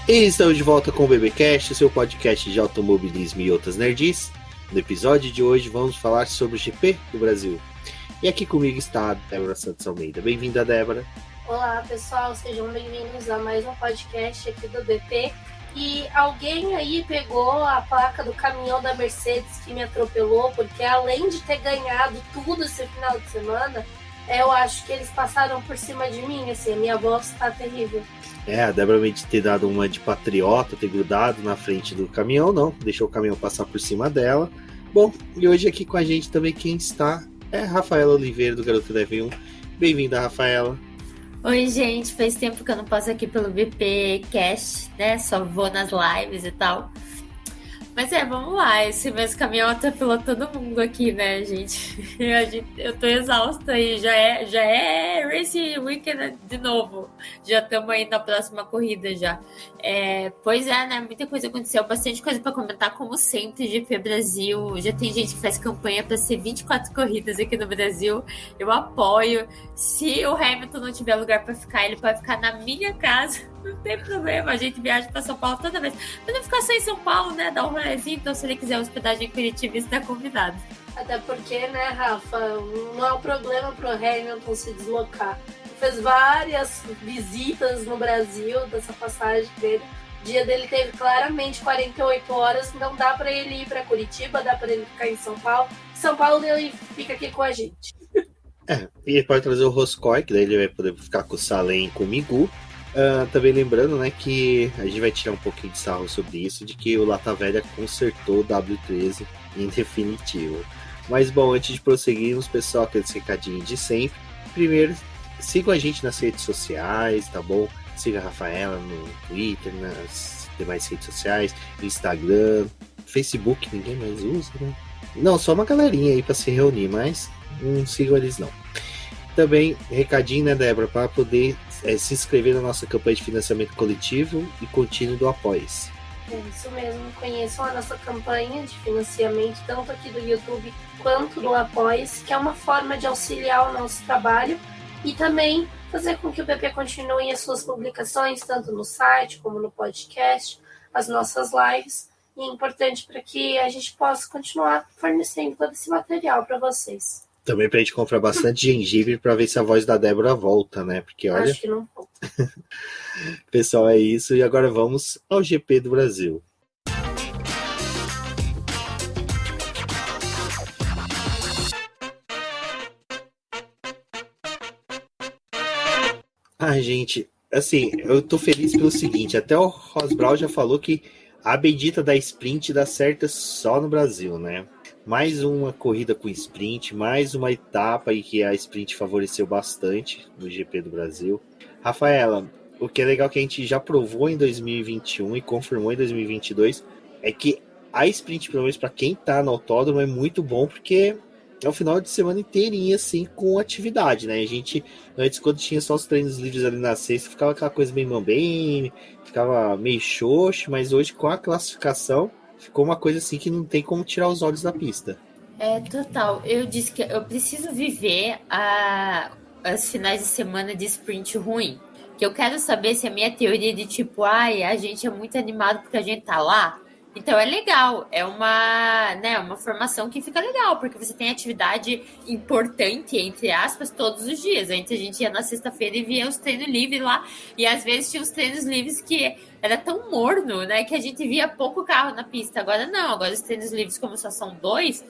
E estamos de volta com o BBcast, seu podcast de automobilismo e outras nerds. No episódio de hoje vamos falar sobre o GP do Brasil. E aqui comigo está a Débora Santos Almeida. Bem-vinda, Débora. Olá, pessoal, sejam bem-vindos a mais um podcast aqui do BP. E alguém aí pegou a placa do caminhão da Mercedes que me atropelou, porque além de ter ganhado tudo esse final de semana, eu acho que eles passaram por cima de mim, assim, a minha voz tá terrível. A Débora me ter dado uma de patriota, ter grudado na frente do caminhão, não, deixou o caminhão passar por cima dela. Bom, e hoje aqui com a gente também quem está é a Rafaela Oliveira, do Garoto da F1. Bem-vinda, Rafaela. Oi, gente, faz tempo que eu não passo aqui pelo BPcast, né? Só vou nas lives e tal. Mas vamos lá, esse mesmo caminhão atropelou todo mundo aqui, né, gente? Eu tô exausta aí, já é Race Weekend de novo. Já estamos aí na próxima corrida já. Pois é, né, muita coisa aconteceu, bastante coisa para comentar, como sempre, GP Brasil. Já tem gente que faz campanha para ser 24 corridas aqui no Brasil. Eu apoio. Se o Hamilton não tiver lugar para ficar, ele pode ficar na minha casa. Não tem problema, a gente viaja para São Paulo toda vez. Mas não ficar só em São Paulo, né? Dar um rolezinho, então se ele quiser hospedagem em Curitiba, está convidado. Até porque, né, Rafa, não é um problema pro Hamilton se deslocar. Ele fez várias visitas no Brasil dessa passagem dele. O dia dele teve claramente 48 horas, não dá para ele ir para Curitiba, dá para ele ficar em São Paulo. São Paulo ele fica aqui com a gente. E ele pode trazer o Roscoe, que daí ele vai poder ficar com o Salem e com o Migu. Também lembrando, né, que a gente vai tirar um pouquinho de sarro sobre isso, de que o Lata Velha consertou o W13 em definitivo. Mas bom, antes de prosseguirmos, pessoal, aqueles recadinhos de sempre. Primeiro, sigam a gente nas redes sociais, tá bom? Siga a Rafaela no Twitter, nas demais redes sociais, Instagram, Facebook, ninguém mais usa, né? Não, só uma galerinha aí pra se reunir, mas não sigam eles não. Também, recadinho, né, Débora, para poder se inscrever na nossa campanha de financiamento coletivo e contínuo do Apoia-se. É isso mesmo, conheçam a nossa campanha de financiamento, tanto aqui do YouTube quanto do Apoia-se, que é uma forma de auxiliar o nosso trabalho e também fazer com que o BP continue as suas publicações, tanto no site como no podcast, as nossas lives, e é importante para que a gente possa continuar fornecendo todo esse material para vocês. Também pra gente comprar bastante gengibre pra ver se a voz da Débora volta, né? Porque olha... Acho que não volta. Pessoal, é isso. E agora vamos ao GP do Brasil. Gente, assim, eu tô feliz pelo seguinte. Até o Ross Brown já falou que a bendita da sprint dá certo só no Brasil, né? Mais uma corrida com sprint, mais uma etapa em que a sprint favoreceu bastante no GP do Brasil. Rafaela, o que é legal que a gente já provou em 2021 e confirmou em 2022 é que a sprint, pelo menos para quem tá no autódromo, é muito bom porque é o final de semana inteirinho assim com atividade, né? A gente, antes, quando tinha só os treinos livres ali na sexta, ficava aquela coisa meio mambém, ficava meio xoxo, mas hoje com a classificação ficou uma coisa assim que não tem como tirar os olhos da pista. Total. Eu disse que eu preciso viver as finais de semana de sprint ruim. Que eu quero saber se a minha teoria de tipo, a gente é muito animado porque a gente tá lá. Então é legal, é uma formação que fica legal, porque você tem atividade importante, entre aspas, todos os dias. Antes a gente ia na sexta-feira e via os treinos livres lá, e às vezes tinha os treinos livres que era tão morno, né, que a gente via pouco carro na pista. Agora não, agora os treinos livres, como só são 2,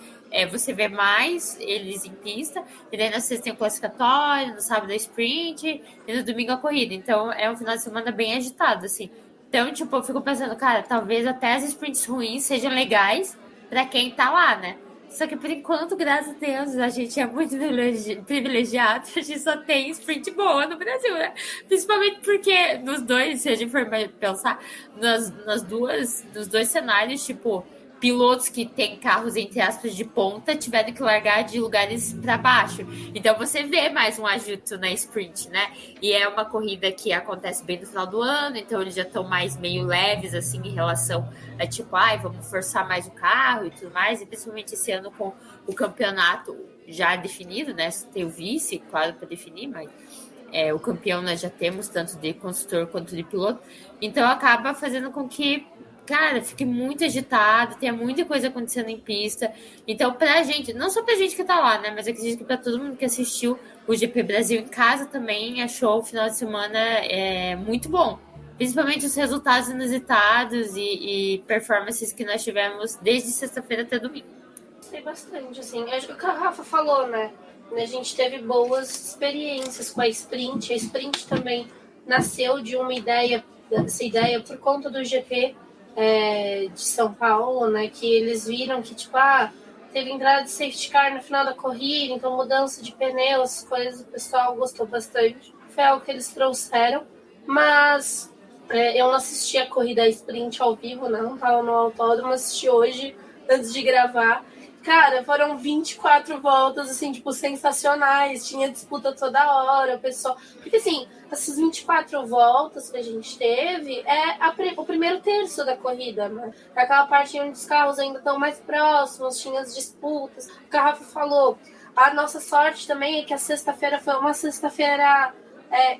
você vê mais eles em pista, e daí na sexta tem o classificatório, no sábado a sprint, e no domingo a corrida. Então é um final de semana bem agitado, assim. Então, tipo, eu fico pensando, cara, talvez até as sprints ruins sejam legais pra quem tá lá, né? Só que por enquanto, graças a Deus, a gente é muito privilegiado, a gente só tem sprint boa no Brasil, né? Principalmente porque nos dois, se a gente for pensar, nos dois cenários, tipo, pilotos que têm carros, entre aspas, de ponta, tiveram que largar de lugares para baixo. Então você vê mais um ajuste na sprint, né? E é uma corrida que acontece bem no final do ano, então eles já estão mais meio leves, assim, em relação a tipo, vamos forçar mais o carro e tudo mais, e principalmente esse ano com o campeonato já definido, né? Tem o vice, claro, para definir, mas o campeão nós já temos, tanto de construtor quanto de piloto. Então acaba fazendo com que, cara, fique muito agitado, tenha muita coisa acontecendo em pista. Então, pra gente, não só pra gente que tá lá, né? Mas eu acredito que pra todo mundo que assistiu o GP Brasil em casa também achou o final de semana muito bom. Principalmente os resultados inusitados e performances que nós tivemos desde sexta-feira até domingo. Gostei bastante, assim. O que a Rafa falou, né? A gente teve boas experiências com a Sprint. A Sprint também nasceu de uma ideia, dessa ideia por conta do GP de São Paulo, né? Que eles viram que, tipo, teve entrada de safety car no final da corrida, então mudança de pneus, coisas, o pessoal gostou bastante. Foi algo que eles trouxeram, mas eu não assisti a corrida Sprint ao vivo, não estava no autódromo, assisti hoje, antes de gravar. Cara, foram 24 voltas, assim, tipo, sensacionais. Tinha disputa toda hora, o pessoal... Porque, assim, essas 24 voltas que a gente teve o primeiro terço da corrida, né? É aquela parte onde os carros ainda estão mais próximos, tinha as disputas. O que a Rafa falou, a nossa sorte também é que a sexta-feira foi uma sexta-feira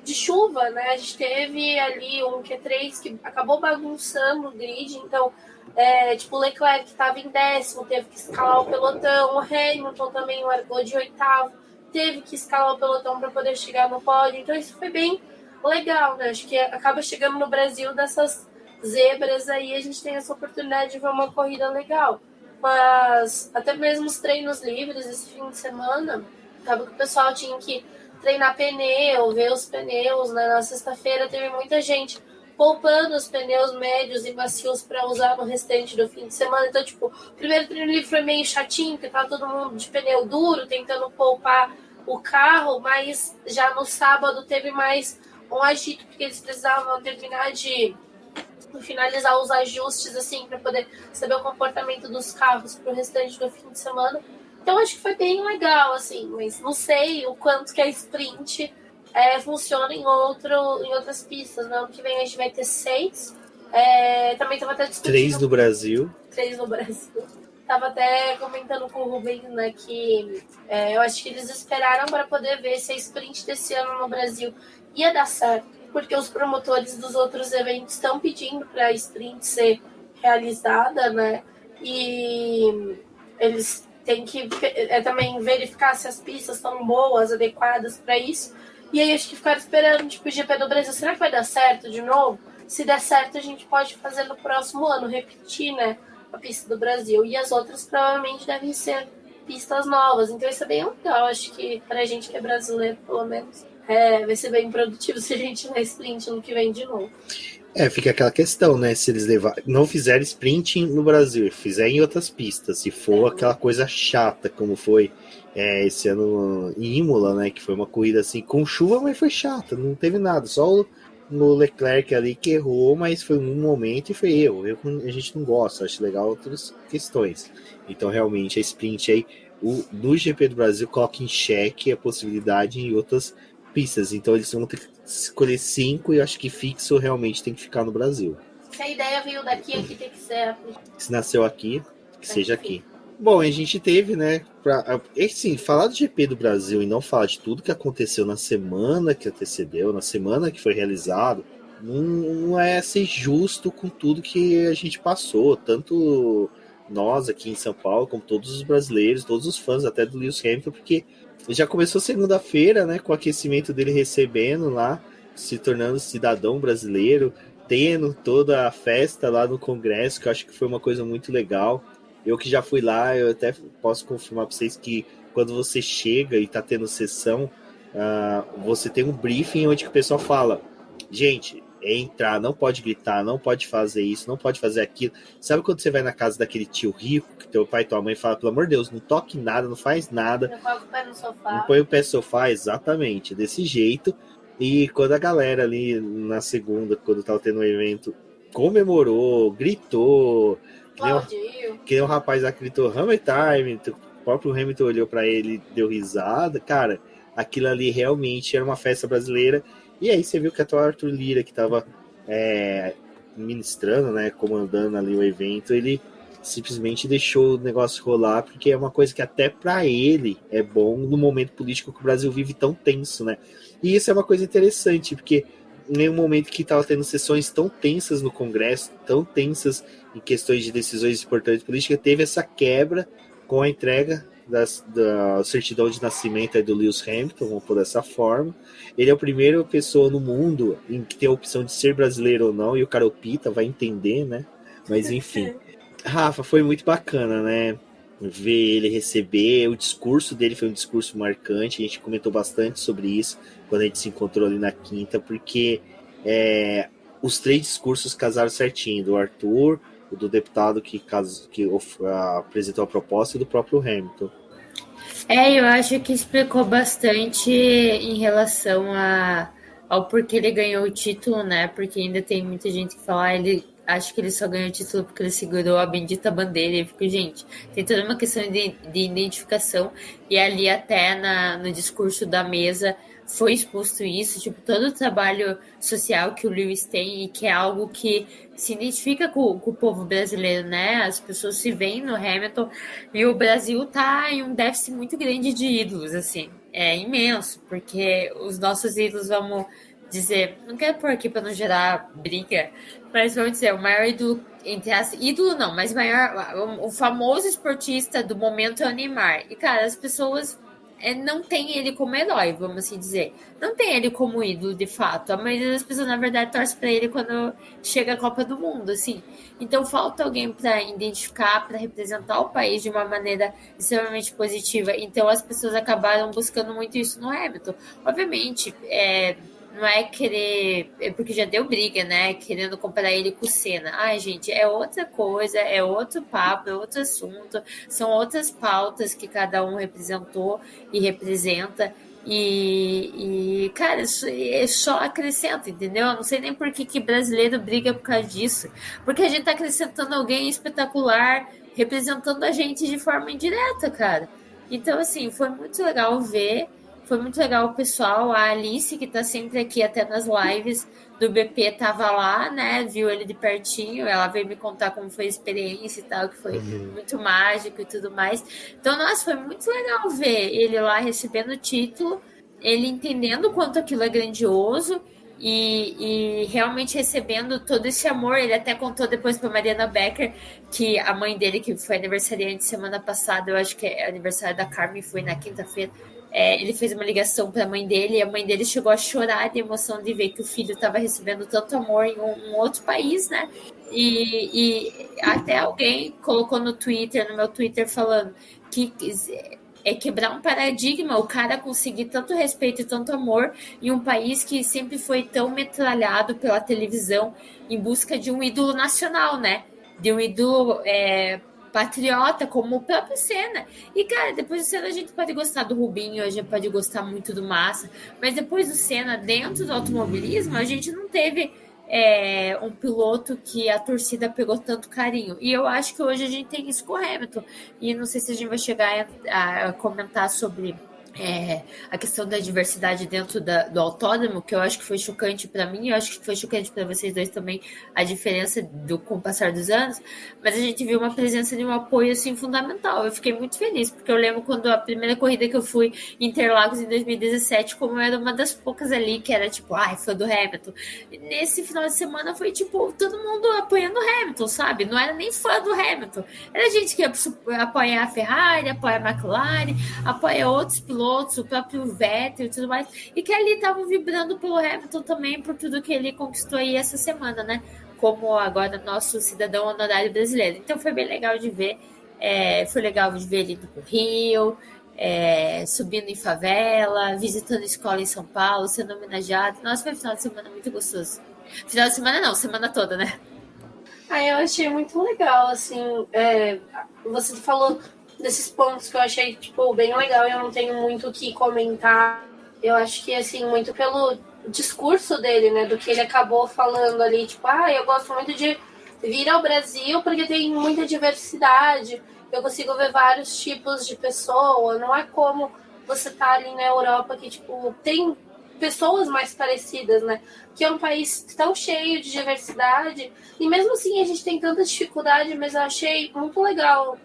de chuva, né? A gente teve ali um Q3 que acabou bagunçando o grid, então... tipo, o Leclerc estava em 10º, teve que escalar o pelotão, o Hamilton também largou de 8º, teve que escalar o pelotão para poder chegar no pódio, então isso foi bem legal, né? Acho que acaba chegando no Brasil dessas zebras aí, a gente tem essa oportunidade de ver uma corrida legal, mas até mesmo os treinos livres esse fim de semana, acaba que o pessoal tinha que treinar pneu, ver os pneus, né? Na sexta-feira teve muita gente poupando os pneus médios e macios para usar no restante do fim de semana. Então, tipo, o primeiro treino livre foi meio chatinho, porque tava todo mundo de pneu duro, tentando poupar o carro, mas já no sábado teve mais um agito, porque eles precisavam terminar de finalizar os ajustes, assim, para poder saber o comportamento dos carros para o restante do fim de semana. Então, acho que foi bem legal, assim, mas não sei o quanto que a Sprint funciona em outras pistas. No ano que vem a gente vai ter 6. Também estava até discutindo... 3 no Brasil. 3 no Brasil. Estava até comentando com o Rubens, né, que eu acho que eles esperaram para poder ver se a Sprint desse ano no Brasil ia dar certo, porque os promotores dos outros eventos estão pedindo para a Sprint ser realizada, né, e eles têm que também verificar se as pistas estão boas, adequadas para isso. E aí acho que ficaram esperando, tipo, o GP do Brasil, será que vai dar certo de novo? Se der certo, a gente pode fazer no próximo ano, repetir, né, a pista do Brasil. E as outras provavelmente devem ser pistas novas. Então isso é bem legal, acho que pra gente que é brasileiro, pelo menos, vai ser bem produtivo se a gente vai sprint no que vem de novo. Fica aquela questão, né? Se eles não fizerem sprint no Brasil, fizerem em outras pistas, se for aquela coisa chata, como foi esse ano em Imola, né? Que foi uma corrida assim com chuva, mas foi chata, não teve nada, só no Leclerc ali que errou, mas foi um momento e foi erro. A gente não gosta, acho legal outras questões. Então, realmente, a sprint aí, no GP do Brasil, coloca em xeque a possibilidade em outras pistas. Então, eles vão ter que escolher 5 e eu acho que fixo realmente tem que ficar no Brasil. Se a ideia veio daqui, aqui tem que ser. Se nasceu aqui, que seja aqui. Bom, a gente teve, né, assim, falar do GP do Brasil e não falar de tudo que aconteceu na semana que antecedeu, na semana que foi realizado, não é ser justo com tudo que a gente passou, tanto nós aqui em São Paulo, como todos os brasileiros, todos os fãs até do Lewis Hamilton, porque já começou segunda-feira, né, com o aquecimento dele recebendo lá, se tornando cidadão brasileiro, tendo toda a festa lá no Congresso, que eu acho que foi uma coisa muito legal. Eu que já fui lá, eu até posso confirmar para vocês que quando você chega e tá tendo sessão, você tem um briefing onde o pessoal fala, gente, entrar, não pode gritar, não pode fazer isso, não pode fazer aquilo. Sabe quando você vai na casa daquele tio rico, que teu pai e tua mãe falam, pelo amor de Deus, não toque nada, não faz nada. Não coloca o pé no sofá. Não põe o pé no sofá, exatamente, desse jeito. E quando a galera ali na segunda, quando tava tendo um evento, comemorou, gritou, que nem um rapaz lá que gritou Hammer Time, o próprio Hamilton olhou para ele e deu risada, cara, aquilo ali realmente era uma festa brasileira. E aí você viu que até o Arthur Lira, que estava ministrando, né, comandando ali o evento, ele simplesmente deixou o negócio rolar, porque é uma coisa que até para ele é bom no momento político que o Brasil vive tão tenso, né? E isso é uma coisa interessante, porque em um momento que estava tendo sessões tão tensas no Congresso, tão tensas em questões de decisões importantes políticas, teve essa quebra com a entrega da certidão de nascimento do Lewis Hamilton, vamos por dessa forma. Ele é a primeira pessoa no mundo em que tem a opção de ser brasileiro ou não, e o Caropita vai entender, né? Mas enfim. Rafa, foi muito bacana, né? Ver ele receber, o discurso dele foi um discurso marcante, a gente comentou bastante sobre isso quando a gente se encontrou ali na quinta, porque os 3 discursos casaram certinho, do Arthur, o do deputado que apresentou a proposta e do próprio Hamilton. Eu acho que explicou bastante em relação ao porquê ele ganhou o título, né? Porque ainda tem muita gente que fala, acho que ele só ganhou o título porque ele segurou a bendita bandeira. E eu fico, gente, tem toda uma questão de identificação. E ali até no discurso da mesa foi exposto isso, tipo, todo o trabalho social que o Lewis tem e que é algo que se identifica com o povo brasileiro, né? As pessoas se veem no Hamilton e o Brasil tá em um déficit muito grande de ídolos, assim. É imenso, porque os nossos ídolos, vamos dizer, não quero pôr aqui para não gerar briga, mas vamos dizer, o maior ídolo, entre as ídolo não, mas o famoso esportista do momento é o Neymar. E, cara, as pessoas não tem ele como herói, vamos assim dizer. Não tem ele como ídolo, de fato. A maioria das pessoas, na verdade, torce para ele quando chega a Copa do Mundo, assim. Então, falta alguém para identificar, para representar o país de uma maneira extremamente positiva. Então, as pessoas acabaram buscando muito isso no Hamilton. Obviamente, não é querer... porque já deu briga, né? Querendo comparar ele com o Senna. Ai, gente, é outra coisa, é outro papo, é outro assunto. São outras pautas que cada um representou e representa. Cara, isso só acrescenta, entendeu? Eu não sei nem por que brasileiro briga por causa disso. Porque a gente tá acrescentando alguém espetacular, representando a gente de forma indireta, cara. Então, assim, foi muito legal ver. Foi muito legal o pessoal, a Alice, que tá sempre aqui até nas lives do BP, tava lá, né? Viu ele de pertinho, ela veio me contar como foi a experiência e tal, que foi muito mágico e tudo mais. Então, nossa, foi muito legal ver ele lá recebendo o título, ele entendendo o quanto aquilo é grandioso e realmente recebendo todo esse amor. Ele até contou depois para Mariana Becker que a mãe dele, que foi aniversariante semana passada, eu acho que é aniversário da Carmen, foi na quinta-feira, ele fez uma ligação para a mãe dele e a mãe dele chegou a chorar de emoção de ver que o filho estava recebendo tanto amor em um outro país, né? E até alguém colocou no Twitter, no meu Twitter, falando que é quebrar um paradigma, o cara conseguir tanto respeito e tanto amor em um país que sempre foi tão metralhado pela televisão em busca de um ídolo nacional, né? De um ídolo patriota, como o próprio Senna. E, cara, depois do Senna a gente pode gostar do Rubinho, a gente pode gostar muito do Massa, mas depois do Senna, dentro do automobilismo, a gente não teve um piloto que a torcida pegou tanto carinho. E eu acho que hoje a gente tem isso com o Hamilton. E não sei se a gente vai chegar a comentar sobre a questão da diversidade dentro do autódromo, que eu acho que foi chocante para mim, eu acho que foi chocante para vocês dois também, a diferença com o passar dos anos, mas a gente viu uma presença de um apoio assim fundamental. Eu fiquei muito feliz, porque eu lembro quando a primeira corrida que eu fui em Interlagos em 2017, como eu era uma das poucas ali que era tipo, fã do Hamilton. E nesse final de semana foi tipo, todo mundo apoiando o Hamilton, sabe? Não era nem fã do Hamilton, era gente que apoia a Ferrari, apoia a McLaren, apoia outros pilotos, o próprio Vettel e tudo mais, e que ali estavam vibrando pelo Hamilton também, por tudo que ele conquistou aí essa semana, né? Como agora nosso cidadão honorário brasileiro. Então foi bem legal de ver. Foi legal de ver ele indo pro Rio, subindo em favela, visitando escola em São Paulo, sendo homenageado. Nossa, foi um final de semana muito gostoso. Final de semana não, semana toda, né? Eu achei muito legal, assim, você falou desses pontos que eu achei, tipo, bem legal e eu não tenho muito o que comentar. Eu acho que, assim, muito pelo discurso dele, né, do que ele acabou falando ali, tipo, eu gosto muito de vir ao Brasil porque tem muita diversidade, eu consigo ver vários tipos de pessoa, não é como você tá ali na Europa que, tipo, tem pessoas mais parecidas, né? Que é um país tão cheio de diversidade, e mesmo assim a gente tem tanta dificuldade, mas eu achei muito legal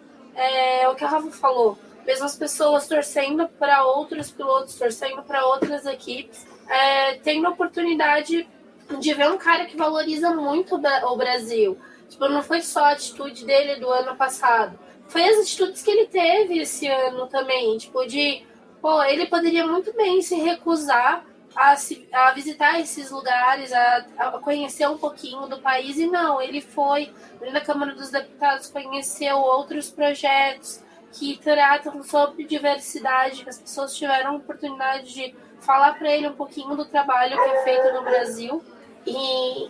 o que a Rafa falou. Mesmo as pessoas torcendo para outros pilotos, torcendo para outras equipes, tendo a oportunidade de ver um cara que valoriza muito o Brasil. Tipo, não foi só a atitude dele do ano passado, foi as atitudes que ele teve esse ano também, tipo, ele poderia muito bem se recusar a visitar esses lugares, a conhecer um pouquinho do país, e não, ele foi na Câmara dos Deputados, conheceu outros projetos que tratam sobre diversidade, que as pessoas tiveram a oportunidade de falar para ele um pouquinho do trabalho que é feito no Brasil. E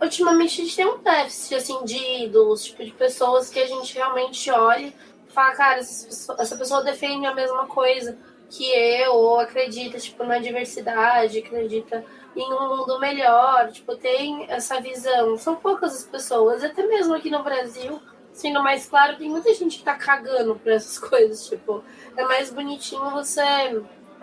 ultimamente a gente tem um déficit assim, de ídolos, tipo, de pessoas que a gente realmente olha e fala, cara, essa pessoa defende a mesma coisa que eu, ou acredita, tipo, na diversidade, acredita em um mundo melhor, tipo, tem essa visão. São poucas as pessoas, até mesmo aqui no Brasil, sendo mais claro, tem muita gente que tá cagando pra essas coisas, tipo, é mais bonitinho você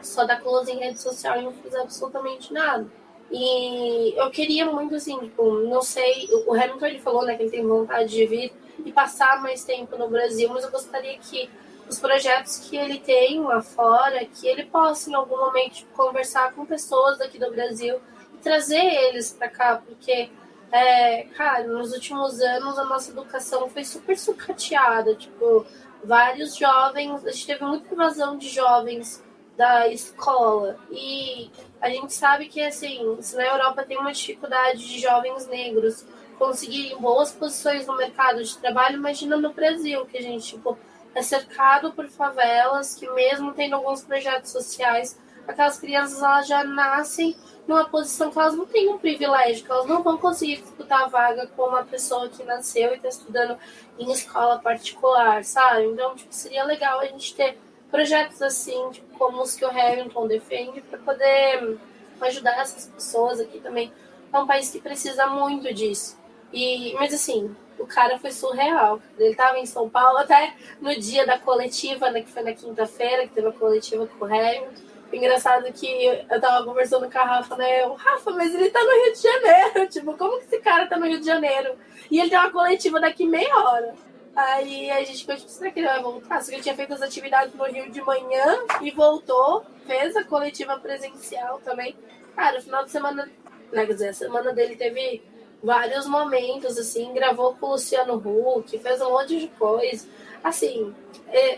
só dar close em rede social e não fazer absolutamente nada. E eu queria muito, assim, tipo, não sei, o Hamilton, ele falou, né, que ele tem vontade de vir e passar mais tempo no Brasil, mas eu gostaria que os projetos que ele tem lá fora, que ele possa em algum momento tipo, conversar com pessoas daqui do Brasil e trazer eles para cá, porque, cara, nos últimos anos a nossa educação foi super sucateada, tipo, vários jovens, a gente teve muita invasão de jovens da escola, e a gente sabe que, assim, se na Europa tem uma dificuldade de jovens negros conseguirem boas posições no mercado de trabalho, imagina no Brasil, que a gente, tipo, é cercado por favelas, que mesmo tendo alguns projetos sociais, aquelas crianças elas já nascem numa posição que elas não têm um privilégio, que elas não vão conseguir disputar a vaga com uma pessoa que nasceu e está estudando em escola particular, sabe? Então, tipo, seria legal a gente ter projetos assim, tipo, como os que o Hamilton defende, para poder ajudar essas pessoas aqui também. É um país que precisa muito disso. Mas assim, o cara foi surreal. Ele estava em São Paulo até no dia da coletiva, né, que foi na quinta-feira, que teve a coletiva com o Hamilton. Engraçado que eu tava conversando com a Rafa, né? Rafa, mas ele tá no Rio de Janeiro. Tipo, como que esse cara tá no Rio de Janeiro? E ele tem uma coletiva daqui meia hora. Aí a gente ficou tipo, será que ele vai voltar? Só que ele tinha feito as atividades no Rio de manhã e voltou, fez a coletiva presencial também. Cara, no final de semana, né, quer dizer, a semana dele teve vários momentos, assim, gravou com o Luciano Huck, fez um monte de coisa. Assim,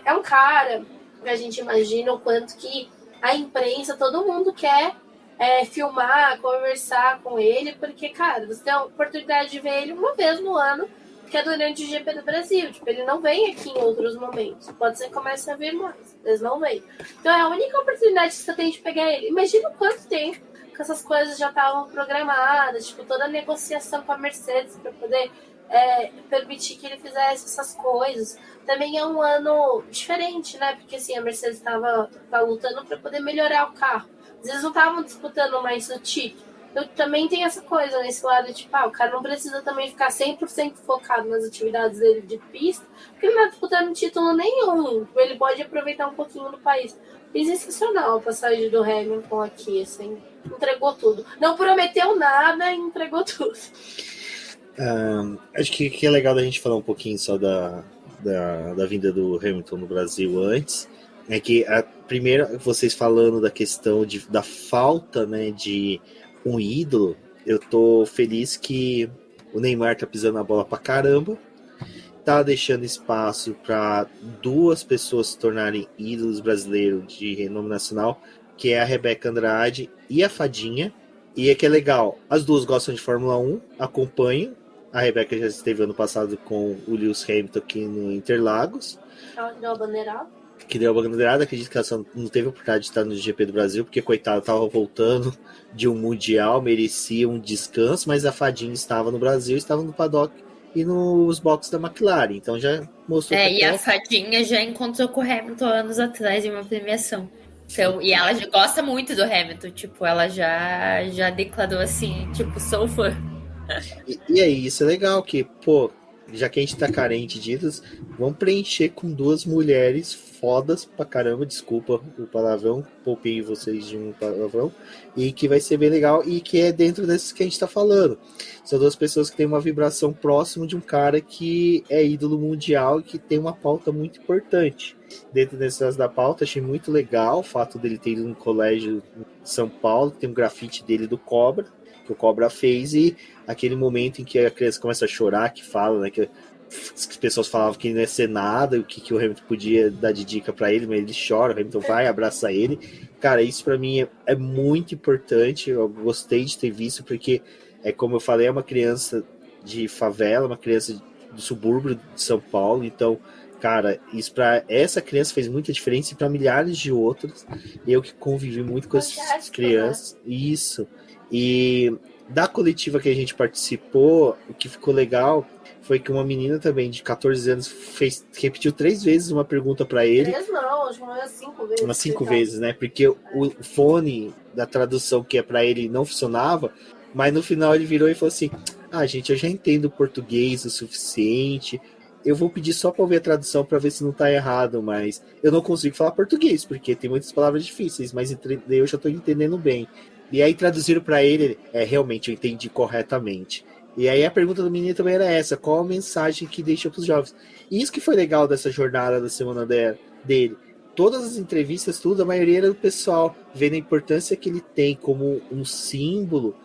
é um cara que a gente imagina o quanto que a imprensa, todo mundo quer filmar, conversar com ele, porque, cara, você tem a oportunidade de ver ele uma vez no ano, que é durante o GP do Brasil. Tipo, ele não vem aqui em outros momentos. Pode ser que comece a vir mais, mas não vem. Então é a única oportunidade que você tem de pegar ele. Imagina quanto tempo que essas coisas já estavam programadas, tipo, toda a negociação com a Mercedes para poder permitir que ele fizesse essas coisas. Também é um ano diferente, né? Porque assim, a Mercedes tá lutando para poder melhorar o carro. Às vezes não estavam disputando mais o título. Eu também tenho essa coisa nesse lado, tipo, o cara não precisa também ficar 100% focado nas atividades dele de pista, porque ele não está disputando título nenhum. Ele pode aproveitar um pouquinho do país. E sensacional a passagem do Hamilton aqui, assim, entregou tudo. Não prometeu nada e entregou tudo. Acho que é legal da gente falar um pouquinho só da vinda do Hamilton no Brasil antes. É que a primeira, vocês falando da questão da falta, né, de um ídolo, eu tô feliz que o Neymar tá pisando a bola pra caramba, tá deixando espaço para duas pessoas se tornarem ídolos brasileiros de renome nacional, que é a Rebeca Andrade e a Fadinha. E é que é legal, as duas gostam de Fórmula 1, acompanham. A Rebeca já esteve ano passado com o Lewis Hamilton aqui no Interlagos. Deu a bandeirada? Que deu a bandeirada, acredito que ela só não teve a oportunidade de estar no GP do Brasil, porque, coitado, estava voltando de um Mundial, merecia um descanso, mas a Fadinha estava no Brasil, estava no paddock e nos boxes da McLaren, então já mostrou que e a Fadinha já encontrou com o Hamilton anos atrás em uma premiação. Então, e ela já gosta muito do Hamilton, tipo, ela já declarou assim, tipo, sou fã. E aí, isso é legal, que, pô, já que a gente tá carente de ídolos, vamos preencher com duas mulheres fodas pra caramba, desculpa o palavrão, poupei vocês de um palavrão, e que vai ser bem legal, e que é dentro desses que a gente tá falando. São duas pessoas que têm uma vibração próxima de um cara que é ídolo mundial e que tem uma pauta muito importante. Dentro dessas da pauta, achei muito legal o fato dele ter ido no colégio em São Paulo, tem um grafite dele do Cobra, que o Cobra fez, e aquele momento em que a criança começa a chorar, que fala, né, que as pessoas falavam que não ia ser nada, o que o Hamilton podia dar de dica para ele, mas ele chora, o Hamilton vai, abraça ele. Cara, isso para mim é muito importante, eu gostei de ter visto, porque, como eu falei, é uma criança de favela, uma criança do subúrbio de São Paulo, então, cara, isso para essa criança fez muita diferença e para milhares de outras. Eu que convivi muito com essas crianças, isso. E da coletiva que a gente participou, o que ficou legal foi que uma menina também de 14 anos repetiu 3 vezes uma pergunta para ele. 3 não, acho que umas 5 vezes. Umas 5 vezes, né? Porque o fone da tradução que é para ele não funcionava, mas no final ele virou e falou assim: gente, eu já entendo português o suficiente, eu vou pedir só para ouvir a tradução para ver se não tá errado, mas eu não consigo falar português, porque tem muitas palavras difíceis, mas eu já tô entendendo bem. E aí traduziram para ele, realmente eu entendi corretamente. E aí a pergunta do menino também era essa: qual a mensagem que deixa para os jovens? E isso que foi legal dessa jornada da semana dele. Todas as entrevistas, tudo, a maioria era do pessoal vendo a importância que ele tem como um símbolo,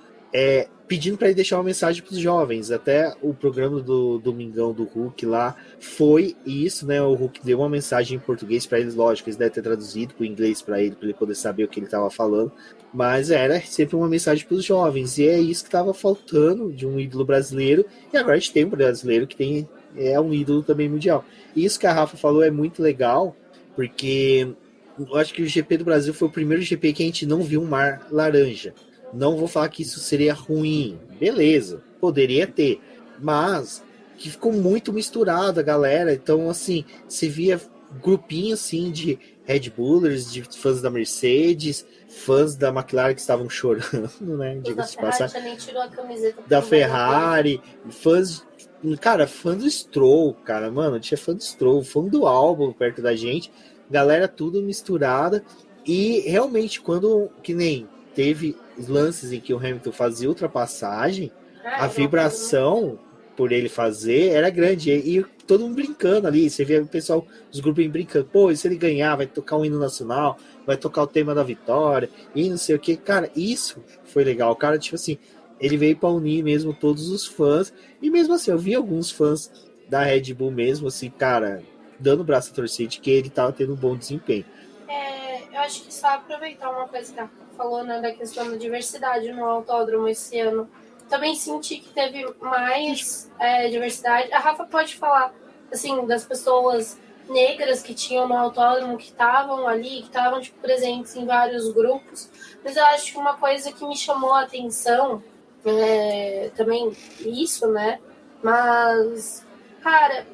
pedindo para ele deixar uma mensagem para os jovens. Até o programa do Domingão do Hulk lá foi isso, né? O Hulk deu uma mensagem em português para eles, lógico, eles devem ter traduzido para o inglês para ele poder saber o que ele estava falando, mas era sempre uma mensagem para os jovens, e é isso que estava faltando de um ídolo brasileiro, e agora a gente tem um brasileiro que é um ídolo também mundial. E isso que a Rafa falou é muito legal, porque eu acho que o GP do Brasil foi o primeiro GP que a gente não viu um mar laranja. Não vou falar que isso seria ruim, beleza, poderia ter, mas que ficou muito misturado a galera. Então, assim, você via grupinho assim de Red Bullers, de fãs da Mercedes, fãs da McLaren que estavam chorando, né? Diga-se de passagem. Nem tirou a camiseta da Ferrari, fãs. Cara, fã do Stroll, cara, mano, tinha fã do Stroll, fã do álbum perto da gente, galera tudo misturada. E realmente, quando que nem teve lances em que o Hamilton fazia ultrapassagem, a vibração por ele fazer era grande, e todo mundo brincando ali, você via o pessoal, os grupos brincando, pô, e se ele ganhar, vai tocar um hino nacional, vai tocar o tema da vitória, e não sei o que, cara, isso foi legal, o cara, tipo assim, ele veio para unir mesmo todos os fãs, e mesmo assim, eu vi alguns fãs da Red Bull mesmo, assim, cara, dando o braço a torcer de que ele tava tendo um bom desempenho. Eu acho que só aproveitar uma coisa que a Rafa falou, né, da questão da diversidade no autódromo esse ano. Também senti que teve mais diversidade. A Rafa pode falar, assim, das pessoas negras que tinham no autódromo, que estavam ali, que estavam, tipo, presentes em vários grupos. Mas eu acho que uma coisa que me chamou a atenção, também isso, né? Mas, cara,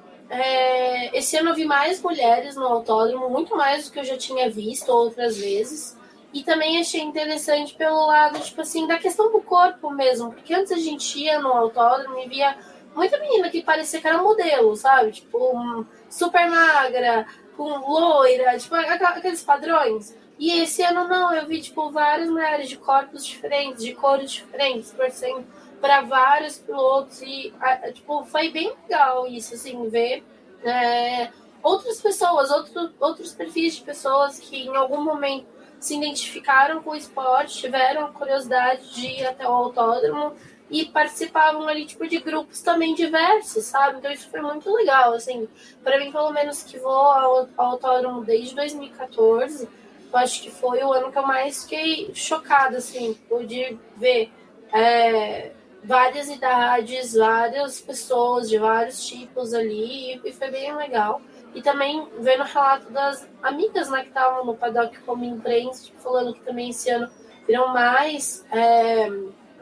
esse ano eu vi mais mulheres no autódromo, muito mais do que eu já tinha visto outras vezes. E também achei interessante pelo lado, tipo assim, da questão do corpo mesmo. Porque antes a gente ia no autódromo e via muita menina que parecia que era modelo, sabe? Tipo, super magra, com loira, tipo, aqueles padrões. E esse ano não, eu vi, tipo, várias mulheres de corpos diferentes, de cores diferentes, torcendo para vários pilotos. E, tipo, foi bem legal isso, assim, ver outras pessoas, outros perfis de pessoas que em algum momento se identificaram com o esporte, tiveram curiosidade de ir até o autódromo e participavam ali, tipo, de grupos também diversos, sabe? Então isso foi muito legal, assim, para mim, pelo menos, que vou ao autódromo desde 2014, eu acho que foi o ano que eu mais fiquei chocada, assim, de ver várias idades, várias pessoas de vários tipos ali, e foi bem legal. E também vendo o relato das amigas, né, que estavam no paddock como imprensa, tipo, falando que também esse ano viram mais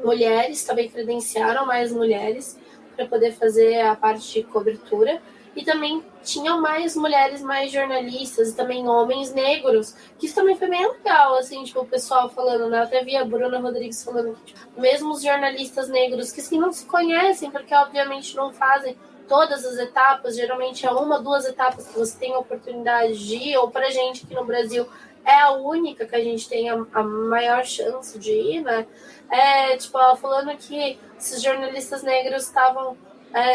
mulheres, também credenciaram mais mulheres para poder fazer a parte de cobertura. E também tinham mais mulheres, mais jornalistas, e também homens negros, que isso também foi bem legal, assim, tipo, o pessoal falando, né? Eu até vi a Bruna Rodrigues falando que, tipo, mesmo os jornalistas negros, que assim, não se conhecem, porque obviamente não fazem todas as etapas, geralmente é uma, duas etapas que você tem a oportunidade de ir, ou pra gente aqui no Brasil é a única que a gente tem a maior chance de ir, né? Tipo, ela falando que esses jornalistas negros estavam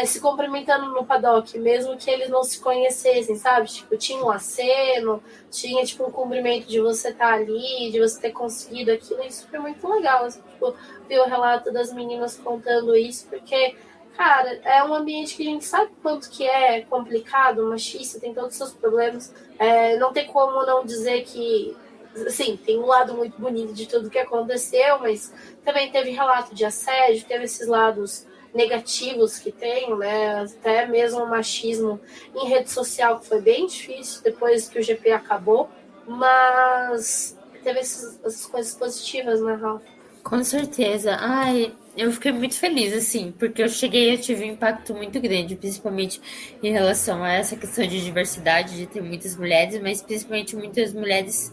se cumprimentando no paddock, mesmo que eles não se conhecessem, sabe? Tipo, tinha um aceno, tinha, tipo, um cumprimento de você estar ali, de você ter conseguido aquilo, isso foi muito legal, assim, tipo, ver o relato das meninas contando isso, porque, cara, é um ambiente que a gente sabe quanto que é complicado, machista, tem todos os seus problemas, não tem como não dizer que, assim, tem um lado muito bonito de tudo que aconteceu, mas também teve relato de assédio, teve esses lados negativos que tem, né? Até mesmo o machismo em rede social, que foi bem difícil depois que o GP acabou, mas teve essas coisas positivas, né, Rafa? Com certeza. Ai, eu fiquei muito feliz, assim, porque eu tive um impacto muito grande, principalmente em relação a essa questão de diversidade, de ter muitas mulheres, mas principalmente muitas mulheres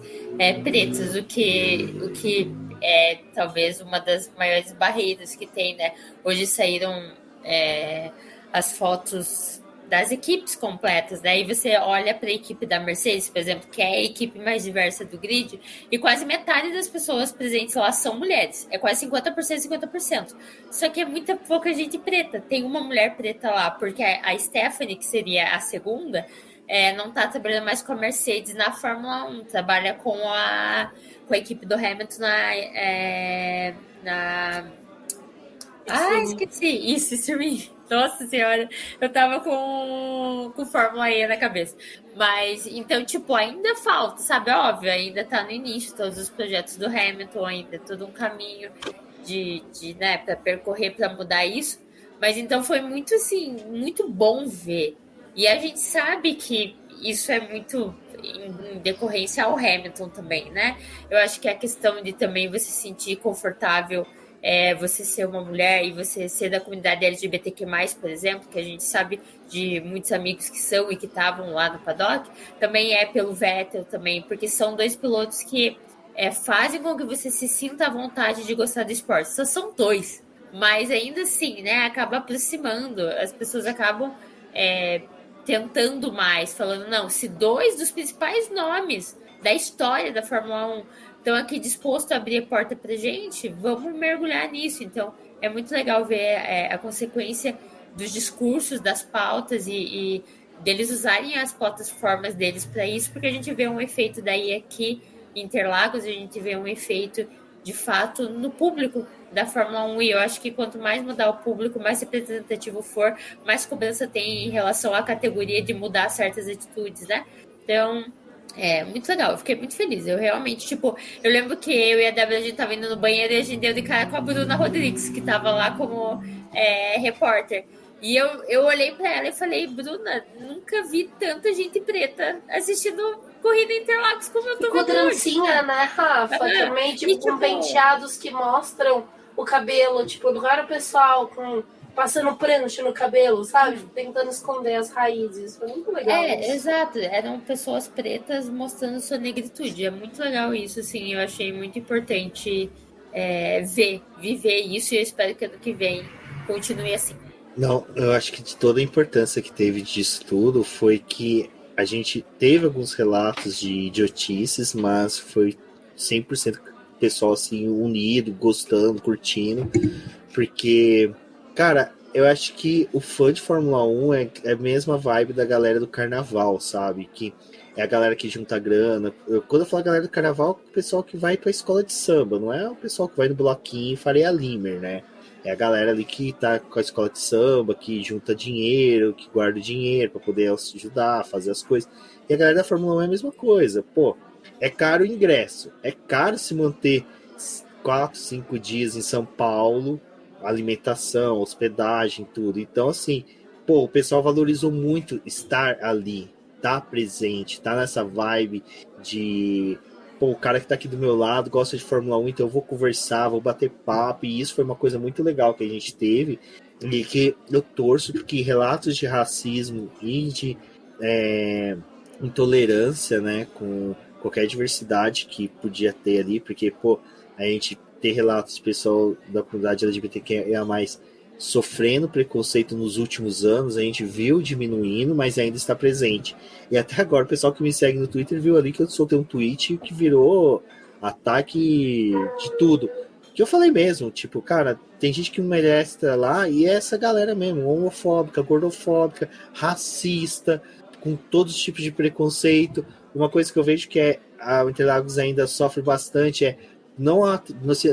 pretas, o que é talvez uma das maiores barreiras que tem, né? Hoje saíram as fotos das equipes completas, né? E você olha para a equipe da Mercedes, por exemplo, que é a equipe mais diversa do grid, e quase metade das pessoas presentes lá são mulheres. É quase 50%, 50%. Só que é muita pouca gente preta. Tem uma mulher preta lá, porque a Stephanie, que seria a segunda, não está trabalhando mais com a Mercedes na Fórmula 1, trabalha com a equipe do Hamilton esqueci. Isso, nossa senhora, eu tava com Fórmula E na cabeça. Mas, então, tipo, ainda falta, sabe? Óbvio, ainda tá no início todos os projetos do Hamilton, ainda todo um caminho né, pra percorrer, pra mudar isso. Mas, então, foi muito, assim, muito bom ver. E a gente sabe que isso é muito em decorrência ao Hamilton também, né? Eu acho que a questão de também você se sentir confortável você ser uma mulher e você ser da comunidade LGBTQ+, por exemplo, que a gente sabe de muitos amigos que são e que estavam lá no paddock, também é pelo Vettel também, porque são dois pilotos que fazem com que você se sinta à vontade de gostar do esporte. Só são dois, mas ainda assim, né, acaba aproximando, as pessoas acabam tentando mais, falando, não, se dois dos principais nomes da história da Fórmula 1 estão aqui disposto a abrir a porta pra gente, vamos mergulhar nisso. Então, é muito legal ver a consequência dos discursos, das pautas e deles usarem as plataformas deles para isso, porque a gente vê um efeito daí aqui em Interlagos, a gente vê um efeito, de fato, no público da Fórmula 1, e eu acho que quanto mais mudar o público, mais representativo for, mais cobrança tem em relação à categoria de mudar certas atitudes, né? Então, muito legal, eu fiquei muito feliz. Eu realmente, tipo, eu lembro que eu e a Débora, a gente tava indo no banheiro e a gente deu de cara com a Bruna Rodrigues, que tava lá como repórter. E eu olhei pra ela e falei, Bruna, nunca vi tanta gente preta assistindo corrida Interlagos como eu tô vendo hoje. Com trancinha, né, Rafa? Também, tipo, com penteados que mostram o cabelo, tipo, não era o pessoal passando prancha no cabelo, sabe? Tentando esconder as raízes. Foi muito legal isso. Exato. Eram pessoas pretas mostrando sua negritude. É muito legal isso, assim. Eu achei muito importante viver isso, e eu espero que ano que vem continue assim. Não, eu acho que de toda a importância que teve disso tudo foi que a gente teve alguns relatos de idiotices, mas foi 100% pessoal assim, unido, gostando, curtindo, porque, cara, eu acho que o fã de Fórmula 1 é a mesma vibe da galera do carnaval, sabe? Que é a galera que junta grana. Quando eu falo galera do carnaval, é o pessoal que vai pra escola de samba, não é o pessoal que vai no bloquinho e Faria Limer, né? É a galera ali que tá com a escola de samba, que junta dinheiro, que guarda dinheiro para poder ajudar, fazer as coisas. E a galera da Fórmula 1 é a mesma coisa. Pô, é caro o ingresso. É caro se manter 4, 5 dias em São Paulo, alimentação, hospedagem, tudo. Então, assim, pô, o pessoal valorizou muito estar ali, tá presente, tá nessa vibe de... Pô, o cara que tá aqui do meu lado gosta de Fórmula 1, então eu vou conversar, vou bater papo, e isso foi uma coisa muito legal que a gente teve, e que eu torço porque relatos de racismo e de intolerância, né, com qualquer diversidade que podia ter ali, porque, pô, a gente ter relatos de pessoal da comunidade LGBTQIA+, sofrendo preconceito nos últimos anos, a gente viu diminuindo, mas ainda está presente. E até agora, o pessoal que me segue no Twitter viu ali que eu soltei um tweet que virou ataque de tudo. Que eu falei mesmo, tipo, cara, tem gente que merece estar lá e é essa galera mesmo, homofóbica, gordofóbica, racista, com todos os tipos de preconceito. Uma coisa que eu vejo que a Interlagos ainda sofre bastante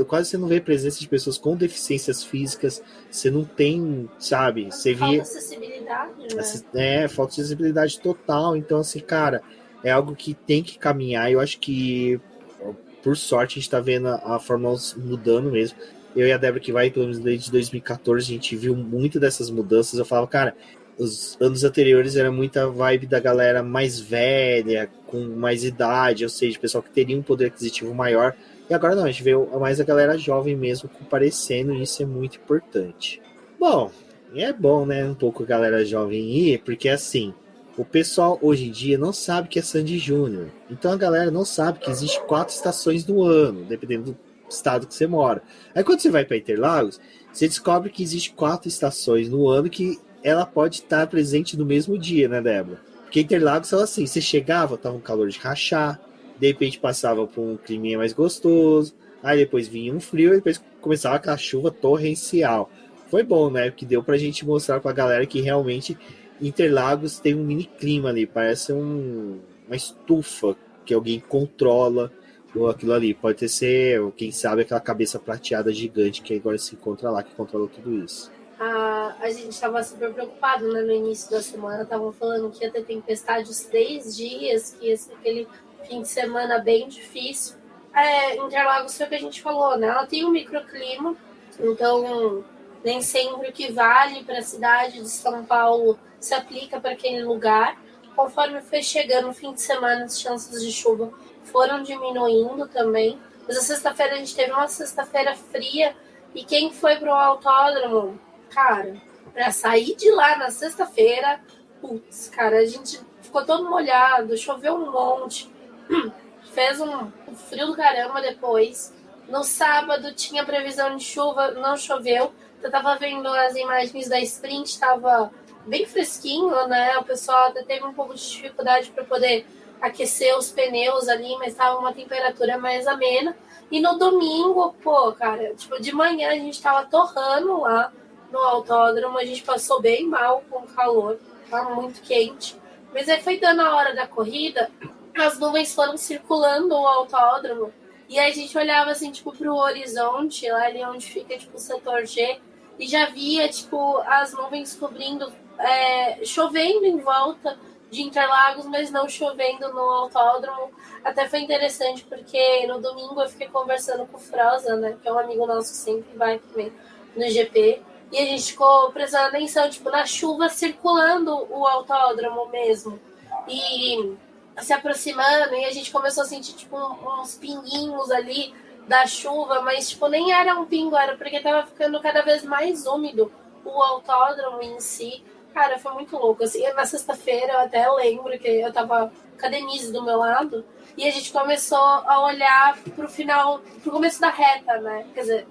quase você não vê presença de pessoas com deficiências físicas, você não tem, sabe, você Falta acessibilidade, né? Falta de acessibilidade total. Então, assim, cara, é algo que tem que caminhar. Eu acho que, por sorte, a gente tá vendo a Fórmula 1 mudando mesmo. Eu e a Débora, que vai pelo menos desde 2014, a gente viu muito dessas mudanças. Eu falava, cara, os anos anteriores era muita vibe da galera mais velha, com mais idade, ou seja, pessoal que teria um poder aquisitivo maior. E agora não, a gente vê mais a galera jovem mesmo comparecendo, e isso é muito importante. Bom, é bom, né, um pouco a galera jovem ir, porque assim, o pessoal hoje em dia não sabe que é Sandy Júnior. Então a galera não sabe que existe 4 estações no ano, dependendo do estado que você mora. Aí quando você vai para Interlagos, você descobre que existe 4 estações no ano que ela pode estar presente no mesmo dia, né, Débora? Porque Interlagos, ela assim, você chegava, tava um calor de rachar, de repente passava por um climinha mais gostoso, aí depois vinha um frio, e depois começava aquela chuva torrencial. Foi bom, né? Porque deu pra gente mostrar pra galera que realmente Interlagos tem um mini clima ali, parece uma estufa que alguém controla ou aquilo ali. Pode ser, quem sabe, aquela cabeça prateada gigante que agora se encontra lá, que controla tudo isso. A gente estava super preocupado, né? No início da semana, estavam falando que ia ter tempestade os 3 dias, que ia ser aquele fim de semana bem difícil. Interlagos foi o que a gente falou, né? Ela tem um microclima, então nem sempre o que vale para a cidade de São Paulo se aplica para aquele lugar. Conforme foi chegando o fim de semana, as chances de chuva foram diminuindo também. Mas a sexta-feira a gente teve uma sexta-feira fria, e quem foi para o autódromo, cara, para sair de lá na sexta-feira, putz, cara, a gente ficou todo molhado, choveu um monte, fez um frio do caramba depois. No sábado tinha previsão de chuva, não choveu. Eu tava vendo as imagens da sprint, tava bem fresquinho, né? O pessoal até teve um pouco de dificuldade para poder aquecer os pneus ali, mas tava uma temperatura mais amena. E no domingo, pô, cara, tipo, de manhã a gente tava torrando lá no autódromo, a gente passou bem mal com o calor, tava muito quente. Mas aí foi dando a hora da corrida, as nuvens foram circulando o autódromo, e aí a gente olhava assim, tipo, pro horizonte, lá ali onde fica, tipo, o setor G, e já via, tipo, as nuvens cobrindo, chovendo em volta de Interlagos, mas não chovendo no autódromo. Até foi interessante, porque no domingo eu fiquei conversando com o Froza, né, que é um amigo nosso que sempre vai também no GP, e a gente ficou prestando atenção, tipo, na chuva circulando o autódromo mesmo, e se aproximando, e a gente começou a sentir, tipo, uns pinguinhos ali da chuva, mas, tipo, nem era um pingo, era porque tava ficando cada vez mais úmido o autódromo em si. Cara, foi muito louco, assim, na sexta-feira eu até lembro que eu tava com a Denise do meu lado, e a gente começou a olhar pro final, pro começo da reta, né, quer dizer,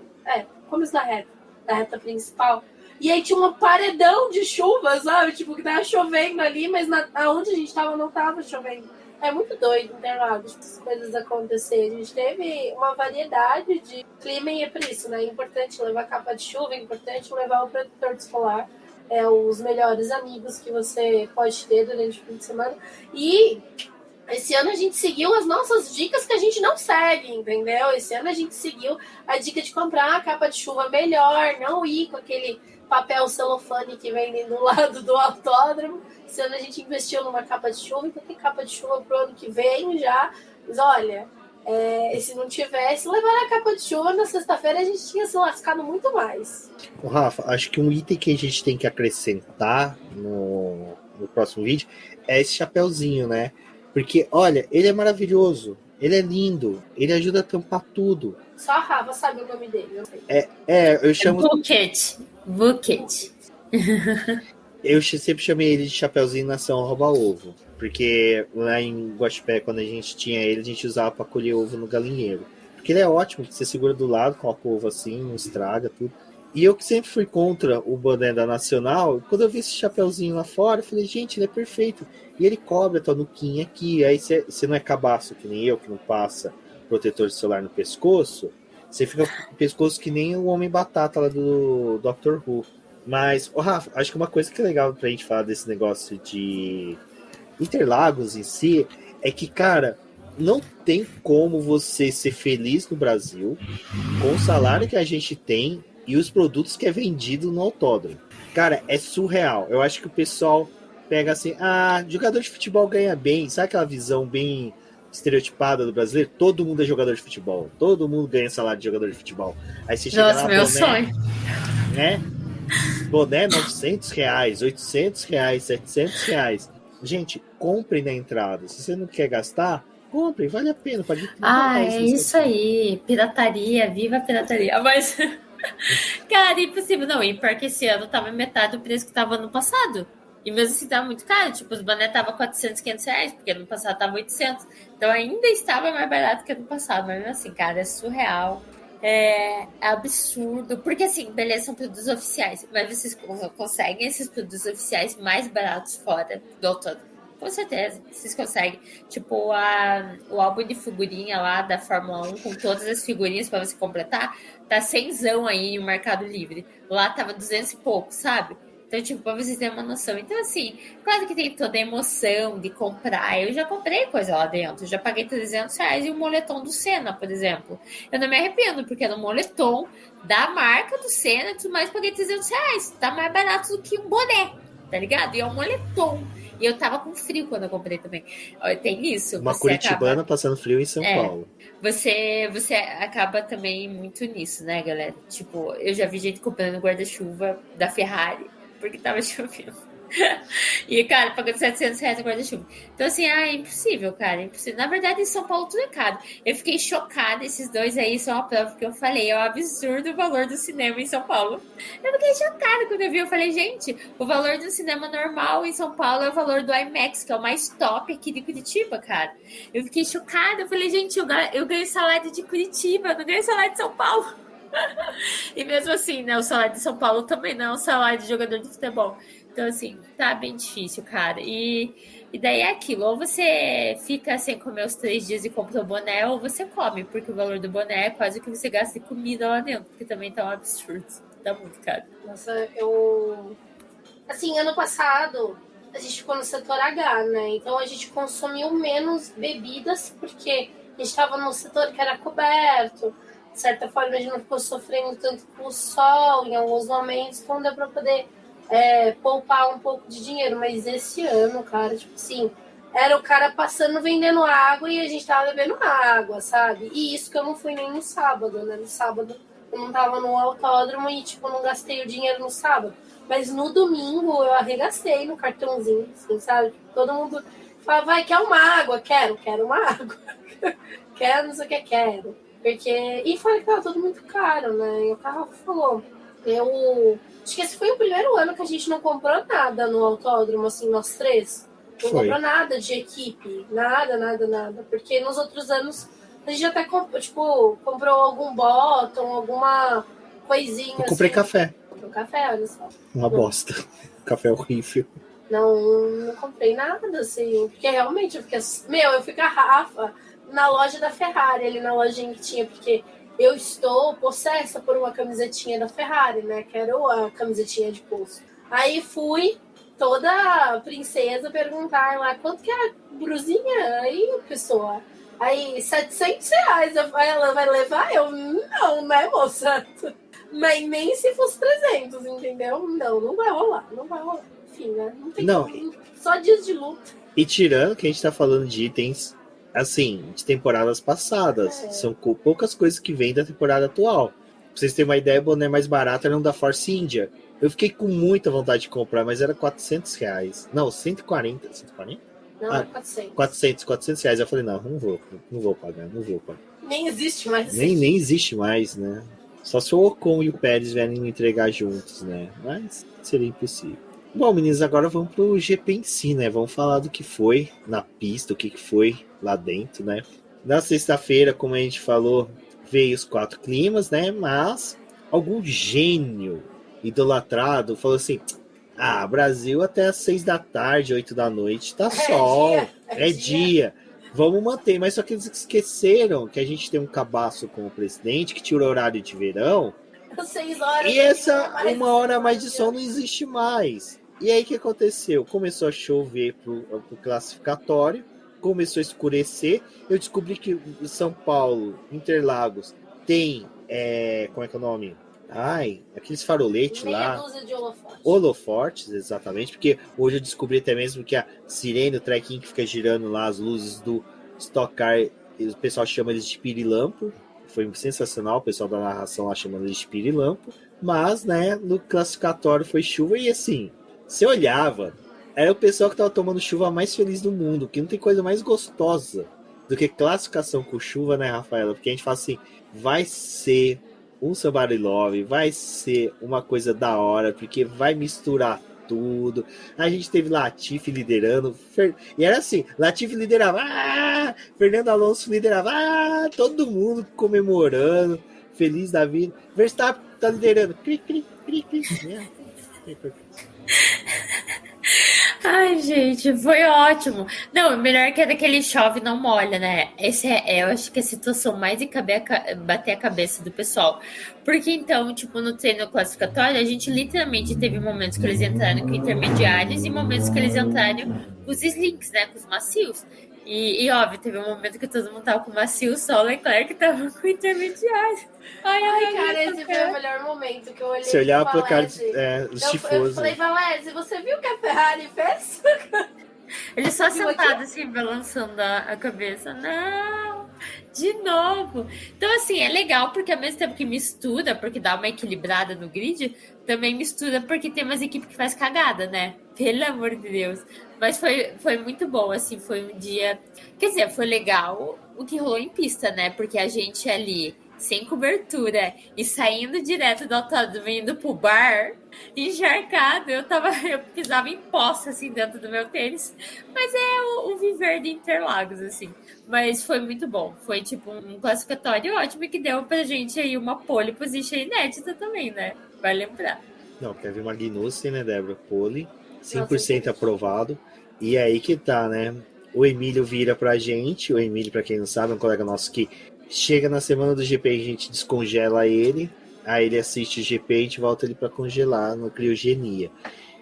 começo da reta principal, e aí tinha um paredão de chuva, sabe, tipo, que tava chovendo ali, mas aonde a gente tava não tava chovendo. É muito doido Interlagos, as coisas acontecerem. A gente teve uma variedade de clima, e é por isso, né? É importante levar capa de chuva, é importante levar o protetor solar, os melhores amigos que você pode ter durante o fim de semana. E esse ano a gente seguiu as nossas dicas que a gente não segue, entendeu? Esse ano a gente seguiu a dica de comprar a capa de chuva melhor, não ir com aquele papel celofane que vem do lado do autódromo. Esse ano a gente investiu numa capa de chuva, então tem capa de chuva pro ano que vem já. Mas olha, se não tivesse, levar a capa de chuva na sexta-feira, a gente tinha se lascado muito mais. Ô, Rafa, acho que um item que a gente tem que acrescentar no próximo vídeo é esse chapéuzinho, né? Porque, olha, ele é maravilhoso, ele é lindo, ele ajuda a tampar tudo. Só a Rafa sabe o nome dele, eu sei. Eu chamo... Bucket. Eu sempre chamei ele de Chapeuzinho Nação Rouba-Ovo, porque lá em Guaxupé, quando a gente tinha ele, a gente usava para colher ovo no galinheiro. Porque ele é ótimo, você segura do lado, coloca o ovo assim, não estraga tudo. E eu que sempre fui contra o boné da Nacional, quando eu vi esse chapeuzinho lá fora, eu falei, gente, ele é perfeito. E ele cobre a tua nuquinha aqui, aí você não é cabaço que nem eu, que não passa protetor de celular no pescoço, você fica com o pescoço que nem o Homem Batata lá do Doctor Who. Mas, Rafa, acho que uma coisa que é legal pra gente falar desse negócio de Interlagos em si, é que, cara, não tem como você ser feliz no Brasil com o salário que a gente tem e os produtos que é vendido no autódromo. Cara, é surreal. Eu acho que o pessoal pega assim, jogador de futebol ganha bem, sabe aquela visão bem estereotipada do brasileiro? Todo mundo é jogador de futebol, todo mundo ganha salário de jogador de futebol. Aí você chega Nossa, lá, meu boné, sonho. né? Boné R$900, R$800, R$700. Gente, comprem na entrada. Se você não quer gastar, comprem, vale a pena. Pode É isso aí. Pirataria, viva a pirataria. Mas, cara, impossível. Não, e pior que esse ano tava metade do preço que tava ano passado. E mesmo assim tava muito caro. Tipo, os boné tava 400, R$500, porque ano passado tava 800. Então ainda estava mais barato que ano passado. Mas assim, cara, é surreal. É absurdo. Porque assim, beleza, são produtos oficiais. Mas vocês conseguem esses produtos oficiais mais baratos fora do autódromo. Com certeza, vocês conseguem. Tipo, o álbum de figurinha lá da Fórmula 1, com todas as figurinhas para você completar, tá 100zão aí no Mercado Livre. Lá tava 200 e pouco, sabe? Então, tipo, pra vocês terem uma noção. Então, assim, claro que tem toda a emoção de comprar. Eu já comprei coisa lá dentro. Eu já paguei R$300 e o moletom do Senna, por exemplo. Eu não me arrependo, porque era um moletom da marca do Senna e tudo mais, paguei R$300. Tá mais barato do que um boné, tá ligado? E é um moletom. E eu tava com frio quando eu comprei também. Tem isso. Uma curitibana passando frio em São Paulo. Você acaba também muito nisso, né, galera? Tipo, eu já vi gente comprando guarda-chuva da Ferrari porque tava chovendo. E, cara, pagando R$700 no guarda-chuva. Então, assim, é impossível, cara. É impossível. Na verdade, em São Paulo tudo é caro. Eu fiquei chocada. Esses dois aí são a prova que eu falei. É um absurdo o valor do cinema em São Paulo. Eu fiquei chocada quando eu vi. Eu falei, gente, o valor do cinema normal em São Paulo é o valor do IMAX, que é o mais top aqui de Curitiba, cara. Eu fiquei chocada. Eu falei, gente, eu ganho salário de Curitiba, eu não ganho salário de São Paulo. E mesmo assim, né, o salário de São Paulo também não é um salário de jogador de futebol. Então, assim, tá bem difícil, cara. E daí é aquilo, ou você fica sem comer os 3 dias e compra o boné, ou você come, porque o valor do boné é quase o que você gasta de comida lá dentro, porque também tá um absurdo. Tá muito caro. Nossa, assim, ano passado, a gente ficou no setor H, né? Então a gente consumiu menos bebidas, porque a gente tava no setor que era coberto. De certa forma, a gente não ficou sofrendo tanto com o sol em alguns momentos, então deu pra poder poupar um pouco de dinheiro. Mas esse ano, cara, tipo assim, era o cara passando vendendo água e a gente tava bebendo água, sabe? E isso que eu não fui nem no sábado, né? No sábado eu não tava no autódromo e, tipo, não gastei o dinheiro no sábado. Mas no domingo eu arregacei no cartãozinho, assim, sabe? Todo mundo fala, vai, quer uma água? Quero uma água. Quero, não sei o que, quero. Porque... E foi que tava tudo muito caro, né? E o carro falou, acho que esse foi o primeiro ano que a gente não comprou nada no autódromo, assim, nós três. Não comprou nada de equipe, nada. Porque nos outros anos a gente até comprou algum bottom, alguma coisinha. Eu comprei café. Comprei café, olha só. Uma bosta. Café horrível. Não comprei nada, assim. Porque realmente eu fiquei... eu fui com a Rafa na loja da Ferrari, ali na lojinha que tinha, porque eu estou possessa por uma camisetinha da Ferrari, né? Que era a camisetinha de pulso. Aí fui, toda princesa, perguntar lá, quanto que é a brusinha? Aí, pessoa, aí, R$700. Ela vai levar? Eu, não, né, moça? Mas nem se fosse 300, entendeu? Não vai rolar. Enfim, né? Não tem como, só dias de luta. E tirando que a gente tá falando de itens, assim, de temporadas passadas. São poucas coisas que vêm da temporada atual. Pra vocês terem uma ideia, o boné mais barato era um da Force India. Eu fiquei com muita vontade de comprar, mas era R$400. Não, 140. 140? Não, é 400. R$400. Eu falei, não vou pagar. Nem existe mais. Nem existe mais, né? Só se o Ocon e o Pérez vierem me entregar juntos, né? Mas seria impossível. Bom, meninos, agora vamos pro GP em si, né? Vamos falar do que foi na pista, o que foi lá dentro, né? Na sexta-feira, como a gente falou, veio os 4 climas, né? Mas algum gênio idolatrado falou assim: Brasil até às 6 da tarde, 8 da noite, tá sol, é dia. Vamos manter, mas só que eles esqueceram que a gente tem um cabaço com o presidente que tira o horário de verão. 6 horas. E essa 1 hora a mais de sol não existe mais. E aí o que aconteceu? Começou a chover pro classificatório, começou a escurecer. Eu descobri que São Paulo, Interlagos, tem. Como é que é o nome? Aqueles faroletes lá. Meia dúzia de holofotes. Holofortes, exatamente, porque hoje eu descobri até mesmo que a sirene, o trequinho que fica girando lá, as luzes do Stock Car, o pessoal chama eles de pirilampo. Foi sensacional, o pessoal da narração lá chamando eles de pirilampo. Mas, né, no classificatório foi chuva e assim, você olhava, era o pessoal que tava tomando chuva mais feliz do mundo, que não tem coisa mais gostosa do que classificação com chuva, né, Rafaela? Porque a gente fala assim, vai ser um Somebody Love, vai ser uma coisa da hora, porque vai misturar tudo. A gente teve Latifi liderando, e era assim, Latifi liderava, Fernando Alonso liderava, todo mundo comemorando, feliz da vida. Verstappen tá liderando, cri, cri, cri, cri. Ai, gente, foi ótimo. Não, melhor que é daquele chove não molha, né? Esse eu acho que é a situação mais de bater a cabeça do pessoal. Porque então, tipo, no treino classificatório, a gente literalmente teve momentos que eles entraram com intermediários e momentos que eles entraram com os slinks, né? Com os macios. E óbvio, teve um momento que todo mundo tava com macio, só o Leclerc tava com intermediário. Ai, cara, esse foi o melhor momento que eu olhei. Se olhar pro cara eu falei, Valézio, você viu o que a Ferrari fez? Ele só sentado assim, balançando a cabeça. Não, de novo. Então, assim, é legal porque ao mesmo tempo que mistura, porque dá uma equilibrada no grid, também mistura porque tem umas equipes que faz cagada, né? Pelo amor de Deus. Mas foi muito bom, assim, foi um dia... Quer dizer, foi legal o que rolou em pista, né? Porque a gente ali, sem cobertura, e saindo direto do autódromo, indo pro bar, encharcado, eu pisava em poça, assim, dentro do meu tênis. Mas é o viver de Interlagos, assim. Mas foi muito bom. Foi, tipo, um classificatório ótimo que deu pra gente aí uma pole position inédita também, né? Vai lembrar. Não, Kevin Magnussen, né, Débora? Pole, 100% aprovado. E aí que tá, né? O Emílio vira pra gente. O Emílio, pra quem não sabe, é um colega nosso que chega na semana do GP e a gente descongela ele. Aí ele assiste o GP e a gente volta ele pra congelar no criogenia.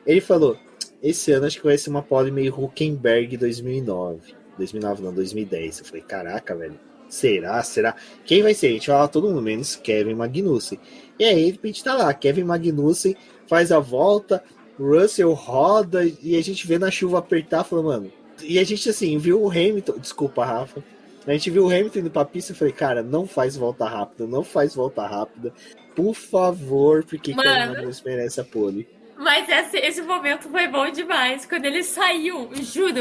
Ele falou, esse ano acho que vai ser uma pole meio Hülkenberg 2009. 2009 não, 2010. Eu falei, caraca, velho. Será? Quem vai ser? A gente fala todo mundo, menos Kevin Magnussen. E aí, de repente tá lá, Kevin Magnussen faz a volta, Russell roda e a gente vê na chuva apertar, falando, mano. E a gente, assim, viu o Hamilton. Desculpa, Rafa. A gente viu o Hamilton indo pra pista e falei, cara, não faz volta rápida. Por favor, porque Kevin Magnussen merece a pole. Mas esse momento foi bom demais. Quando ele saiu, juro,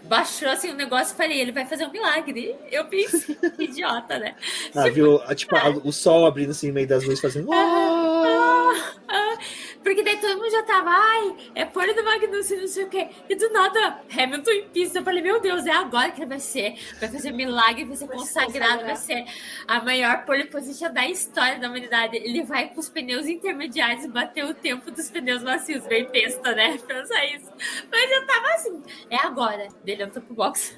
baixou assim o negócio e falei, ele vai fazer um milagre. Eu pensei, que idiota, né? Viu? Tipo, o sol abrindo assim no meio das luzes, fazendo. Porque daí todo mundo já tava, é pole do Magnussen, não sei o quê. E do nada, Hamilton em pista. Eu falei, meu Deus, é agora que ele vai fazer milagre, vai ser consagrado, vai ser a maior pole position da história da humanidade. Ele vai com os pneus intermediários bater o tempo dos pneus macios, bem besta, né? Pensar isso. Mas eu tava assim, é agora. Dele entrou pro box.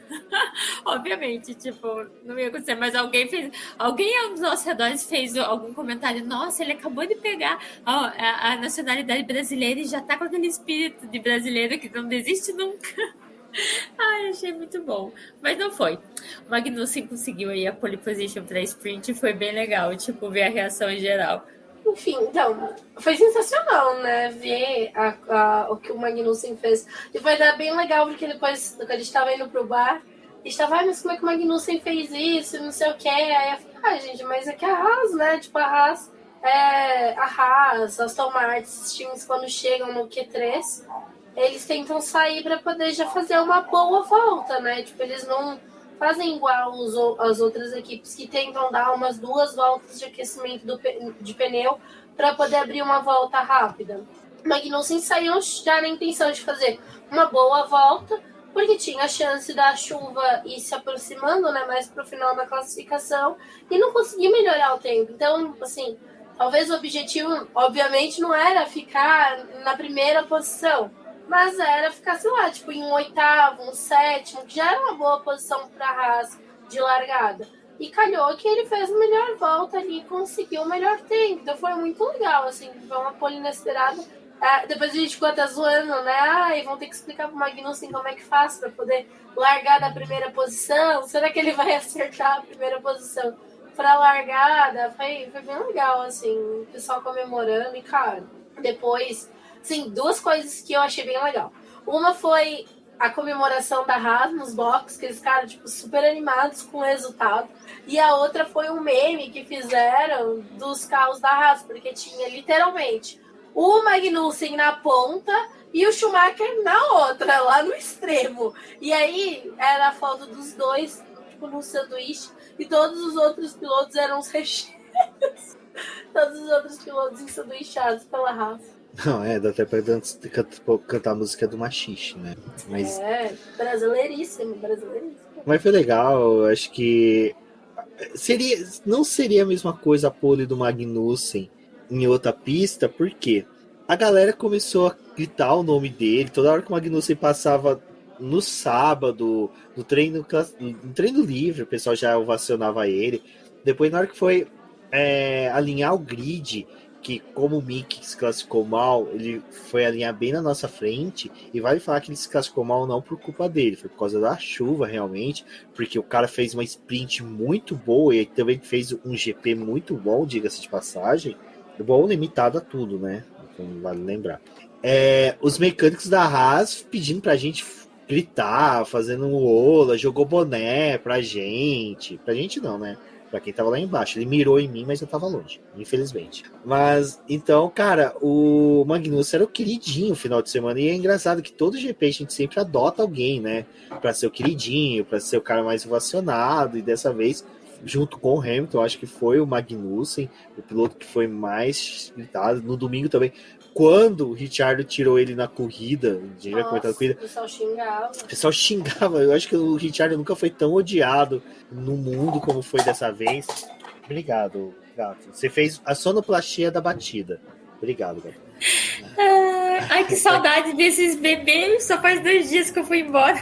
Obviamente, tipo, não ia acontecer, mas alguém aos nossos redores fez algum comentário, nossa, ele acabou de pegar a nacionalidade brasileira e já tá com aquele espírito de brasileiro que não desiste nunca. Achei muito bom. Mas não foi. O Magnussen conseguiu aí a pole position pra sprint, foi bem legal, tipo, ver a reação em geral. Enfim, então, foi sensacional, né? Ver o que o Magnussen fez. E foi bem legal, porque depois, quando a gente estava indo pro bar, a gente tava, mas como é que o Magnussen fez isso? Não sei o quê. Aí eu falei, gente, mas é que a Haas, né? Tipo, a Haas, Aston Martin, esses times, quando chegam no Q3, eles tentam sair para poder já fazer uma boa volta, né? Tipo, eles não fazem igual as outras equipes que tentam dar umas 2 voltas de aquecimento de pneu para poder abrir uma volta rápida. Magnussen saiu já na intenção de fazer uma boa volta, porque tinha a chance da chuva ir se aproximando, né, mais para o final da classificação, e não conseguiu melhorar o tempo. Então, assim, Talvez o objetivo, obviamente, não era ficar na primeira posição, mas era ficar, sei lá, tipo, em um oitavo, um sétimo, que já era uma boa posição para a Haas de largada. E calhou que ele fez a melhor volta ali e conseguiu o melhor tempo. Então foi muito legal, assim, foi uma pole inesperada. Depois a gente ficou até zoando, né? E vão ter que explicar pro Magnussen como é que faz para poder largar da primeira posição. Será que ele vai acertar a primeira posição pra largada? Foi bem legal, assim, o pessoal comemorando. E, cara, depois, assim, duas coisas que eu achei bem legal. Uma foi a comemoração da Haas nos boxes, que eles ficaram, tipo, super animados com o resultado. E a outra foi um meme que fizeram dos carros da Haas, porque tinha literalmente o Magnussen na ponta e o Schumacher na outra, lá no extremo. E aí era a foto dos dois, tipo, no sanduíche, e todos os outros pilotos eram os recheios. Todos os outros pilotos ensanduichados pela Haas. Não, dá até pra cantar a música do Machixe, né? Mas... brasileiríssimo. Mas foi legal, acho que não seria a mesma coisa a pole do Magnussen em outra pista, porque a galera começou a gritar o nome dele, toda hora que o Magnussen passava no sábado, no treino livre, o pessoal já ovacionava ele. Depois, na hora que foi alinhar o grid, que como o Mick se classificou mal, ele foi alinhar bem na nossa frente, e vale falar que ele se classificou mal não por culpa dele, foi por causa da chuva realmente, porque o cara fez uma sprint muito boa e também fez um GP muito bom, diga-se de passagem, bom limitado a tudo, né? Então, vale lembrar. Os mecânicos da Haas pedindo pra gente gritar, fazendo um ola, jogou boné pra gente não, né? Pra quem tava lá embaixo. Ele mirou em mim, mas eu tava longe, infelizmente. Mas, então, cara, o Magnussen era o queridinho no final de semana. E é engraçado que todo GP a gente sempre adota alguém, né? Pra ser o queridinho, pra ser o cara mais ovacionado. E dessa vez, junto com o Hamilton, acho que foi o Magnussen, o piloto que foi mais gritado. No domingo também, quando o Ricciardo tirou ele na corrida, a gente vai comentar a corrida, o pessoal xingava. Eu acho que o Ricciardo nunca foi tão odiado no mundo como foi dessa vez. Obrigado, gato. Você fez a sonoplastia da batida. Obrigado, gato. Ai, que saudade desses bebês. Só faz 2 dias que eu fui embora.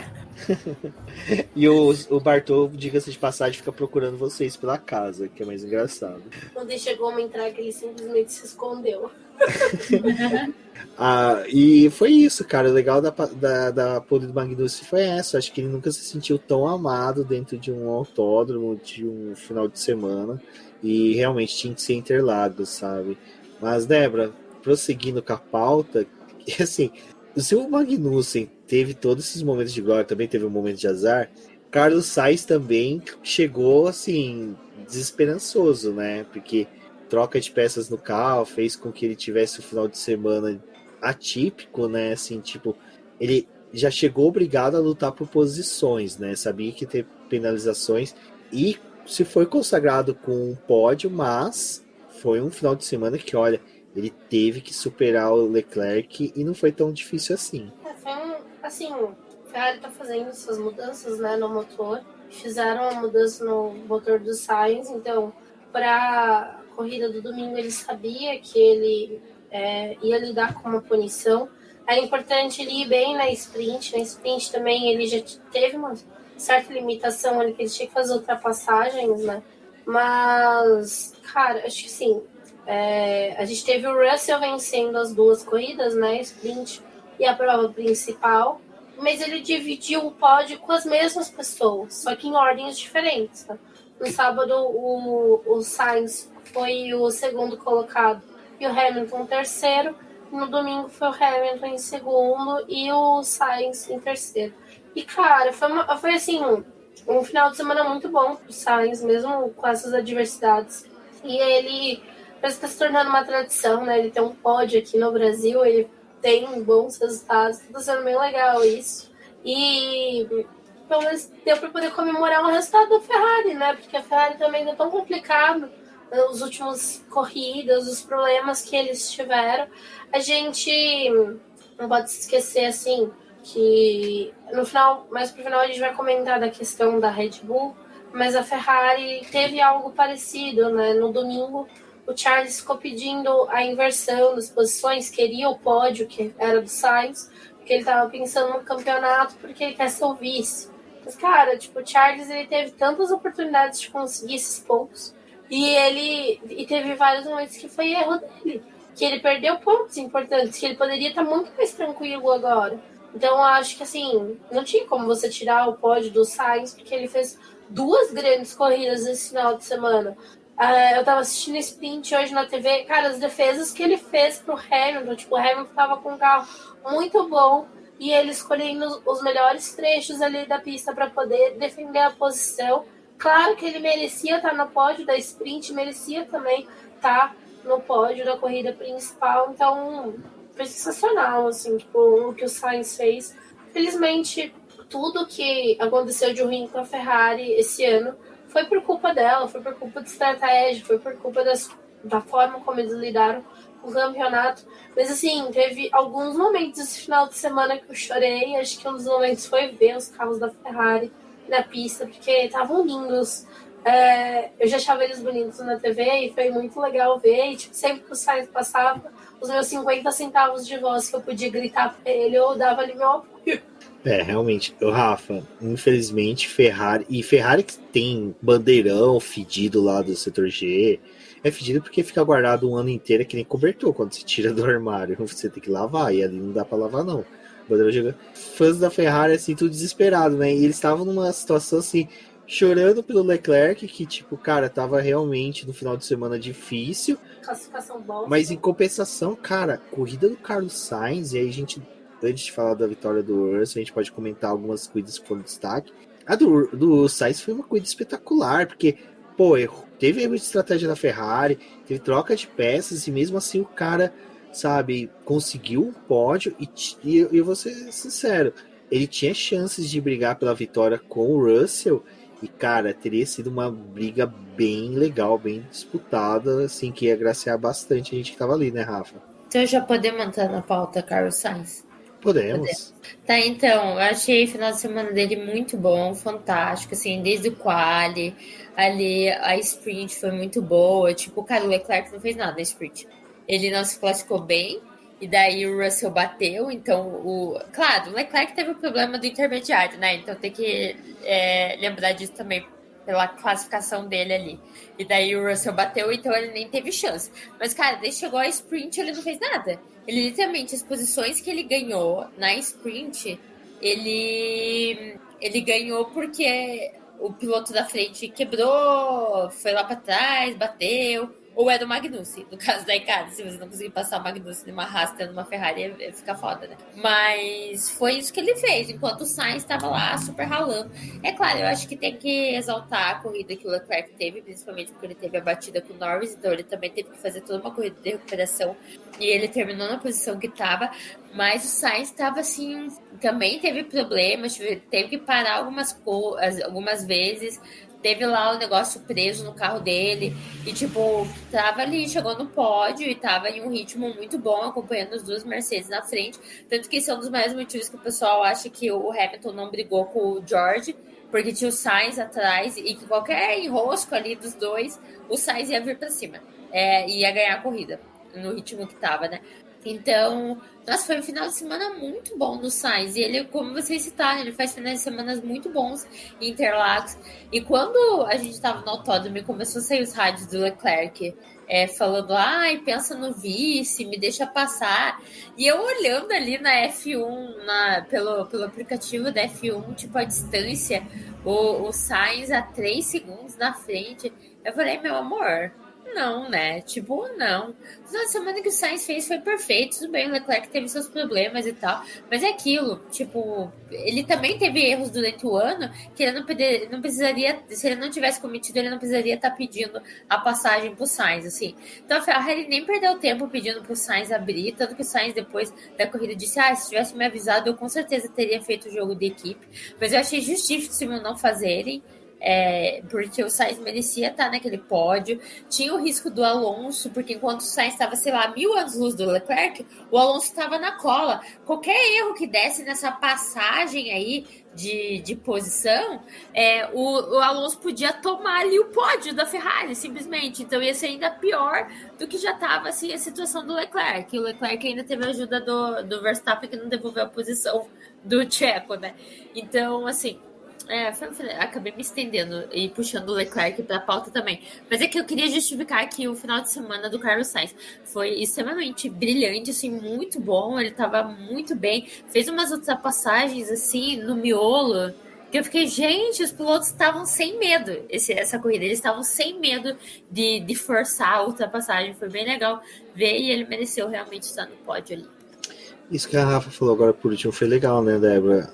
E o Bartô, diga-se de passagem, fica procurando vocês pela casa, que é mais engraçado. Quando ele chegou a entrar, que ele simplesmente se escondeu. E foi isso, cara. O legal da pole do Magnussen foi essa. Acho que ele nunca se sentiu tão amado dentro de um autódromo, de um final de semana. E realmente tinha que ser Interlagos, sabe? Mas, Débora, prosseguindo com a pauta, assim, se o Magnussen teve todos esses momentos de glória, também teve um momento de azar, Carlos Sainz também chegou, assim, desesperançoso, né? Porque troca de peças no carro fez com que ele tivesse o final de semana atípico, né? Assim, tipo, ele já chegou obrigado a lutar por posições, né? Sabia que ia ter penalizações e se foi consagrado com um pódio, mas foi um final de semana que, olha, ele teve que superar o Leclerc e não foi tão difícil assim. Assim, a Ferrari tá fazendo essas mudanças, né, no motor. Fizeram uma mudança no motor do Sainz, então, para a corrida do domingo, ele sabia que ele ia lidar com uma punição. Era importante ele ir bem na sprint. Na sprint também ele já teve uma certa limitação ali, que ele tinha que fazer ultrapassagens, né? Mas, cara, acho que sim. A gente teve o Russell vencendo as duas corridas, né? Sprint e a prova principal. Mas ele dividiu o pódio com as mesmas pessoas, só que em ordens diferentes, tá? No sábado, o Sainz foi o segundo colocado e o Hamilton terceiro. No domingo foi o Hamilton em segundo e o Sainz em terceiro. E, cara, foi assim, um final de semana muito bom pro Sainz, mesmo com essas adversidades. E ele parece que está se tornando uma tradição, né? Ele tem um pódio aqui no Brasil, ele tem bons resultados, tá sendo bem legal isso. E pelo menos deu para poder comemorar o resultado da Ferrari, né? Porque a Ferrari também tá tão complicado, os últimos corridas, os problemas que eles tiveram. A gente não pode se esquecer, assim, que no final, mais pro final a gente vai comentar da questão da Red Bull, mas a Ferrari teve algo parecido, né? No domingo, o Charles ficou pedindo a inversão das posições, queria o pódio, que era do Sainz, porque ele estava pensando no campeonato, porque ele quer ser o vice. Mas, cara, tipo, o Charles, ele teve tantas oportunidades de conseguir esses pontos, e teve vários momentos que foi erro dele, que ele perdeu pontos importantes, que ele poderia estar muito mais tranquilo agora. Então, eu acho que, assim, não tinha como você tirar o pódio do Sainz, porque ele fez 2 grandes corridas esse final de semana. Eu tava assistindo sprint hoje na TV, cara, as defesas que ele fez pro Hamilton, tipo, o Hamilton tava com um carro muito bom, e ele escolhendo os melhores trechos ali da pista para poder defender a posição. Claro que ele merecia estar no pódio da sprint, merecia também estar no pódio da corrida principal, então foi sensacional, assim, tipo, o que o Sainz fez. Felizmente, tudo que aconteceu de ruim com a Ferrari esse ano foi por culpa dela, foi por culpa de estratégia, foi por culpa da forma como eles lidaram com o campeonato. Mas, assim, teve alguns momentos esse final de semana que eu chorei. Acho que um dos momentos foi ver os carros da Ferrari na pista, porque estavam lindos. Eu já achava eles bonitos na TV e foi muito legal ver. E, tipo, sempre que o Sainz passava, os meus 50 centavos de voz que eu podia gritar pra ele, eu dava ali meu apoio. Realmente, o Rafa, infelizmente, Ferrari que tem bandeirão fedido lá do setor G, é fedido porque fica guardado um ano inteiro, que nem cobertor, quando você tira do armário, você tem que lavar, e ali não dá pra lavar não. Bandeirão chega. Fãs da Ferrari, assim, tudo desesperado, né, e eles estavam numa situação, assim, chorando pelo Leclerc, que, tipo, cara, tava realmente no final de semana difícil, Classificação bosta. mas em compensação, cara, corrida do Carlos Sainz, e aí a gente, antes de falar da vitória do Russell, a gente pode comentar algumas corridas que foram destaque. A do Sainz foi uma corrida espetacular, porque, pô, teve erro de estratégia da Ferrari, teve troca de peças, e mesmo assim o cara, sabe, conseguiu um pódio, e eu vou ser sincero, ele tinha chances de brigar pela vitória com o Russell, e, cara, teria sido uma briga bem legal, bem disputada, assim, que ia agraciar bastante a gente que tava ali, né, Rafa? Então já podemos entrar na pauta Carlos Sainz? Podemos. Tá, então, eu achei o final de semana dele muito bom, fantástico, assim, desde o quali, ali a sprint foi muito boa, tipo, cara, o Leclerc não fez nada na sprint. Ele não se classificou bem, e daí o Russell bateu, então, claro, o Leclerc teve o problema do intermediário, né, então tem que lembrar disso também, pela classificação dele ali. E daí o Russell bateu, então ele nem teve chance. Mas, cara, daí chegou a sprint, ele não fez nada. Ele literalmente, as posições que ele ganhou na sprint, ele ganhou porque o piloto da frente quebrou, foi lá para trás, bateu, ou era o Magnussen, no caso da Ricardo, se você não conseguir passar o Magnussen numa rasta numa Ferrari, fica foda, né? Mas foi isso que ele fez, enquanto o Sainz estava lá super ralando. É claro, eu acho que tem que exaltar a corrida que o Leclerc teve, principalmente porque ele teve a batida com o Norris, então ele também teve que fazer toda uma corrida de recuperação, e ele terminou na posição que estava, mas o Sainz estava assim, também teve problemas, teve que parar algumas vezes, teve lá o negócio preso no carro dele, e tipo, tava ali, chegou no pódio e tava em um ritmo muito bom, acompanhando as duas Mercedes na frente, tanto que isso é um dos maiores motivos que o pessoal acha que o Hamilton não brigou com o George, porque tinha o Sainz atrás, e que qualquer enrosco ali dos dois, o Sainz ia vir pra cima, ia ganhar a corrida, no ritmo que tava, né? Então, nossa, foi um final de semana muito bom no Sainz. E ele, como vocês citaram, ele faz finais de semana muito bons em Interlagos. E quando a gente estava no autódromo e começou a sair os rádios do Leclerc falando, ai, pensa no vice, me deixa passar. E eu olhando ali na F1, pelo aplicativo da F1, tipo, a distância, o Sainz a 3 segundos na frente. Eu falei, meu amor, não, né? Tipo, não. Na semana que o Sainz fez foi perfeito. Tudo bem, o Leclerc teve seus problemas e tal. Mas é aquilo, tipo, ele também teve erros durante o ano que ele não precisaria, se ele não tivesse cometido, ele não precisaria estar pedindo a passagem pro Sainz, assim. Então a Ferrari nem perdeu tempo pedindo pro Sainz abrir, tanto que o Sainz depois da corrida disse, se tivesse me avisado, eu com certeza teria feito o jogo de equipe. Mas eu achei justíssimo não fazerem. porque o Sainz merecia estar naquele pódio. Tinha o risco do Alonso, porque enquanto o Sainz estava, sei lá, 1000 anos-luz do Leclerc, o Alonso estava na cola. Qualquer erro que desse nessa passagem aí de posição, o Alonso podia tomar ali o pódio da Ferrari, simplesmente. Então ia ser ainda pior do que já estava assim, a situação do Leclerc. O Leclerc ainda teve a ajuda do Verstappen, que não devolveu a posição do Checo, né? Então, assim, acabei me estendendo e puxando o Leclerc para a pauta também. Mas é que eu queria justificar que o final de semana do Carlos Sainz foi extremamente brilhante, assim, muito bom. Ele estava muito bem. Fez umas ultrapassagens, assim, no miolo, que eu fiquei, gente, os pilotos estavam sem medo essa corrida. Eles estavam sem medo de forçar a ultrapassagem. Foi bem legal ver e ele mereceu realmente estar no pódio ali. Isso que a Rafa falou agora por último foi legal, né, Débora?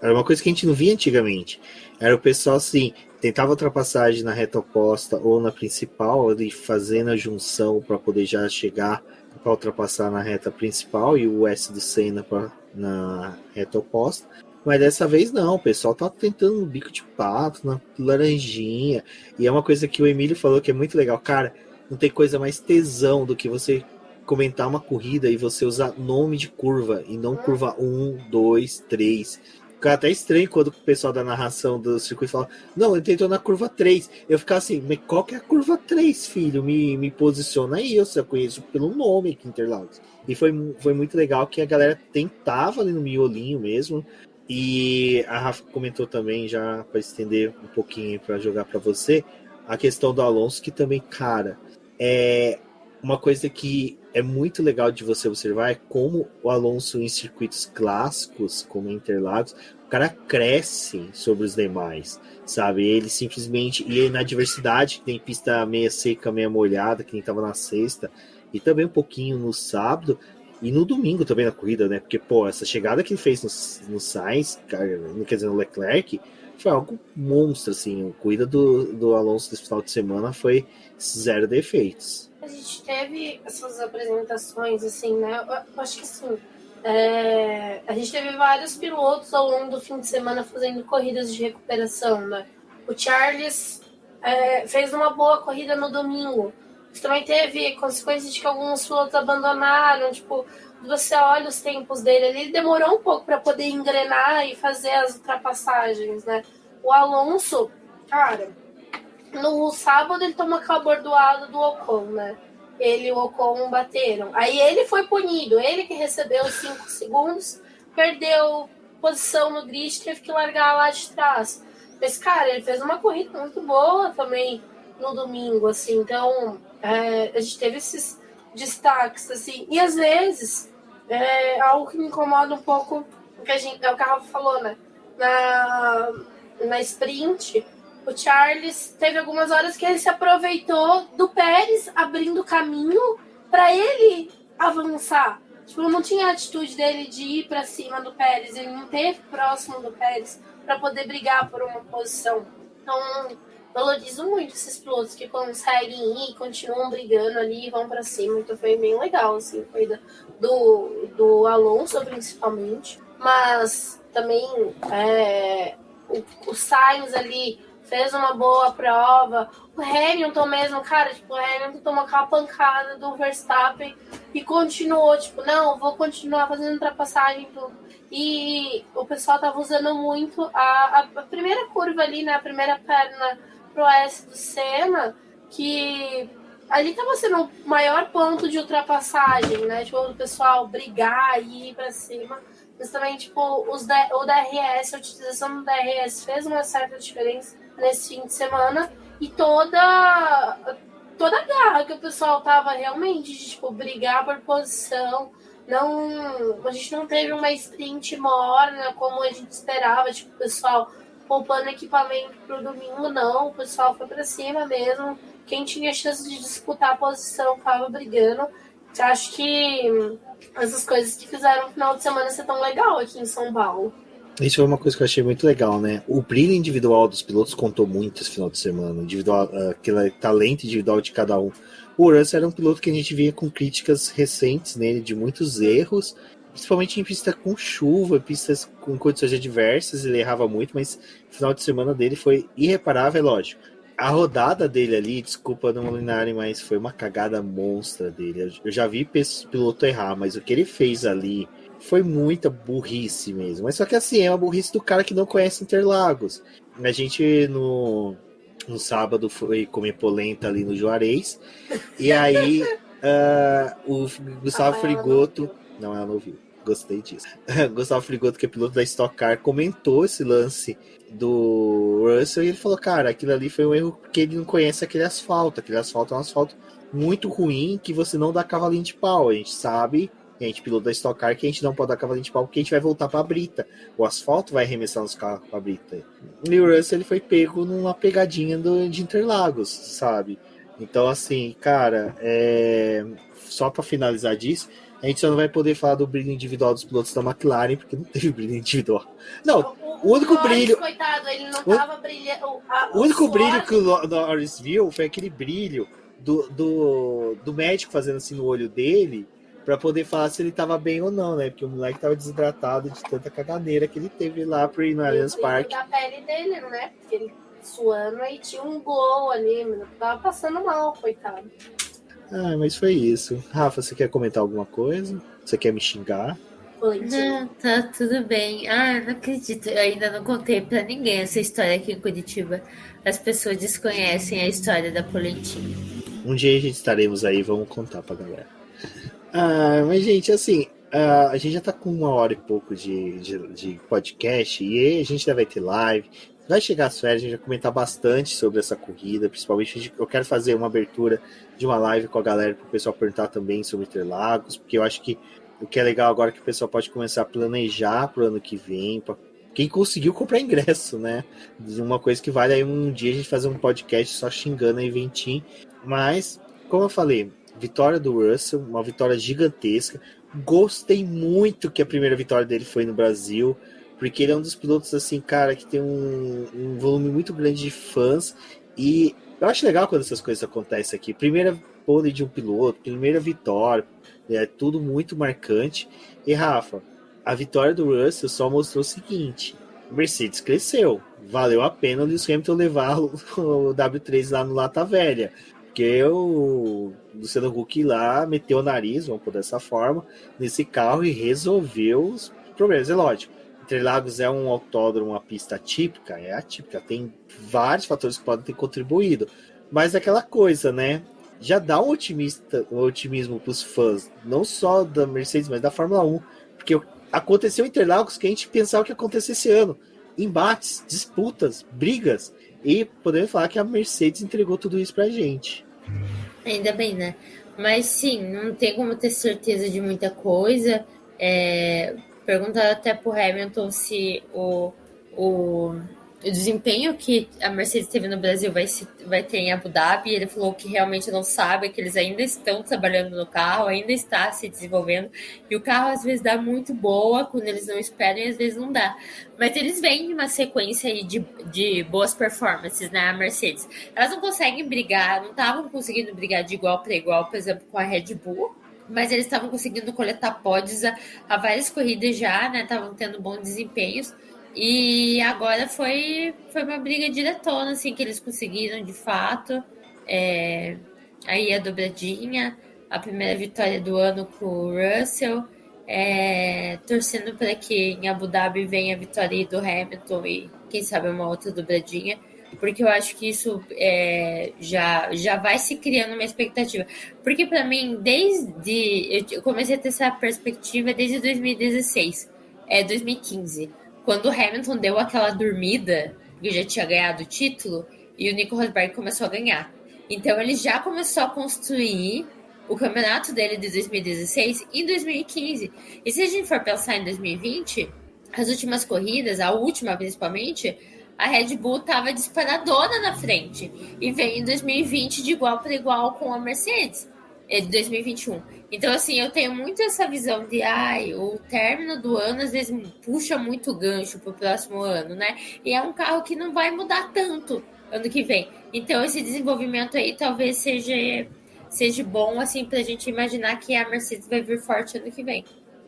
Era uma coisa que a gente não via antigamente. Era o pessoal, assim, tentava ultrapassagem na reta oposta ou na principal, ali fazendo a junção para poder já chegar para ultrapassar na reta principal e o S do Senna na reta oposta. Mas dessa vez não, o pessoal tá tentando no bico de pato, na laranjinha. E é uma coisa que o Emílio falou que é muito legal. Cara, não tem coisa mais tesão do que você comentar uma corrida e você usar nome de curva e não curva 1, 2, 3. Fica até estranho quando o pessoal da narração do circuito fala, não, ele tentou na curva 3. Eu ficava assim, mas qual que é a curva 3, filho? Me posiciona aí, eu conheço pelo nome aqui, Interlagos. E foi muito legal que a galera tentava ali no miolinho mesmo. E a Rafa comentou também, já para estender um pouquinho para jogar para você, a questão do Alonso, que também, cara, é uma coisa que é muito legal de você observar é como o Alonso em circuitos clássicos, como Interlagos, o cara cresce sobre os demais, sabe? Ele simplesmente, e na diversidade, que tem pista meia seca, meia molhada, que nem estava na sexta, e também um pouquinho no sábado, e no domingo também na corrida, né? Porque, pô, essa chegada que ele fez no Sainz, quer dizer, no Leclerc, foi algo monstro, assim. A corrida do Alonso desse final de semana foi zero defeitos. A gente teve essas apresentações, assim, né? Eu acho que, assim, a gente teve vários pilotos ao longo do fim de semana fazendo corridas de recuperação, né? O Charles fez uma boa corrida no domingo. Mas também teve consequências de que alguns pilotos abandonaram, tipo, você olha os tempos dele ali, ele demorou um pouco para poder engrenar e fazer as ultrapassagens, né? O Alonso, cara, no sábado ele tomou aquela bordoada do Ocon, né? Ele e o Ocon bateram. Aí ele foi punido, ele que recebeu os 5 segundos, perdeu posição no grid, teve que largar lá de trás. Mas, cara, ele fez uma corrida muito boa também no domingo, assim. Então, a gente teve esses destaques, assim. E, às vezes, algo que me incomoda um pouco, que é o que a Rafa falou, né? Na sprint, o Charles teve algumas horas que ele se aproveitou do Pérez abrindo caminho para ele avançar. Tipo, não tinha a atitude dele de ir para cima do Pérez, ele não teve próximo do Pérez para poder brigar por uma posição. Então, valorizo muito esses pilotos que conseguem ir, continuam brigando ali e vão para cima. Então foi bem legal, assim, a corrida do Alonso, principalmente. Mas também o Sainz ali fez uma boa prova. O Hamilton mesmo, cara, tipo, o Hamilton tomou aquela pancada do Verstappen e continuou, tipo, não, vou continuar fazendo ultrapassagem, tudo. E o pessoal tava usando muito a primeira curva ali, né, a primeira perna pro S do Senna, que ali tava sendo o maior ponto de ultrapassagem, né, tipo, o pessoal brigar e ir pra cima. Mas também, tipo, o DRS, a utilização do DRS fez uma certa diferença nesse fim de semana. E toda a garra que o pessoal tava realmente de, tipo, brigar por posição. A gente não teve uma sprint morna como a gente esperava, tipo, o pessoal poupando equipamento pro domingo, não. O pessoal foi pra cima mesmo. Quem tinha chance de disputar a posição tava brigando. Acho que essas coisas que fizeram o final de semana ser tão legal aqui em São Paulo. Isso foi uma coisa que eu achei muito legal, né? O brilho individual dos pilotos contou muito esse final de semana. Aquele talento individual de cada um. O Russell era um piloto que a gente via com críticas recentes nele, de muitos erros. principalmente em pista com chuva, pistas com condições adversas, ele errava muito, mas o final de semana dele foi irreparável, é lógico. A rodada dele ali, desculpa não alinharem, mas foi uma cagada monstra dele. Eu já vi piloto errar, mas o que ele fez ali foi muita burrice mesmo. Mas só que assim, é uma burrice do cara que não conhece Interlagos. A gente no sábado foi comer polenta ali no Juarez, e aí o Gustavo Frigoto... Não, ela não ouviu. Gostei disso. Gustavo Frigoto, que é piloto da Stock Car, comentou esse lance do Russell e ele falou, cara, aquilo ali foi um erro porque ele não conhece aquele asfalto. Aquele asfalto é um asfalto muito ruim que você não dá cavalinho de pau. A gente sabe, a gente piloto da Stock Car, que a gente não pode dar cavalinho de pau porque a gente vai voltar para a brita. O asfalto vai arremessar nos carros para a brita. E o Russell ele foi pego numa pegadinha de Interlagos, sabe? Então, assim, cara, só para finalizar disso, a gente só não vai poder falar do brilho individual dos pilotos da McLaren, porque não teve brilho individual. Não, o único Norris, brilho... coitado, ele não tava brilhando. O único brilho que o Norris viu foi aquele brilho do médico fazendo assim no olho dele, para poder falar se ele tava bem ou não, né? Porque o moleque tava desidratado de tanta caganeira que ele teve lá pro ir no Allianz Parque. Da pele dele, né? Porque ele suando e tinha um glow ali, mas tava passando mal, coitado. Ah, mas foi isso. Rafa, você quer comentar alguma coisa? Você quer me xingar? Não, tá tudo bem. Ah, não acredito. Eu ainda não contei pra ninguém essa história aqui em Curitiba. As pessoas desconhecem a história da polentinha. Um dia a gente estaremos aí, vamos contar pra galera. Mas, gente, assim, a gente já tá com 1 hora e pouco de podcast e a gente já vai ter live. Vai chegar as férias, a gente vai comentar bastante sobre essa corrida, principalmente eu quero fazer uma abertura de uma live com a galera para o pessoal perguntar também sobre Interlagos, porque eu acho que o que é legal agora é que o pessoal pode começar a planejar para o ano que vem, para quem conseguiu comprar ingresso, né? Uma coisa que vale aí um dia a gente fazer um podcast só xingando a Eventim, mas, como eu falei, vitória do Russell, uma vitória gigantesca. Gostei muito que a primeira vitória dele foi no Brasil, porque ele é um dos pilotos, assim, cara, que tem um volume muito grande de fãs, e eu acho legal quando essas coisas acontecem aqui. Primeira pole de um piloto, primeira vitória, é tudo muito marcante. E, Rafa, a vitória do Russell só mostrou o seguinte: Mercedes cresceu, valeu a pena o Lewis Hamilton levar o W3 lá no Lata Velha, porque o Luciano Huck lá meteu o nariz, vamos por dessa forma, nesse carro e resolveu os problemas. É lógico, Interlagos é um autódromo, uma pista atípica, é atípica, tem vários fatores que podem ter contribuído, mas é aquela coisa, né? Já dá um otimismo para os fãs, não só da Mercedes, mas da Fórmula 1, porque aconteceu em Interlagos que a gente pensava que ia acontecer esse ano, embates, disputas, brigas, e podemos falar que a Mercedes entregou tudo isso pra gente. Ainda bem, né? Mas sim, não tem como ter certeza de muita coisa. Perguntaram até pro Hamilton se o desempenho que a Mercedes teve no Brasil vai ter em Abu Dhabi. Ele falou que realmente não sabe, que eles ainda estão trabalhando no carro, ainda está se desenvolvendo. E o carro às vezes dá muito boa quando eles não esperam e às vezes não dá. Mas eles vêm de uma sequência aí de boas performances, né? A Mercedes. Elas não conseguem brigar, não estavam conseguindo brigar de igual para igual, por exemplo, com a Red Bull. Mas eles estavam conseguindo coletar pódios há várias corridas já, né? Estavam tendo bons desempenhos. E agora foi uma briga diretona, assim, que eles conseguiram de fato. Aí a dobradinha, a primeira vitória do ano com o Russell. Torcendo para que em Abu Dhabi venha a vitória do Hamilton e quem sabe uma outra dobradinha. Porque eu acho que isso já vai se criando uma expectativa. Porque para mim, eu comecei a ter essa perspectiva desde 2016, 2015, quando o Hamilton deu aquela dormida, porque já tinha ganhado o título, e o Nico Rosberg começou a ganhar. Então ele já começou a construir o campeonato dele de 2016 em 2015. E se a gente for pensar em 2020, as últimas corridas, a última principalmente, a Red Bull estava disparadona na frente e veio em 2020 de igual para igual com a Mercedes, de 2021. Então, assim, eu tenho muito essa visão de o término do ano às vezes puxa muito gancho para o próximo ano, né? E é um carro que não vai mudar tanto ano que vem. Então, esse desenvolvimento aí talvez seja bom, assim, para a gente imaginar que a Mercedes vai vir forte ano que vem.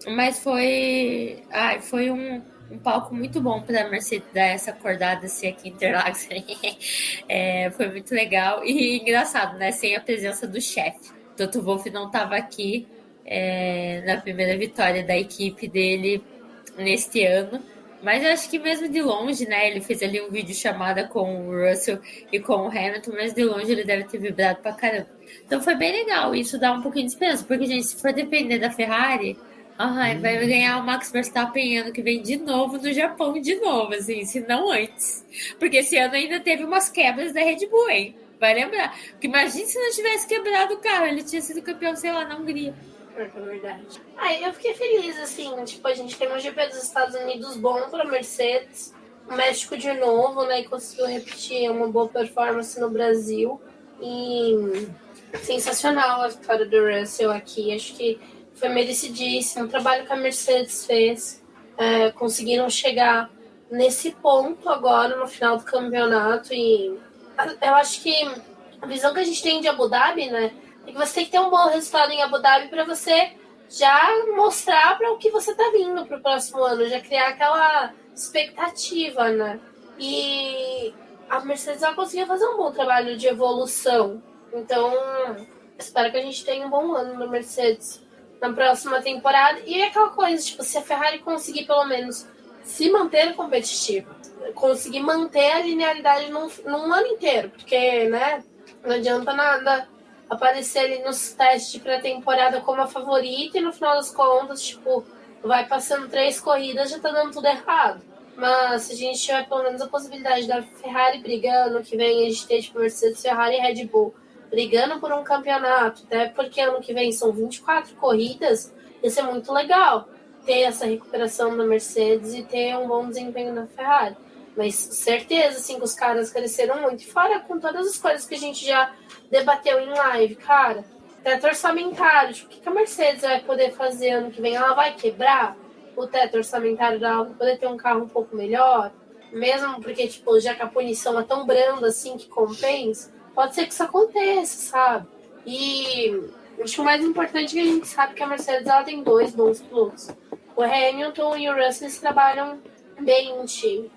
Mas foi um palco muito bom para a Mercedes dar essa acordada assim, aqui em Interlagos. Foi muito legal e engraçado, né? Sem a presença do chefe. Toto Wolff não estava aqui na primeira vitória da equipe dele neste ano. Mas eu acho que mesmo de longe, né? Ele fez ali um vídeo chamada com o Russell e com o Hamilton, mas de longe ele deve ter vibrado pra caramba. Então foi bem legal. Isso dá um pouquinho de esperança, porque, gente, se for depender da Ferrari, vai ganhar o Max Verstappen ano que vem de novo no Japão, de novo, assim, se não antes. Porque esse ano ainda teve umas quebras da Red Bull, hein? Vai lembrar. Porque imagine se não tivesse quebrado o carro, ele tinha sido campeão, sei lá, na Hungria. É verdade. Eu fiquei feliz, assim, tipo, a gente tem um GP dos Estados Unidos bom pra Mercedes, o México de novo, né, e conseguiu repetir uma boa performance no Brasil, e sensacional a vitória do Russell aqui, acho que foi merecidíssimo, o trabalho que a Mercedes fez, conseguiram chegar nesse ponto agora, no final do campeonato, e eu acho que a visão que a gente tem de Abu Dhabi, né, é que você tem que ter um bom resultado em Abu Dhabi para você já mostrar para o que você tá vindo para o próximo ano, já criar aquela expectativa, né? E a Mercedes vai conseguir fazer um bom trabalho de evolução. Então, espero que a gente tenha um bom ano na Mercedes na próxima temporada. E é aquela coisa, tipo, se a Ferrari conseguir pelo menos se manter competitiva, conseguir manter a linearidade num ano inteiro, porque, né, não adianta nada aparecer ali nos testes de pré-temporada como a favorita e no final das contas, tipo, vai passando 3 corridas, já tá dando tudo errado. Mas se a gente tiver pelo menos a possibilidade da Ferrari brigando, que vem a gente ter, tipo, Mercedes, Ferrari e Red Bull brigando por um campeonato, até porque ano que vem são 24 corridas, ia ser muito legal ter essa recuperação da Mercedes e ter um bom desempenho da Ferrari. Mas certeza, assim, que os caras cresceram muito. E fora com todas as coisas que a gente já debateu em live, cara, teto orçamentário, tipo, o que a Mercedes vai poder fazer ano que vem? Ela vai quebrar o teto orçamentário dela para poder ter um carro um pouco melhor? Mesmo porque, tipo, já que a punição é tão branda assim que compensa, pode ser que isso aconteça, sabe? E acho que o mais importante é que a gente sabe que a Mercedes ela tem 2 bons pilotos. O Hamilton e o Russell trabalham bem no time.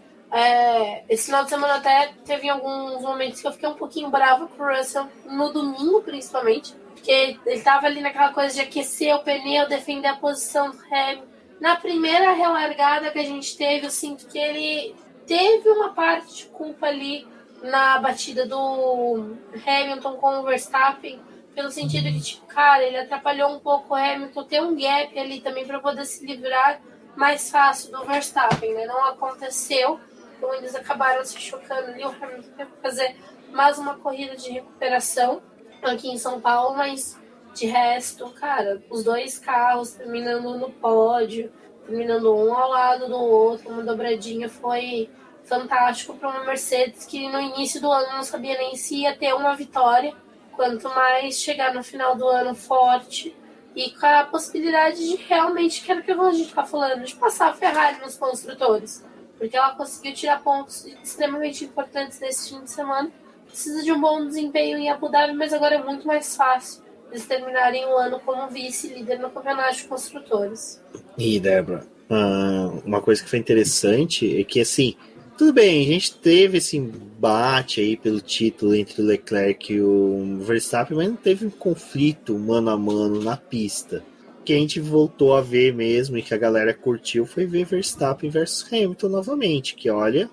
Esse final de semana até teve alguns momentos que eu fiquei um pouquinho brava com o Russell, no domingo principalmente, porque ele tava ali naquela coisa de aquecer o pneu, defender a posição do Hamilton. Na primeira relargada que a gente teve, eu sinto que ele teve uma parte de culpa ali na batida do Hamilton com o Verstappen, pelo sentido que, tipo, cara, ele atrapalhou um pouco o Hamilton ter um gap ali também para poder se livrar mais fácil do Verstappen, né? Não aconteceu. Então eles acabaram se chocando ali, o Hamilton teve que fazer mais uma corrida de recuperação aqui em São Paulo, mas de resto, cara, os 2 carros terminando no pódio, terminando um ao lado do outro, uma dobradinha, foi fantástico para uma Mercedes que no início do ano não sabia nem se ia ter uma vitória, quanto mais chegar no final do ano forte e com a possibilidade de realmente, que era o que a gente tá falando, de passar a Ferrari nos construtores. Porque ela conseguiu tirar pontos extremamente importantes nesse fim de semana. Precisa de um bom desempenho em Abu Dhabi, mas agora é muito mais fácil eles terminarem o ano como vice-líder no campeonato de construtores. E, Débora, uma coisa que foi interessante é que, assim, tudo bem, a gente teve esse embate aí pelo título entre o Leclerc e o Verstappen, mas não teve um conflito mano a mano na pista. Que a gente voltou a ver mesmo e que a galera curtiu foi ver Verstappen versus Hamilton novamente, que olha,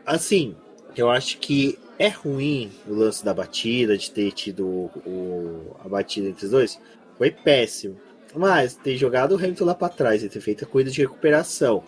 assim, eu acho que é ruim o lance da batida, de ter tido a batida entre os dois, foi péssimo, mas ter jogado o Hamilton lá para trás e ter feito a corrida de recuperação,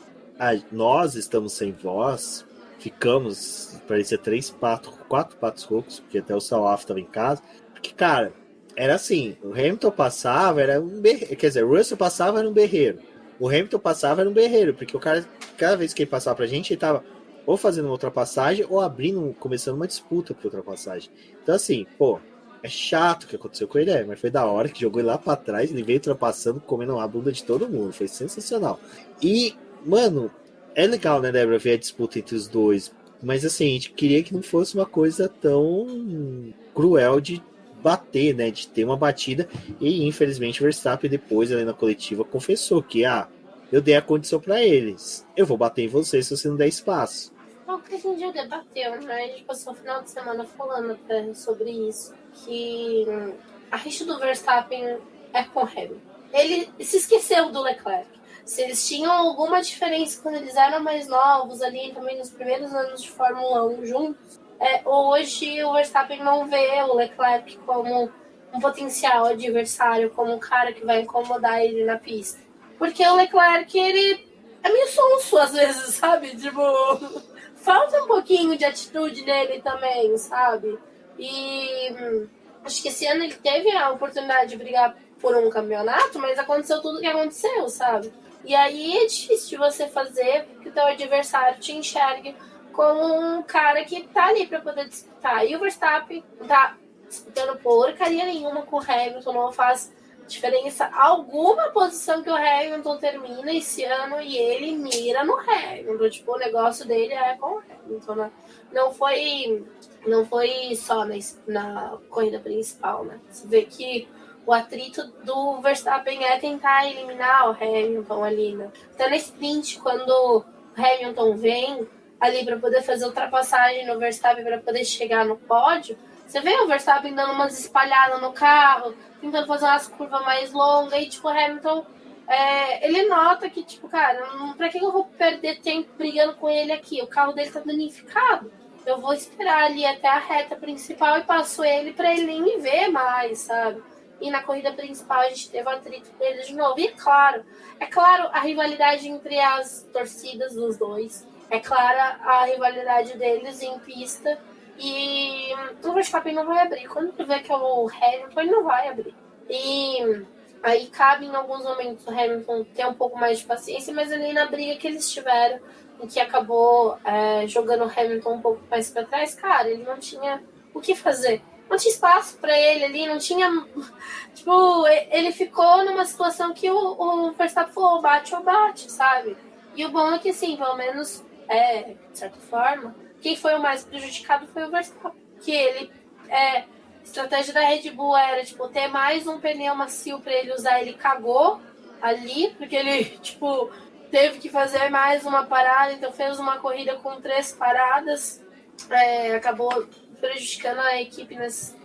nós estamos sem voz, ficamos, parecia 4 patos roucos, porque até o Salaf estava em casa, porque, cara, era assim, o Hamilton passava, era um berreiro, quer dizer, o Russell passava, era um berreiro. O Hamilton passava, era um berreiro, porque o cara, cada vez que ele passava pra gente, ele tava ou fazendo uma ultrapassagem, ou começando uma disputa por ultrapassagem. Então assim, pô, é chato o que aconteceu com ele, mas foi da hora que jogou ele lá pra trás, ele veio ultrapassando, comendo a bunda de todo mundo, foi sensacional. E, mano, é legal, né, Débora, ver a disputa entre os dois, mas assim, a gente queria que não fosse uma coisa tão cruel de bater, né, de ter uma batida, e infelizmente o Verstappen depois ali na coletiva confessou que eu dei a condição para eles, eu vou bater em você se você não der espaço. Bom, que a gente já debateu, né? A gente passou o final de semana falando até sobre isso, que a rixa do Verstappen é com o Hamilton. Ele se esqueceu do Leclerc. Se eles tinham alguma diferença quando eles eram mais novos ali, também nos primeiros anos de Fórmula 1 juntos, hoje o Verstappen não vê o Leclerc como um potencial adversário, como um cara que vai incomodar ele na pista. Porque o Leclerc, ele é meio sonso às vezes, sabe? Tipo, falta um pouquinho de atitude nele também, sabe? E acho que esse ano ele teve a oportunidade de brigar por um campeonato, mas aconteceu tudo o que aconteceu, sabe? E aí é difícil de você fazer que o teu adversário te enxergue como um cara que tá ali pra poder disputar. E o Verstappen não tá disputando porcaria nenhuma com o Hamilton, não faz diferença alguma a posição que o Hamilton termina esse ano e ele mira no Hamilton. Tipo, o negócio dele é com o Hamilton, né? Não foi só na corrida principal, né? Você vê que o atrito do Verstappen é tentar eliminar o Hamilton ali, né? Até na sprint, quando o Hamilton vem ali para poder fazer ultrapassagem no Verstappen para poder chegar no pódio, você vê o Verstappen dando umas espalhadas no carro, tentando fazer umas curvas mais longas, e tipo, o Hamilton, ele nota que, tipo, cara, pra que eu vou perder tempo brigando com ele aqui? O carro dele tá danificado. Eu vou esperar ali até a reta principal e passo ele pra ele nem me ver mais, sabe? E na corrida principal a gente teve o atrito com ele de novo. E é claro a rivalidade entre as torcidas dos dois. É clara a rivalidade deles em pista. E o Verstappen não vai abrir. Quando ele vê que é o Hamilton, ele não vai abrir. E aí cabe em alguns momentos o Hamilton ter um pouco mais de paciência, mas ali na briga que eles tiveram, em que acabou jogando o Hamilton um pouco mais para trás, cara, ele não tinha o que fazer. Não tinha espaço para ele ali, não tinha. Tipo, ele ficou numa situação que o Verstappen falou: bate ou bate, sabe? E o bom é que, assim, pelo menos, de certa forma, quem foi o mais prejudicado foi o Verstappen. Que ele. A estratégia da Red Bull era, tipo, ter mais um pneu macio para ele usar. Ele cagou ali, porque ele, tipo, teve que fazer mais uma parada, então fez uma corrida com 3 paradas. Acabou prejudicando a equipe nessa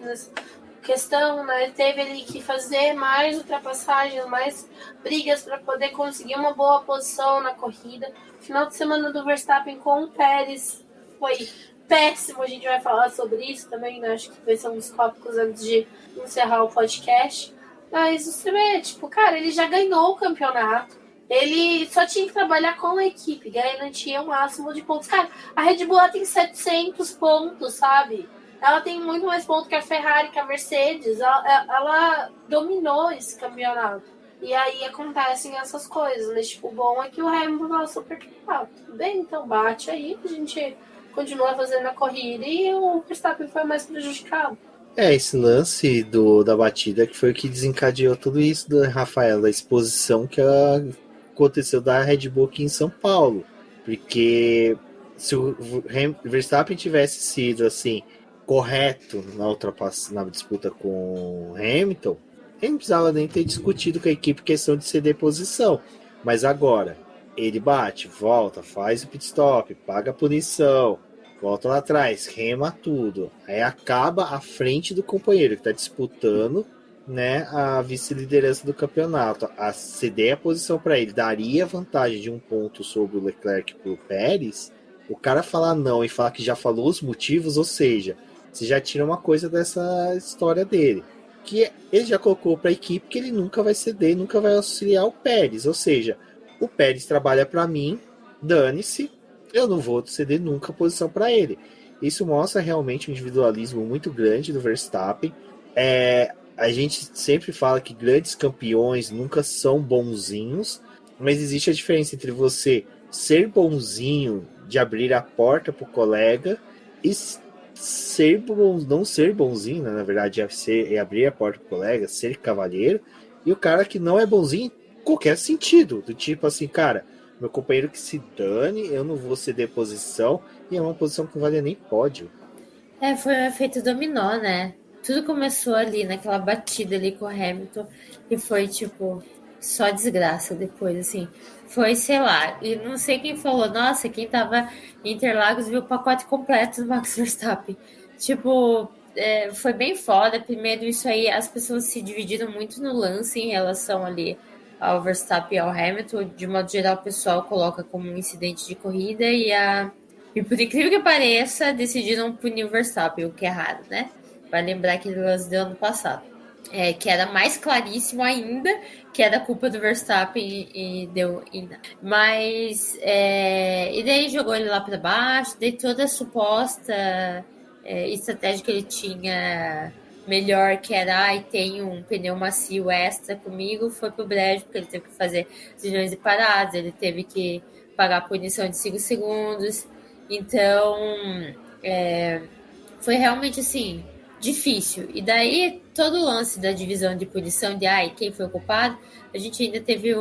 questão, né? Teve ele que fazer mais ultrapassagens, mais brigas para poder conseguir uma boa posição na corrida. Final de semana do Verstappen com o Pérez foi péssimo, a gente vai falar sobre isso também, né? Acho que vai ser um dos tópicos antes de encerrar o podcast. Mas você vê, tipo, cara, ele já ganhou o campeonato. Ele só tinha que trabalhar com a equipe, garantia o máximo de pontos. Cara, a Red Bull tem 700 pontos, sabe? Ela tem muito mais pontos que a Ferrari, que a Mercedes. Ela dominou esse campeonato. E aí acontecem essas coisas, né? Tipo, o bom é que o Hamilton fala super claro. Tudo bem, então bate aí, a gente continua fazendo a corrida e o Verstappen foi mais prejudicado. Esse lance da batida que foi o que desencadeou tudo isso, Rafael, da exposição que aconteceu da Red Bull aqui em São Paulo. Porque se o Verstappen tivesse sido assim correto na disputa com o Hamilton, ele não precisava nem ter discutido com a equipe questão de ceder posição. Mas agora, ele bate, volta, faz o pit stop, paga a punição, volta lá atrás, rema tudo. Aí acaba à frente do companheiro que está disputando, né, a vice-liderança do campeonato. A ceder a posição para ele daria vantagem de 1 ponto sobre o Leclerc para o Pérez. O cara falar não e falar que já falou os motivos, ou seja, você já tira uma coisa dessa história dele, que ele já colocou para a equipe que ele nunca vai ceder, nunca vai auxiliar o Pérez. Ou seja, o Pérez trabalha para mim, dane-se, eu não vou ceder nunca a posição para ele. Isso mostra realmente um individualismo muito grande do Verstappen. A gente sempre fala que grandes campeões nunca são bonzinhos, mas existe a diferença entre você ser bonzinho de abrir a porta para o colega e não ser bonzinho, né? Na verdade é abrir a porta para o colega, ser cavalheiro, e o cara que não é bonzinho em qualquer sentido, do tipo assim, cara, meu companheiro que se dane, eu não vou ceder posição, e é uma posição que não vale nem pódio. Foi um efeito dominó, né? tudo começou ali, naquela batida ali com o Hamilton, e foi, tipo, só desgraça depois, assim. Foi, sei lá, e não sei quem falou, nossa, quem tava em Interlagos viu o pacote completo do Max Verstappen. Tipo, foi bem foda. Primeiro, isso aí, as pessoas se dividiram muito no lance em relação ali ao Verstappen e ao Hamilton. De modo geral, o pessoal coloca como um incidente de corrida e por incrível que pareça, decidiram punir o Verstappen, o que é raro, né? Vai lembrar aquele lance do ano passado. Que era mais claríssimo ainda, que era culpa do Verstappen e deu. Mas. E daí jogou ele lá para baixo, daí toda a suposta estratégia que ele tinha melhor, que era tem um pneu macio extra comigo, foi pro brejo, porque ele teve que fazer milhões de paradas, ele teve que pagar a punição de 5 segundos. Então, foi realmente assim, difícil. E daí, todo o lance da divisão de punição de quem foi o culpado, a gente ainda teve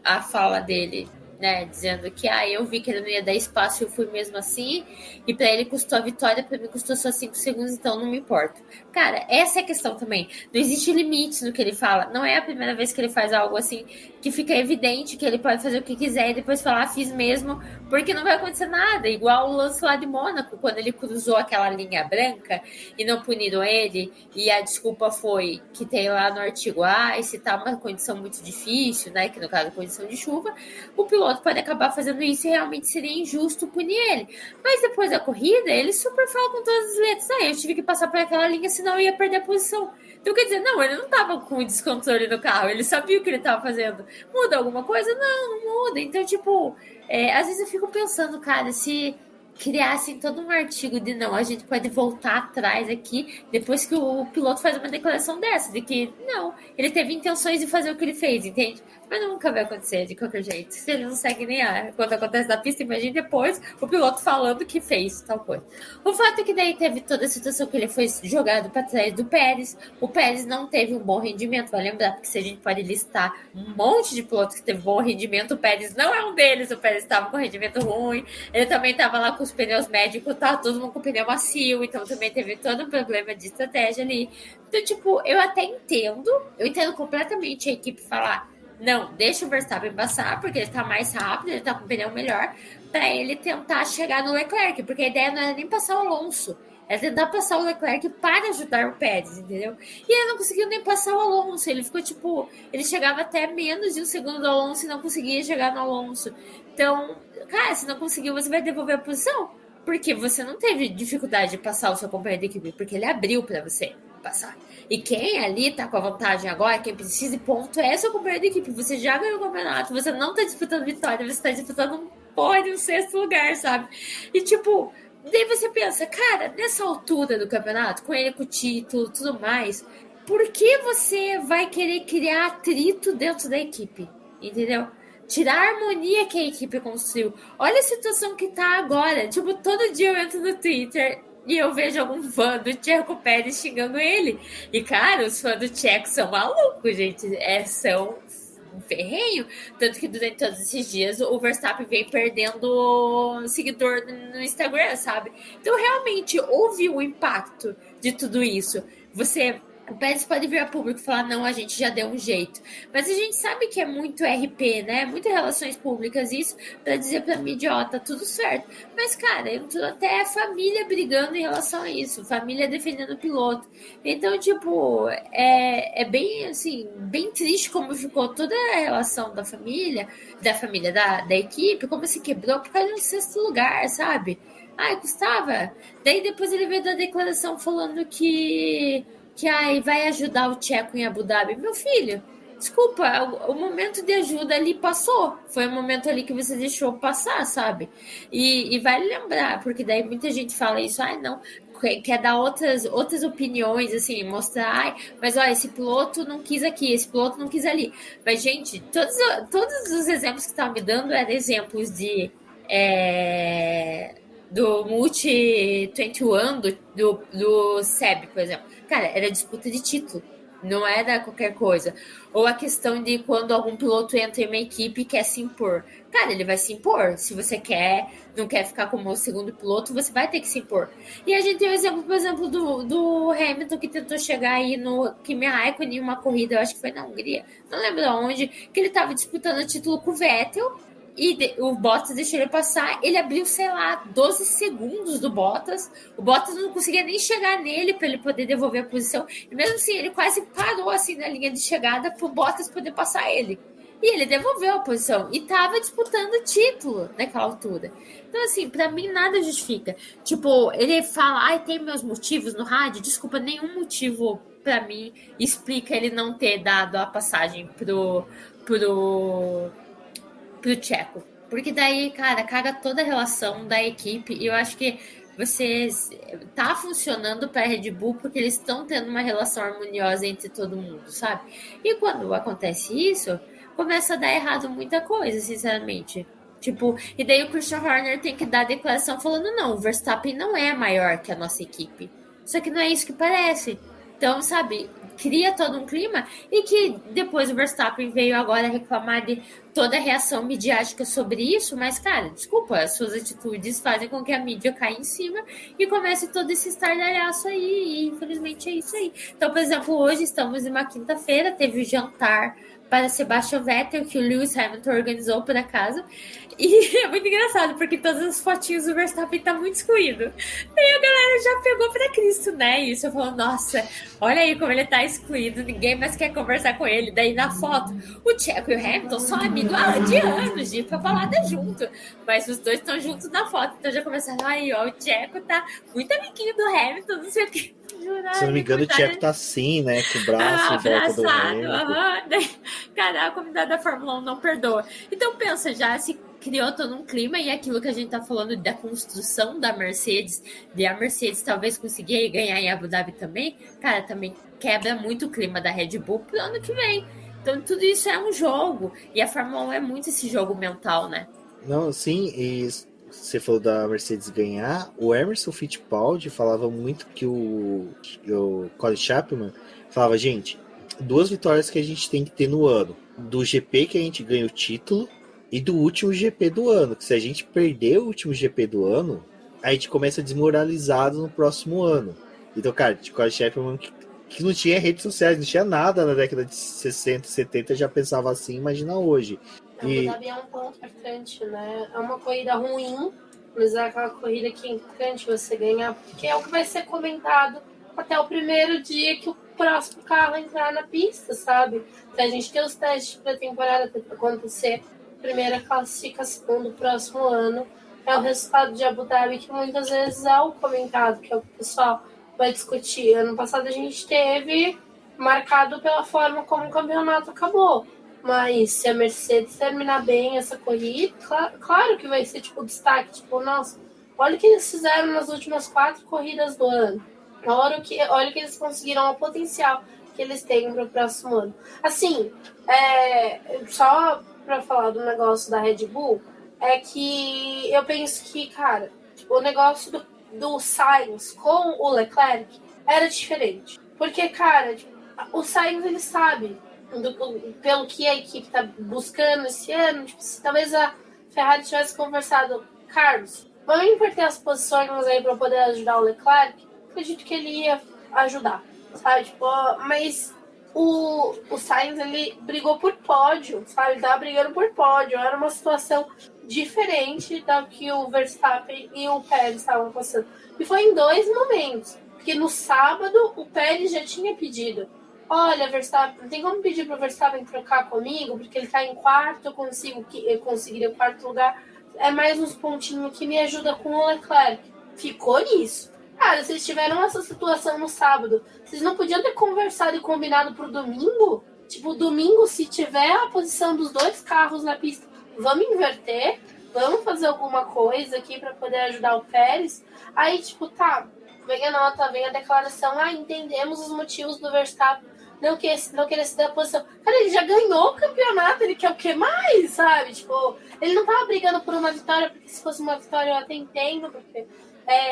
a fala dele, né, dizendo que eu vi que ele não ia dar espaço e eu fui mesmo assim, e para ele custou a vitória, para mim custou só 5 segundos, então não me importo. Cara, essa é a questão também. Não existe limite no que ele fala. Não é a primeira vez que ele faz algo assim que fica evidente que ele pode fazer o que quiser e depois falar, fiz mesmo, porque não vai acontecer nada. Igual o lance lá de Mônaco, quando ele cruzou aquela linha branca e não puniram ele, e a desculpa foi que tem lá no artigo, se tá uma condição muito difícil, né, que no caso condição de chuva, o piloto pode acabar fazendo isso e realmente seria injusto punir ele. Mas depois da corrida, ele super fala com todas as letras, eu tive que passar por aquela linha, senão eu ia perder a posição. Então, quer dizer, não, ele não tava com o descontrole no carro, ele sabia o que ele tava fazendo. Muda alguma coisa? Não muda. Então, tipo, às vezes eu fico pensando, cara, se criassem todo um artigo de não, a gente pode voltar atrás aqui depois que o piloto faz uma declaração dessa, de que não, ele teve intenções de fazer o que ele fez, entende? Mas nunca vai acontecer de qualquer jeito. Se ele não segue nem quando acontece na pista, imagine depois o piloto falando que fez tal coisa. O fato é que daí teve toda a situação que ele foi jogado para trás do Pérez. O Pérez não teve um bom rendimento, vai lembrar, porque se a gente pode listar um monte de pilotos que teve bom rendimento, o Pérez não é um deles. O Pérez estava com rendimento ruim, ele também estava lá com os pneus médicos, tá todo mundo com pneu macio, então também teve todo um problema de estratégia ali. Então, tipo, eu entendo completamente a equipe falar, não, deixa o Verstappen passar, porque ele tá mais rápido, ele tá com o pneu melhor, para ele tentar chegar no Leclerc, porque a ideia não era nem passar o Alonso, era tentar passar o Leclerc para ajudar o Pérez, entendeu? E ele não conseguiu nem passar o Alonso, ele ficou tipo, ele chegava até menos de um segundo do Alonso e não conseguia chegar no Alonso. Então, cara, se não conseguiu, você vai devolver a posição, porque você não teve dificuldade de passar o seu companheiro de equipe, porque ele abriu para você passar. E quem ali tá com a vantagem agora, quem precisa de ponto é seu companheiro de equipe. Você já ganhou o campeonato, você não tá disputando vitória, você tá disputando um pódio, um sexto lugar, sabe? E tipo, daí você pensa, cara, nessa altura do campeonato, com ele com o título, tudo mais, por que você vai querer criar atrito dentro da equipe? Entendeu? Tirar a harmonia que a equipe construiu. Olha a situação que tá agora. Tipo, todo dia eu entro no Twitter e eu vejo algum fã do Checo Pérez xingando ele. E, cara, os fãs do Checo são malucos, gente. São um ferrenho. Tanto que durante todos esses dias o Verstappen vem perdendo seguidor no Instagram, sabe? Então, realmente, houve um impacto de tudo isso. O Pérez pode vir a público e falar, não, a gente já deu um jeito. Mas a gente sabe que é muito RP, né? Muito relações públicas, isso pra dizer pra mídia, tá tudo certo. Mas, cara, eu tô até a família brigando em relação a isso. Família defendendo o piloto. Então, tipo, é bem, assim, bem triste como ficou toda a relação da família, da equipe, como se quebrou por causa de um sexto lugar, sabe? Custava. Daí depois ele veio da declaração falando que vai ajudar o Checo em Abu Dhabi. Meu filho, desculpa, o momento de ajuda ali passou. Foi o momento ali que você deixou passar, sabe? E vale lembrar, porque daí muita gente fala isso, não, quer dar outras opiniões, assim, mostrar, mas olha, esse piloto não quis aqui, esse piloto não quis ali. Mas, gente, todos os exemplos que estavam me dando eram exemplos de... do Multi 21 do Seb, por exemplo. Cara, era disputa de título. Não era qualquer coisa. Ou a questão de quando algum piloto entra em uma equipe e quer se impor. Cara, ele vai se impor. Se você não quer ficar como o segundo piloto, você vai ter que se impor. E a gente tem o exemplo, por exemplo, do Hamilton, que tentou chegar aí no Kimi Raikkonen em uma corrida, eu acho que foi na Hungria, não lembro onde, que ele estava disputando o título com o Vettel, e o Bottas deixou ele passar, ele abriu, sei lá, 12 segundos do Bottas, o Bottas não conseguia nem chegar nele para ele poder devolver a posição, e mesmo assim ele quase parou assim na linha de chegada para o Bottas poder passar ele, e ele devolveu a posição, e tava disputando o título naquela altura. Então assim, para mim nada justifica, tipo, ele fala, ai, tem meus motivos no rádio, desculpa, nenhum motivo para mim explica ele não ter dado a passagem pro Tcheco. Porque daí, cara, caga toda a relação da equipe. E eu acho que tá funcionando para a Red Bull porque eles estão tendo uma relação harmoniosa entre todo mundo, sabe? E quando acontece isso, começa a dar errado muita coisa, sinceramente. Tipo, e daí o Christian Horner tem que dar a declaração falando, não, o Verstappen não é maior que a nossa equipe. Só que não é isso que parece. Então, sabe, cria todo um clima e que depois o Verstappen veio agora reclamar de toda a reação midiática sobre isso, mas, cara, desculpa, as suas atitudes fazem com que a mídia caia em cima e comece todo esse estardalhaço aí, e infelizmente é isso aí. Então, por exemplo, hoje estamos em uma quinta-feira, teve o jantar para Sebastian Vettel, que o Lewis Hamilton organizou por acaso, e é muito engraçado, porque todas as fotinhos do Verstappen tá muito excluído. E a galera já pegou pra Cristo, né? E isso eu falo, nossa, olha aí como ele tá excluído, ninguém mais quer conversar com ele. Daí na foto, o Checo e o Hamilton são amigos de anos, de ir pra balada junto. Mas os dois estão juntos na foto, então já começaram, aí ó, o Checo tá muito amiguinho do Hamilton, não sei o que. Se não me engano, o Tcheco tá assim, né? Com o braço em volta do Hamilton. Cara, a comunidade da Fórmula 1 não perdoa. Então pensa, já se criou todo um clima e aquilo que a gente tá falando da construção da Mercedes, de a Mercedes talvez conseguir ganhar em Abu Dhabi também, cara, também quebra muito o clima da Red Bull pro ano que vem. Então tudo isso é um jogo, e a Fórmula 1 é muito esse jogo mental, né? Não, sim, e você falou da Mercedes ganhar, o Emerson Fittipaldi falava muito que o Colin Chapman falava, gente, 2 vitórias que a gente tem que ter no ano, do GP que a gente ganha o título e do último GP do ano, que se a gente perder o último GP do ano, a gente começa desmoralizado no próximo ano. Então, cara, o Colin Chapman que não tinha redes sociais, não tinha nada na década de 60, 70, já pensava assim, imagina hoje. Abu Dhabi é um ponto importante, né? É uma corrida ruim, mas é aquela corrida que é importante você ganhar, porque é o que vai ser comentado até o primeiro dia que o próximo carro entrar na pista, sabe? Então a gente tem os testes para a temporada acontecer, primeira classificação do próximo ano, é o resultado de Abu Dhabi, que muitas vezes é o comentado, que é o que o pessoal vai discutir. Ano passado a gente teve marcado pela forma como o campeonato acabou. Mas se a Mercedes terminar bem essa corrida, claro que vai ser tipo destaque. Tipo, nossa, olha o que eles fizeram nas últimas 4 corridas do ano. Olha o que eles conseguiram, o potencial que eles têm para o próximo ano. Assim, só para falar do negócio da Red Bull, é que eu penso que, cara, tipo, o negócio do Sainz com o Leclerc era diferente. Porque, cara, tipo, o Sainz, ele sabe pelo que a equipe está buscando esse ano, tipo, se talvez a Ferrari tivesse conversado, Carlos, vamos inverter as posições aí para poder ajudar o Leclerc, acredito que ele ia ajudar, sabe? Tipo, mas o Sainz, ele brigou por pódio, sabe? Ele tava brigando por pódio, era uma situação diferente da que o Verstappen e o Pérez estavam passando. E foi em 2 momentos, porque no sábado o Pérez já tinha pedido, olha, Verstappen, não tem como pedir pro Verstappen trocar comigo, porque ele tá em quarto, eu conseguiria o 4º lugar, é mais uns pontinhos que me ajuda com o Leclerc. Ficou nisso. Cara, vocês tiveram essa situação no sábado, vocês não podiam ter conversado e combinado pro domingo? Tipo, domingo, se tiver a posição dos 2 carros na pista, vamos inverter, vamos fazer alguma coisa aqui pra poder ajudar o Pérez. Aí, tipo, tá, vem a nota, vem a declaração, entendemos os motivos do Verstappen não querer se dar posição. Cara, ele já ganhou o campeonato, ele quer o que mais, sabe? Tipo, ele não tava brigando por uma vitória, porque se fosse uma vitória eu até entendo, porque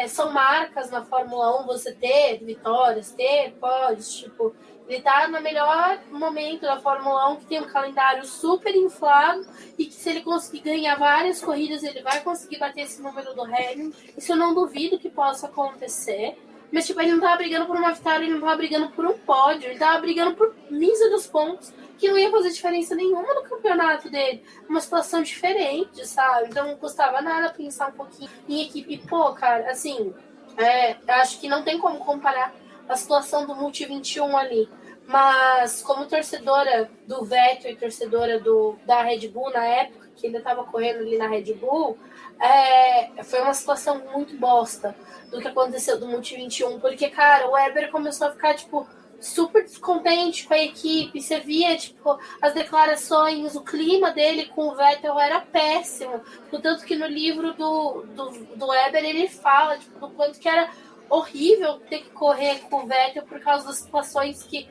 são marcas na Fórmula 1 você ter vitórias, ter pódios, tipo, ele tá no melhor momento da Fórmula 1, que tem um calendário super inflado e que se ele conseguir ganhar várias corridas, ele vai conseguir bater esse número do Hamilton. Isso eu não duvido que possa acontecer. Mas, tipo, ele não tava brigando por uma vitória, ele não tava brigando por um pódio, ele tava brigando por míseros pontos que não ia fazer diferença nenhuma no campeonato dele. Uma situação diferente, sabe? Então não custava nada pensar um pouquinho em equipe. Pô, cara, assim, eu acho que não tem como comparar a situação do Multi 21 ali. Mas como torcedora do Vettel e torcedora da Red Bull na época, que ainda estava correndo ali na Red Bull, foi uma situação muito bosta do que aconteceu do Multi 21, porque, cara, o Weber começou a ficar, tipo, super descontente com a equipe, você via, tipo, as declarações, o clima dele com o Vettel era péssimo, tanto que no livro do Weber ele fala, tipo, do quanto que era horrível ter que correr com o Vettel por causa das situações que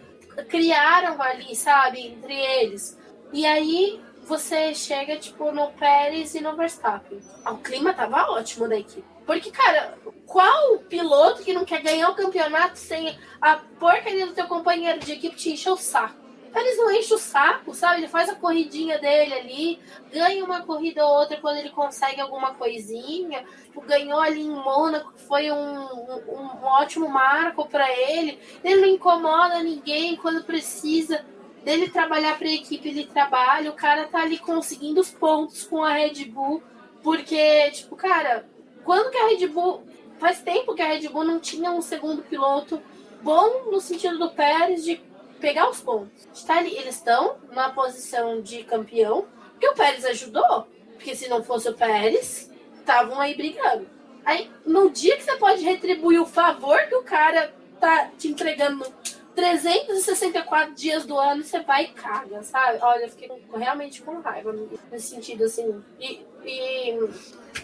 criaram ali, sabe, entre eles. E aí você chega, tipo, no Pérez e no Verstappen. O clima tava ótimo da equipe. Porque, cara, qual piloto que não quer ganhar o campeonato sem a porcaria do teu companheiro de equipe te encher o saco? Eles não enchem o saco, sabe? Ele faz a corridinha dele ali, ganha uma corrida ou outra quando ele consegue alguma coisinha. Tipo, ganhou ali em Mônaco, foi um ótimo marco para ele. Ele não incomoda ninguém quando precisa dele trabalhar para a equipe, ele trabalha. O cara tá ali conseguindo os pontos com a Red Bull, porque, tipo, cara, quando que a Red Bull... Faz tempo que a Red Bull não tinha um segundo piloto bom no sentido do Pérez de pegar os pontos. Eles estão na posição de campeão, porque o Pérez ajudou. Porque se não fosse o Pérez, estavam aí brigando. Aí, no dia que você pode retribuir o favor que o cara tá te entregando 364 dias do ano, você vai e caga, sabe? Olha, eu fiquei realmente com raiva nesse sentido, assim. E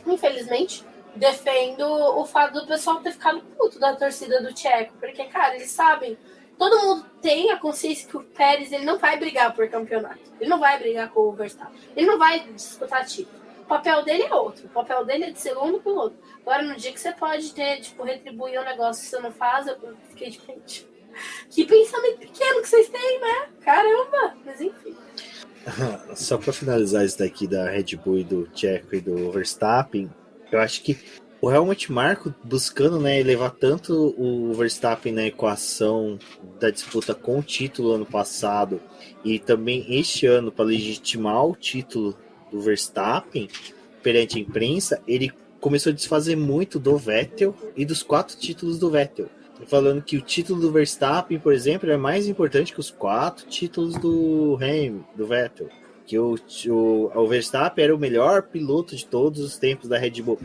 infelizmente, defendo o fato do pessoal ter ficado puto da torcida do Tcheco. Porque, cara, eles sabem... Todo mundo tem a consciência que o Pérez ele não vai brigar por campeonato. Ele não vai brigar com o Verstappen. Ele não vai disputar título. O papel dele é outro. O papel dele é de segundo piloto. Agora, no dia que você pode ter, tipo, retribuir um negócio que você não faz, eu fiquei de frente. Que pensamento pequeno que vocês têm, né? Caramba! Mas enfim. Só para finalizar isso daqui da Red Bull e do Checo e do Verstappen, eu acho que o Helmut Marko buscando, né, elevar tanto o Verstappen na equação da disputa com o título ano passado e também este ano para legitimar o título do Verstappen perante a imprensa, ele começou a desfazer muito do Vettel e dos 4 títulos do Vettel. Falando que o título do Verstappen, por exemplo, é mais importante que os 4 títulos do Vettel. Que o Verstappen era o melhor piloto de todos os tempos da Red Bull.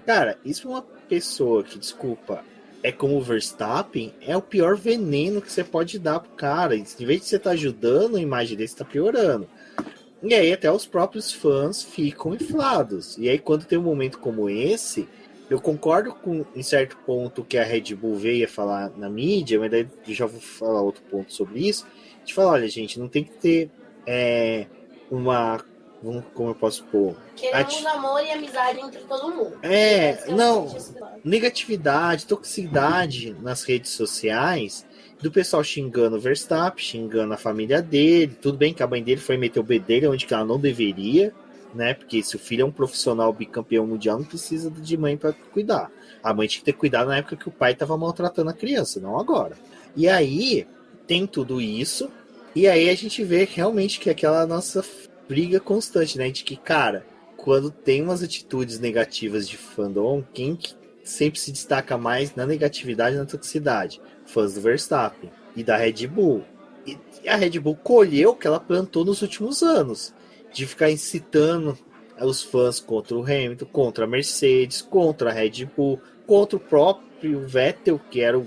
Cara, isso é uma pessoa que, desculpa, é como o Verstappen, é o pior veneno que você pode dar pro cara. Em vez de você estar ajudando, a imagem dele está piorando. E aí até os próprios fãs ficam inflados. E aí quando tem um momento como esse, eu concordo com, em certo ponto, que a Red Bull veio falar na mídia, mas daí já vou falar outro ponto sobre isso. De falar, olha, gente, não tem que ter como eu posso pôr? Queremos amor e amizade entre todo mundo. Negatividade, toxicidade nas redes sociais, do pessoal xingando o Verstappen, xingando a família dele. Tudo bem que a mãe dele foi meter o bedelho onde que ela não deveria, né? Porque se o filho é um profissional bicampeão mundial, não precisa de mãe para cuidar. A mãe tinha que ter cuidado na época que o pai estava maltratando a criança, não agora. E aí tem tudo isso, e aí a gente vê realmente que aquela nossa briga constante, né? De que, cara, quando tem umas atitudes negativas de fandom, quem que sempre se destaca mais na negatividade e na toxicidade? Fãs do Verstappen e da Red Bull. E a Red Bull colheu o que ela plantou nos últimos anos, de ficar incitando os fãs contra o Hamilton, contra a Mercedes, contra a Red Bull, contra o próprio Vettel, que era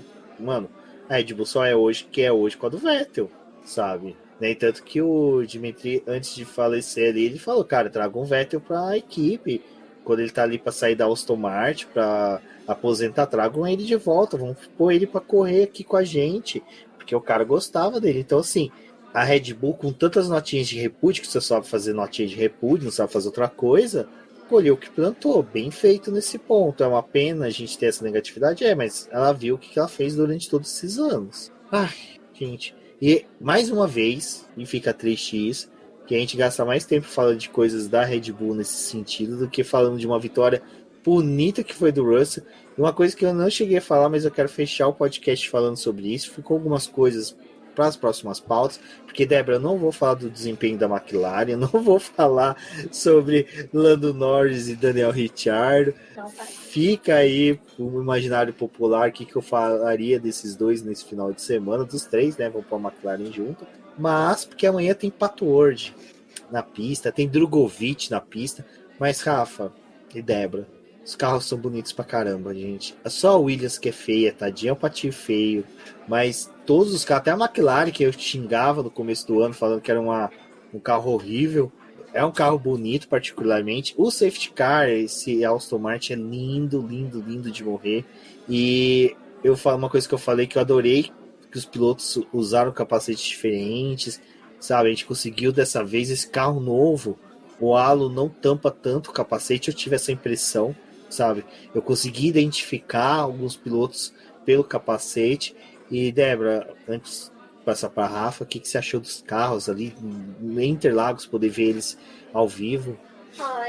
a Red Bull só é hoje que é hoje com a do Vettel, sabe? Nem tanto que o Dimitri, antes de falecer ali, ele falou, cara, traga um Vettel pra equipe. Quando ele tá ali pra sair da Aston Martin, pra aposentar, tragam ele de volta, vamos pôr ele pra correr aqui com a gente, porque o cara gostava dele. Então, assim, a Red Bull, com tantas notinhas de repúdio, que você sabe fazer notinha de repúdio, não sabe fazer outra coisa, colheu o que plantou, bem feito nesse ponto. É uma pena a gente ter essa negatividade, mas ela viu o que ela fez durante todos esses anos. Ai, gente. E mais uma vez, e fica triste isso, que a gente gasta mais tempo falando de coisas da Red Bull nesse sentido do que falando de uma vitória bonita que foi do Russell. E uma coisa que eu não cheguei a falar, mas eu quero fechar o podcast falando sobre isso. Ficou algumas coisas para as próximas pautas, porque, Débora, eu não vou falar do desempenho da McLaren, eu não vou falar sobre Lando Norris e Daniel Ricciardo. Fica aí o imaginário popular, o que eu falaria desses dois nesse final de semana, dos três, né? Vão para a McLaren junto. Mas, porque amanhã tem Pato Ward na pista, tem Drogovic na pista, mas, Rafa e Débora, os carros são bonitos pra caramba, gente. É só a Williams que é feia, tadinha, é um patinho feio. Mas todos os carros, até a McLaren, que eu xingava no começo do ano, falando que era um carro horrível, é um carro bonito, particularmente. O safety car, esse Aston Martin, é lindo, lindo, lindo de morrer. E eu falo uma coisa que eu falei que eu adorei, que os pilotos usaram capacetes diferentes, sabe? A gente conseguiu dessa vez esse carro novo. O halo não tampa tanto o capacete, eu tive essa impressão, sabe? Eu consegui identificar alguns pilotos pelo capacete. E, Débora, antes de passar para a Rafa, o que você achou dos carros ali em Interlagos, poder ver eles ao vivo?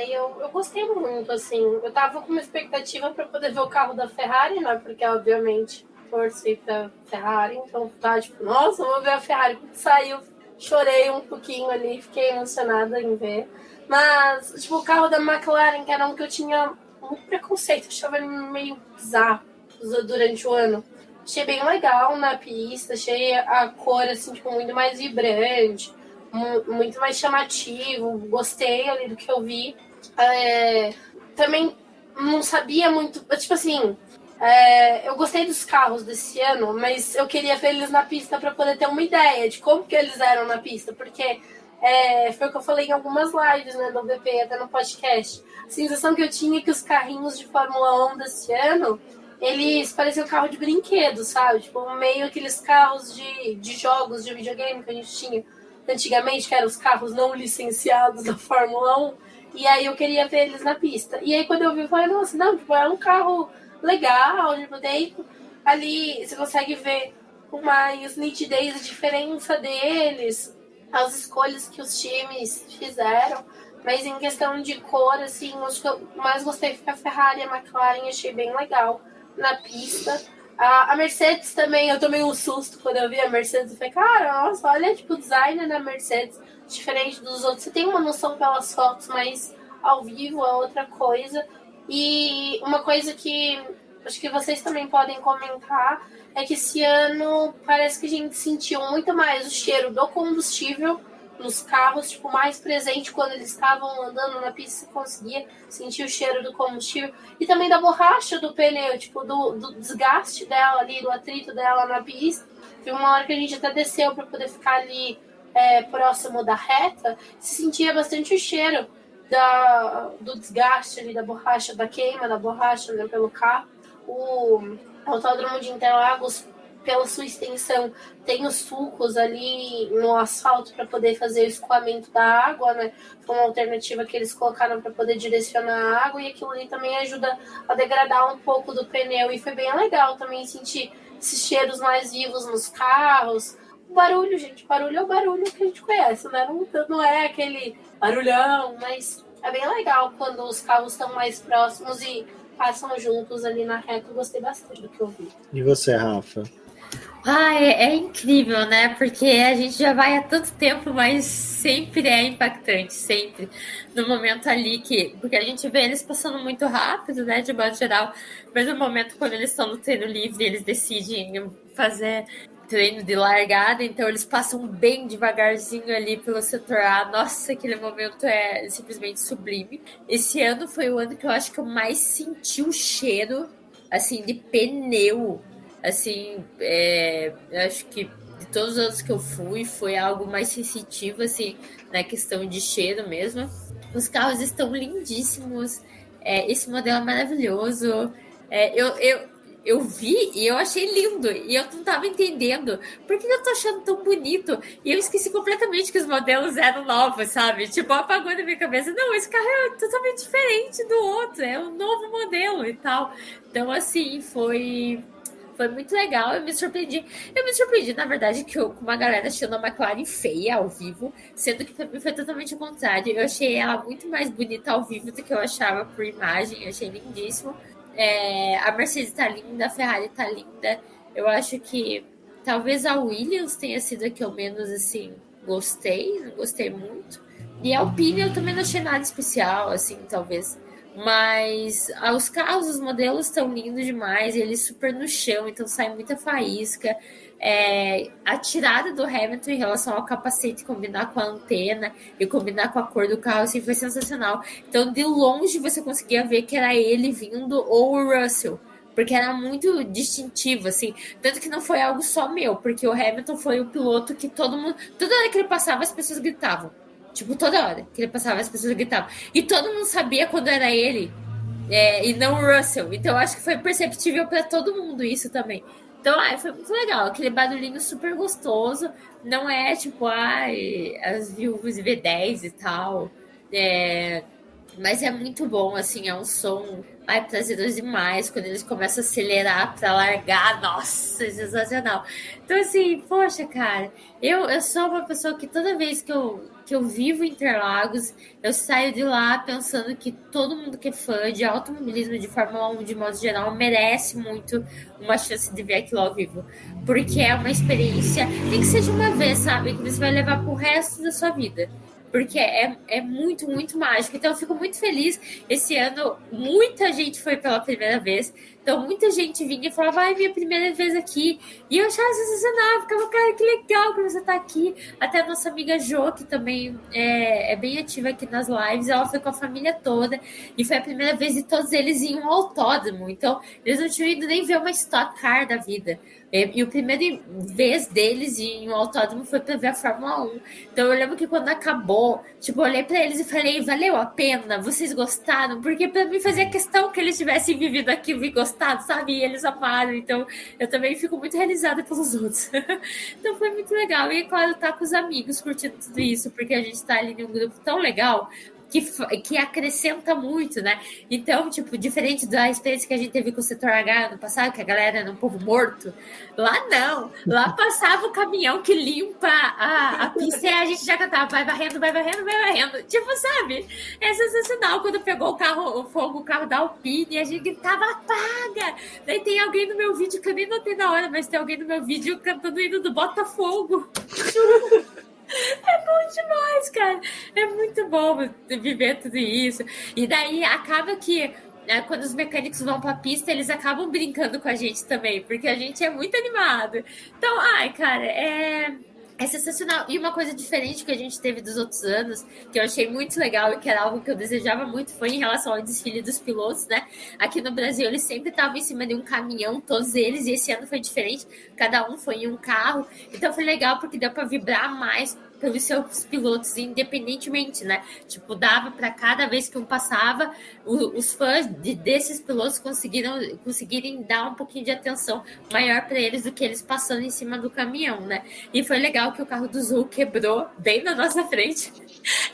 Eu gostei muito, assim. Eu tava com uma expectativa para poder ver o carro da Ferrari, né? Porque, obviamente, torci pra Ferrari. Então, tá, tipo, nossa, vou ver a Ferrari. Quando saiu, chorei um pouquinho ali, fiquei emocionada em ver. Mas, tipo, o carro da McLaren, que era um que eu tinha muito preconceito, achava ele meio bizarro durante o ano. Achei bem legal na pista, achei a cor, assim, tipo, muito mais vibrante, muito mais chamativo, gostei ali do que eu vi. Também não sabia muito, tipo assim, eu gostei dos carros desse ano, mas eu queria ver eles na pista para poder ter uma ideia de como que eles eram na pista, porque foi o que eu falei em algumas lives, né, do BP, até no podcast. A sensação que eu tinha é que os carrinhos de Fórmula 1 desse ano, eles pareciam carro de brinquedo, sabe? Tipo, meio aqueles carros de jogos de videogame que a gente tinha antigamente, que eram os carros não licenciados da Fórmula 1. E aí eu queria ver eles na pista. E aí quando eu vi, eu falei, nossa, não, tipo, é um carro legal, tipo, daí ali você consegue ver com mais nitidez a diferença deles, as escolhas que os times fizeram. Mas em questão de cor, assim, acho que eu mais gostei foi a Ferrari e a McLaren, achei bem legal na pista. A Mercedes também, eu tomei um susto quando eu vi a Mercedes. Eu falei, cara, nossa, olha, tipo, o design da Mercedes, diferente dos outros. Você tem uma noção pelas fotos, mas ao vivo é outra coisa. E uma coisa que acho que vocês também podem comentar é que esse ano parece que a gente sentiu muito mais o cheiro do combustível nos carros, tipo, mais presente quando eles estavam andando na pista, você conseguia sentir o cheiro do combustível e também da borracha do pneu, tipo, do desgaste dela ali, do atrito dela na pista. Teve uma hora que a gente até desceu para poder ficar ali próximo da reta, se sentia bastante o cheiro do desgaste ali da borracha, da queima da borracha, né, pelo carro. O Autódromo de Interlagos, pela sua extensão, tem os sulcos ali no asfalto para poder fazer o escoamento da água, né? Foi uma alternativa que eles colocaram para poder direcionar a água, e aquilo ali também ajuda a degradar um pouco do pneu, e foi bem legal também sentir esses cheiros mais vivos nos carros. O barulho, gente, barulho é o barulho que a gente conhece, né? Não é aquele barulhão, mas é bem legal quando os carros estão mais próximos e passam juntos ali na reta. Eu gostei bastante do que eu vi. E você, Rafa? É incrível, né? Porque a gente já vai há tanto tempo, mas sempre é impactante, sempre. No momento ali porque a gente vê eles passando muito rápido, né? De modo geral, mas no momento quando eles estão no treino livre, eles decidem fazer treino de largada, então eles passam bem devagarzinho ali pelo setor A. Nossa, aquele momento é simplesmente sublime. Esse ano foi o ano que eu acho que eu mais senti o cheiro, assim, de pneu. Assim, eu acho que de todos os anos que eu fui, foi algo mais sensitivo, assim, na questão de cheiro mesmo. Os carros estão lindíssimos, esse modelo é maravilhoso. eu vi e eu achei lindo. E eu não tava entendendo por que eu tô achando tão bonito. E eu esqueci completamente que os modelos eram novos, sabe? Tipo, apagou da minha cabeça. Não, esse carro é totalmente diferente do outro. É um novo modelo e tal. Então, assim, foi muito legal, eu me surpreendi. Eu me surpreendi, na verdade, que uma galera achando a McLaren feia ao vivo, sendo que pra mim foi totalmente o contrário. Eu achei ela muito mais bonita ao vivo do que eu achava por imagem, eu achei lindíssimo. A Mercedes tá linda, a Ferrari tá linda. Eu acho que talvez a Williams tenha sido a que eu menos, assim, gostei, não gostei muito. E a Alpine eu também não achei nada especial, assim, talvez. Mas os carros, os modelos estão lindos demais, eles super no chão, então sai muita faísca. A tirada do Hamilton em relação ao capacete combinar com a antena e combinar com a cor do carro assim, foi sensacional. Então, de longe você conseguia ver que era ele vindo ou o Russell, porque era muito distintivo, assim. Tanto que não foi algo só meu, porque o Hamilton foi o piloto que todo mundo. Toda hora que ele passava, as pessoas gritavam. Tipo, toda hora que ele passava, as pessoas gritavam. E todo mundo sabia quando era ele, e não o Russell. Então, eu acho que foi perceptível para todo mundo isso também. Então, foi muito legal. Aquele barulhinho super gostoso. Não é tipo, as viúvas V10 e tal. Mas é muito bom, assim, é um som prazeroso demais. Quando eles começam a acelerar para largar, nossa, é sensacional. Então, assim, poxa, cara, eu sou uma pessoa que toda vez que eu vivo em Interlagos, eu saio de lá pensando que todo mundo que é fã de automobilismo, de Fórmula 1, de modo geral, merece muito uma chance de ver aquilo ao vivo. Porque é uma experiência, nem que seja uma vez, sabe? Que você vai levar pro resto da sua vida. Porque é muito, muito mágico. Então, eu fico muito feliz. Esse ano, muita gente foi pela primeira vez. Então, muita gente vinha e falava, minha primeira vez aqui. E eu achava sensacional. Ficava, cara, que legal que você tá aqui. Até a nossa amiga Jo, que também é bem ativa aqui nas lives, ela foi com a família toda. E foi a primeira vez de todos eles em um autódromo. Então, eles não tinham ido nem ver uma Stock Car da vida. E a primeira vez deles em um autódromo foi para ver a Fórmula 1. Então eu lembro que quando acabou, tipo, eu olhei para eles e falei, valeu a pena? Vocês gostaram? Porque para mim fazia questão que eles tivessem vivido aquilo e gostado, sabe? E eles amaram. Então eu também fico muito realizada pelos outros. Então foi muito legal. E claro, tá com os amigos curtindo tudo isso, porque a gente tá ali em um grupo tão legal que acrescenta muito, né? Então, tipo, diferente da experiência que a gente teve com o setor H no passado, que a galera era um povo morto, lá não. Lá passava o caminhão que limpa a pista e a gente já cantava, vai varrendo, vai varrendo, vai varrendo. Tipo, sabe? É sensacional quando pegou o fogo, o carro da Alpine, e a gente gritava, apaga! Daí tem alguém no meu vídeo, que eu nem notei na hora, mas tem alguém no meu vídeo cantando o hino do Botafogo. É bom demais, cara. É muito bom viver tudo isso. E daí acaba que quando os mecânicos vão pra pista, eles acabam brincando com a gente também, porque a gente é muito animado. Então, cara, é sensacional. E uma coisa diferente que a gente teve dos outros anos, que eu achei muito legal e que era algo que eu desejava muito, foi em relação ao desfile dos pilotos, né? Aqui no Brasil, eles sempre estavam em cima de um caminhão, todos eles, e esse ano foi diferente. Cada um foi em um carro. Então foi legal porque deu para vibrar mais pelos seus pilotos, independentemente, né? Tipo, dava para cada vez que um passava, os fãs desses pilotos conseguirem dar um pouquinho de atenção maior para eles do que eles passando em cima do caminhão, né? E foi legal que o carro do Zul quebrou bem na nossa frente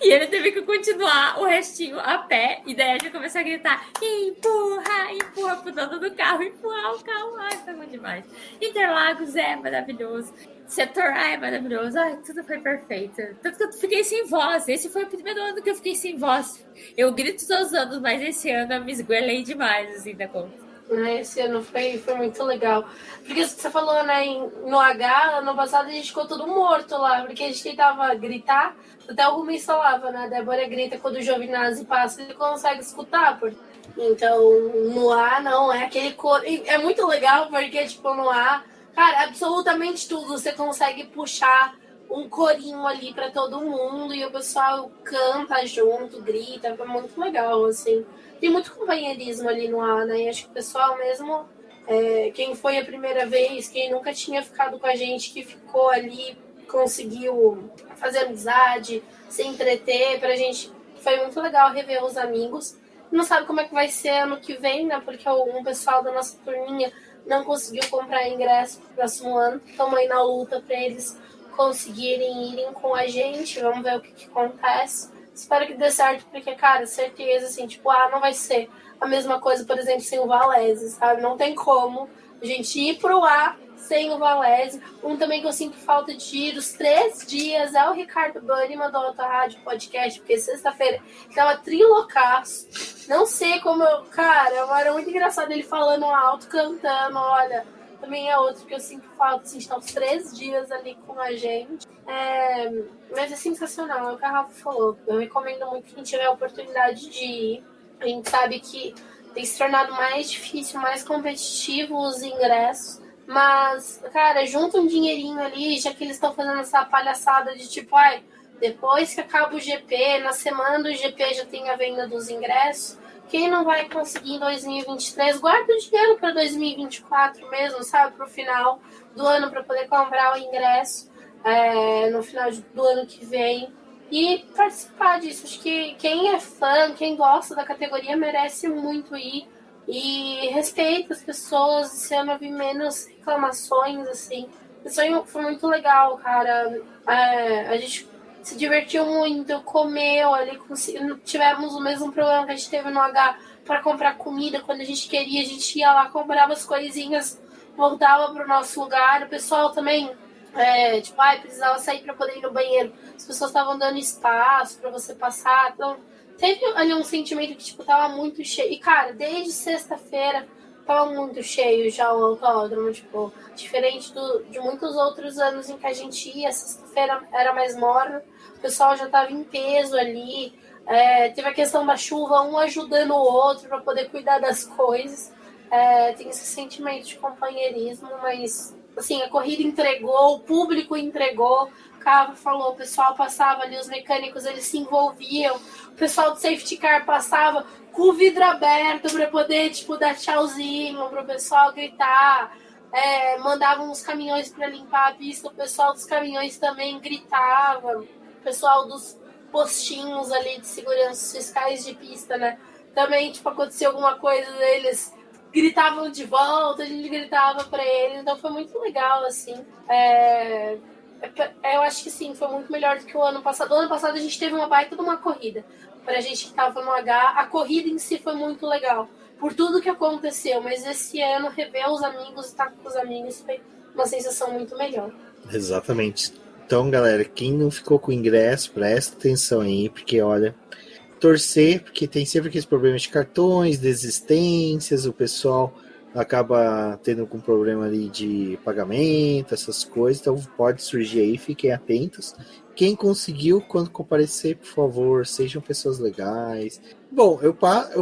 e ele teve que continuar o restinho a pé, e daí a gente começou a gritar, empurra pro dono do carro, empurrar o carro. Foi muito demais. Interlagos é maravilhoso. Setor A é maravilhoso. Tudo foi perfeito. Tanto que eu fiquei sem voz. Esse foi o primeiro ano que eu fiquei sem voz. Eu grito todos os anos, mas esse ano eu me esgoelei demais, assim, da conta. Esse ano foi muito legal. Porque você falou, né, no H, ano passado a gente ficou todo morto lá, porque a gente tentava gritar, até o Rumi falava, né, a Débora grita quando o Giovinazzi passa, ele consegue escutar, então no A não, é aquele coro, é muito legal, porque tipo, no A, cara, absolutamente tudo, você consegue puxar um corinho ali pra todo mundo, e o pessoal canta junto, grita, foi muito legal, assim. Tem muito companheirismo ali no ar, né? E acho que o pessoal mesmo, quem foi a primeira vez, quem nunca tinha ficado com a gente, que ficou ali, conseguiu fazer amizade, se entreter, pra gente foi muito legal rever os amigos. Não sabe como é que vai ser ano que vem, né? Porque um pessoal da nossa turminha não conseguiu comprar ingresso pro próximo ano. Estamos aí na luta para eles conseguirem irem com a gente. Vamos ver o que acontece. Espero que dê certo, porque, cara, certeza, assim, tipo, não vai ser a mesma coisa, por exemplo, sem o Valese, sabe? Não tem como a gente ir pro A sem o Valese. Um também que eu sinto falta de ir os 3 dias é o Ricardo Banniman do Alta Rádio Podcast, porque sexta-feira ele tava trilocaço. Não sei como cara, era muito engraçado ele falando alto, cantando, olha. Também é outro que eu sinto falta, assim, de estar os 3 dias ali com a gente. Mas é sensacional, é o que a Rafa falou. Eu recomendo muito quem tiver a oportunidade de ir. A gente sabe que tem se tornado mais difícil, mais competitivo os ingressos. Mas, cara, junta um dinheirinho ali, já que eles estão fazendo essa palhaçada de tipo, depois que acaba o GP, na semana do GP já tem a venda dos ingressos. Quem não vai conseguir em 2023, guarda o dinheiro para 2024 mesmo, sabe? Para o final do ano, para poder comprar o ingresso no final do ano que vem e participar disso. Acho que quem é fã, quem gosta da categoria, merece muito ir e respeita as pessoas. Esse ano eu vi menos reclamações, assim. Isso aí foi muito legal, cara. A gente se divertiu muito, comeu ali, tivemos o mesmo problema que a gente teve no H para comprar comida. Quando a gente queria, a gente ia lá, comprava as coisinhas, voltava para o nosso lugar. O pessoal também, precisava sair para poder ir no banheiro. As pessoas estavam dando espaço para você passar. Então, teve ali um sentimento que, tipo, tava muito cheio. E, cara, desde sexta-feira tava muito cheio já o autódromo, tipo, diferente de muitos outros anos em que a gente ia, sexta-feira era mais morna, o pessoal já tava em peso ali, teve a questão da chuva, um ajudando o outro para poder cuidar das coisas, tem esse sentimento de companheirismo, mas, assim, a corrida entregou, o público entregou, o Cava falou, o pessoal passava ali, os mecânicos, eles se envolviam, o pessoal do safety car passava com o vidro aberto para poder, tipo, dar tchauzinho pro pessoal gritar, mandavam os caminhões para limpar a pista, o pessoal dos caminhões também gritava, o pessoal dos postinhos ali de segurança, fiscais de pista, né, também, tipo, aconteceu alguma coisa, eles gritavam de volta, a gente gritava para eles, então foi muito legal, assim, eu acho que sim, foi muito melhor do que o ano passado. O ano passado a gente teve uma baita de uma corrida. Pra gente que tava no H, a corrida em si foi muito legal. Por tudo que aconteceu. Mas esse ano, rever os amigos e estar com os amigos foi uma sensação muito melhor. Exatamente. Então, galera, quem não ficou com ingresso, presta atenção aí, porque, olha, torcer, porque tem sempre aqueles problemas de cartões, desistências, o pessoal acaba tendo algum problema ali de pagamento, essas coisas, então pode surgir aí, fiquem atentos. Quem conseguiu, quando comparecer, por favor, sejam pessoas legais. Bom, eu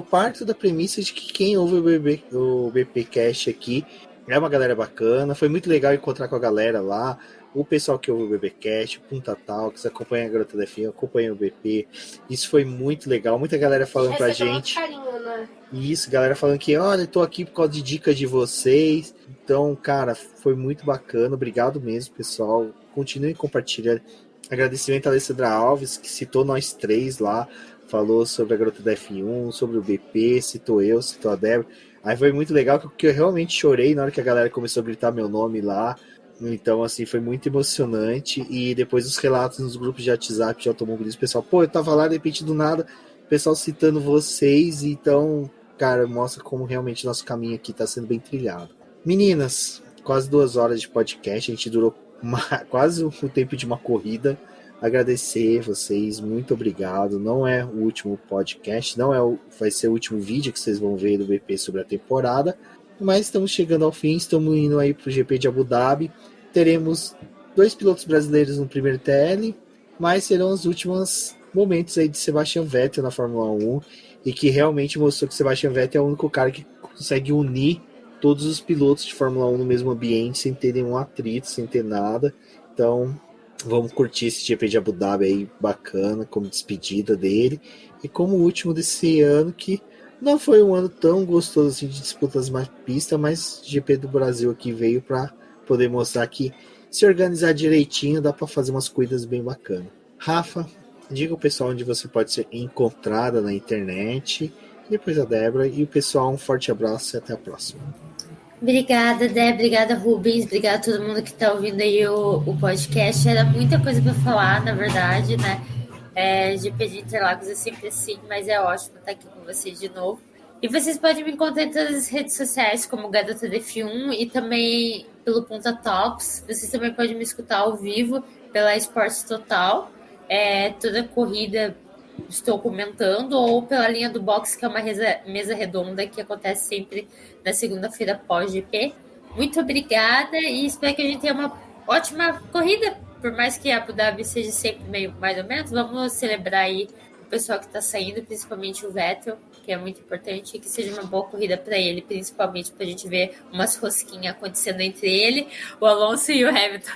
parto da premissa de que quem ouve o BP Cash aqui é uma galera bacana, foi muito legal encontrar com a galera lá, o pessoal que ouve o BBcast, o Punta Talks, acompanha a Garota da FM, acompanha o BP. Isso foi muito legal. Muita galera falando pra gente. Carinho, né? Isso, galera falando que, olha, tô aqui por causa de dicas de vocês. Então, cara, foi muito bacana. Obrigado mesmo, pessoal. Continuem compartilhando. Agradecimento a Alessandra Alves, que citou nós 3 lá. Falou sobre a Garota da F1, sobre o BP, citou eu, citou a Débora. Aí foi muito legal, porque eu realmente chorei na hora que a galera começou a gritar meu nome lá. Então, assim, foi muito emocionante. E depois os relatos nos grupos de WhatsApp de automobilismo, o pessoal, eu tava lá, de repente, do nada, o pessoal citando vocês. Então, cara, mostra como realmente nosso caminho aqui tá sendo bem trilhado. Meninas, quase 2 horas de podcast, a gente durou quase o tempo de uma corrida. Agradecer vocês, muito obrigado. Não é o último podcast, vai ser o último vídeo que vocês vão ver do BP sobre a temporada. Mas estamos chegando ao fim, estamos indo aí para o GP de Abu Dhabi. Teremos 2 pilotos brasileiros no primeiro TL, mas serão os últimos momentos aí de Sebastian Vettel na Fórmula 1 e que realmente mostrou que Sebastian Vettel é o único cara que consegue unir todos os pilotos de Fórmula 1 no mesmo ambiente, sem ter nenhum atrito, sem ter nada. Então, vamos curtir esse GP de Abu Dhabi aí, bacana, como despedida dele. E como último desse ano, que não foi um ano tão gostoso assim de disputas mais pista, mas GP do Brasil aqui veio para poder mostrar que se organizar direitinho dá para fazer umas corridas bem bacanas. Rafa, diga o pessoal onde você pode ser encontrada na internet, depois a Débora, e o pessoal um forte abraço e até a próxima. Obrigada, Dé, obrigada, Rubens, obrigada a todo mundo que está ouvindo aí o podcast. Era muita coisa para falar, na verdade, né? GP de Interlagos é sempre assim, mas é ótimo estar aqui com vocês de novo. E vocês podem me encontrar em todas as redes sociais, como Garota de F1 e também pelo Ponta Talks. Vocês também podem me escutar ao vivo pela Esportes Total. Toda corrida estou comentando, ou pela linha do box, que é uma mesa redonda que acontece sempre na segunda-feira pós-GP. Muito obrigada e espero que a gente tenha uma ótima corrida, por mais que a Abu Dhabi seja sempre meio mais ou menos. Vamos celebrar aí o pessoal que está saindo, principalmente o Vettel, que é muito importante, e que seja uma boa corrida para ele, principalmente para a gente ver umas rosquinhas acontecendo entre ele, o Alonso e o Hamilton.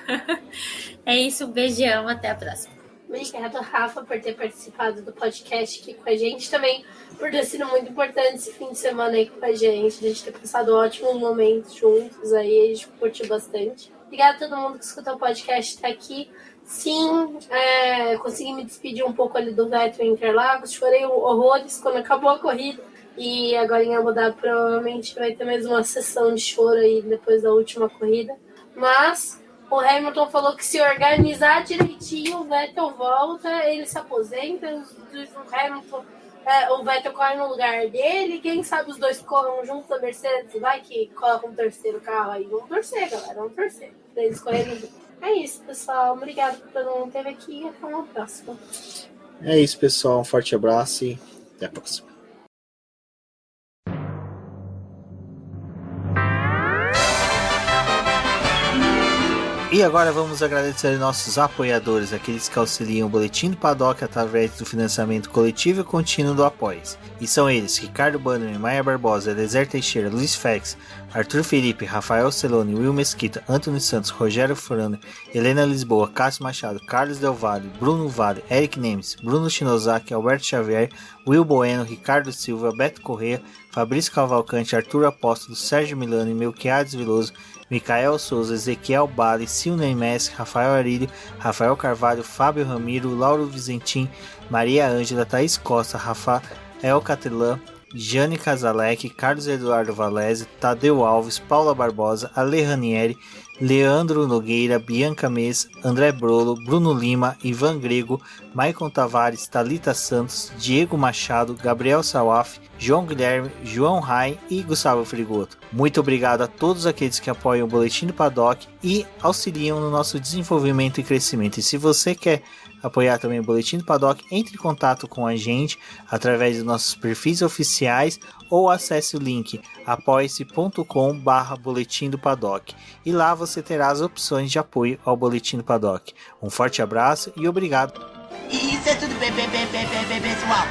É isso, um beijão, até a próxima. Obrigada, Rafa, por ter participado do podcast aqui com a gente. Também por ter sido muito importante esse fim de semana aí com a gente ter passado ótimos momentos juntos aí, a gente curtiu bastante. Obrigada a todo mundo que escutou o podcast até aqui. Sim, consegui me despedir um pouco ali do Vettel em Interlagos. Chorei horrores quando acabou a corrida. E agora em Abu Dhabi provavelmente vai ter mais uma sessão de choro aí depois da última corrida. Mas o Hamilton falou que se organizar direitinho, o Vettel volta, ele se aposenta, o Hamilton, o Vettel corre no lugar dele, quem sabe os dois corram juntos na Mercedes, vai que coloca um terceiro carro aí. Vamos torcer, galera, vamos torcer pra eles correrem juntos. É isso, pessoal. Obrigada por todo mundo que esteve aqui e até uma próxima. É isso, pessoal. Um forte abraço e até a próxima. E agora vamos agradecer nossos apoiadores, aqueles que auxiliam o Boletim do Paddock através do financiamento coletivo e contínuo do Apoies. E são eles: Ricardo Bannerman, Maia Barbosa, Eliezer Teixeira, Luiz Félix, Arthur Felipe, Rafael Celone, Will Mesquita, Antônio Santos, Rogério Furano, Helena Lisboa, Cássio Machado, Carlos Del Valle, Bruno Vale, Eric Nemes, Bruno Shinozaki, Alberto Xavier, Will Bueno, Ricardo Silva, Beto Corrêa, Fabrício Cavalcante, Arthur Apóstolo, Sérgio Milani, Melquiades Veloso, Micael Souza, Ezequiel Bale, Silney Messi, Rafael Arílio, Rafael Carvalho, Fábio Ramiro, Lauro Vizentim, Maria Ângela, Thaís Costa, Rafael Catelã, Jane Casalec, Carlos Eduardo Valese, Tadeu Alves, Paula Barbosa, Ale Ranieri, Leandro Nogueira, Bianca Mês, André Brolo, Bruno Lima, Ivan Grego, Maicon Tavares, Thalita Santos, Diego Machado, Gabriel Sawaf, João Guilherme, João Rai e Gustavo Frigoto. Muito obrigado a todos aqueles que apoiam o Boletim do Paddock e auxiliam no nosso desenvolvimento e crescimento. E se você quer apoiar também o Boletim do Paddock, entre em contato com a gente através dos nossos perfis oficiais ou acesse o link apoia-se.com/Boletim do Paddock e lá você terá as opções de apoio ao Boletim do Paddock. Um forte abraço e obrigado. Isso é tudo, pessoal.